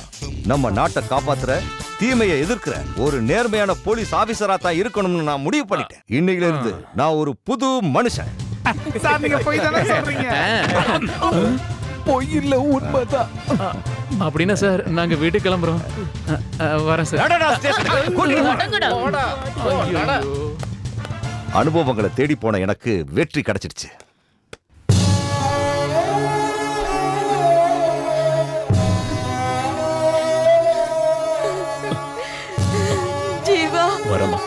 நம்ம நாட்டை காப்பாத்துற, தீமையை எதிர்க்கிற ஒரு நேர்மையான போலீஸ் ஆபீசரா தான் இருக்கணும்னு நான் முடிவு பண்ணிட்டேன். இன்னையில இருந்து நான் ஒரு புது மனுஷன். சார், நீங்க போய் தானே சொல்றீங்க? பொய் இல்ல, உண்மைதான். அப்படின்னா சார், நாங்க வீட்டுக்கு கிளம்புறோம். வரேன் சார். அனுபவங்களை தேடி போன எனக்கு வெற்றி கிடைச்சிடுச்சு. ஜீவா, வரமா.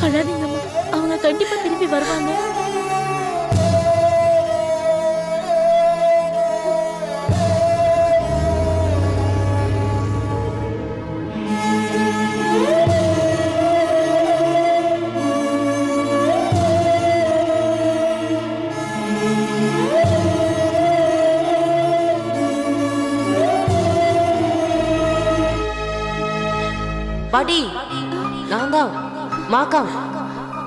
அழாதீங்கம்மா, அவங்க கண்டிப்பா திரும்பி வருவாங்க. பாட்டி நான் தான் மாக்காம்,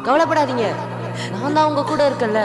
கவலைப்படாதீங்க, நான் தான் உங்க கூட இருக்கேன்ல.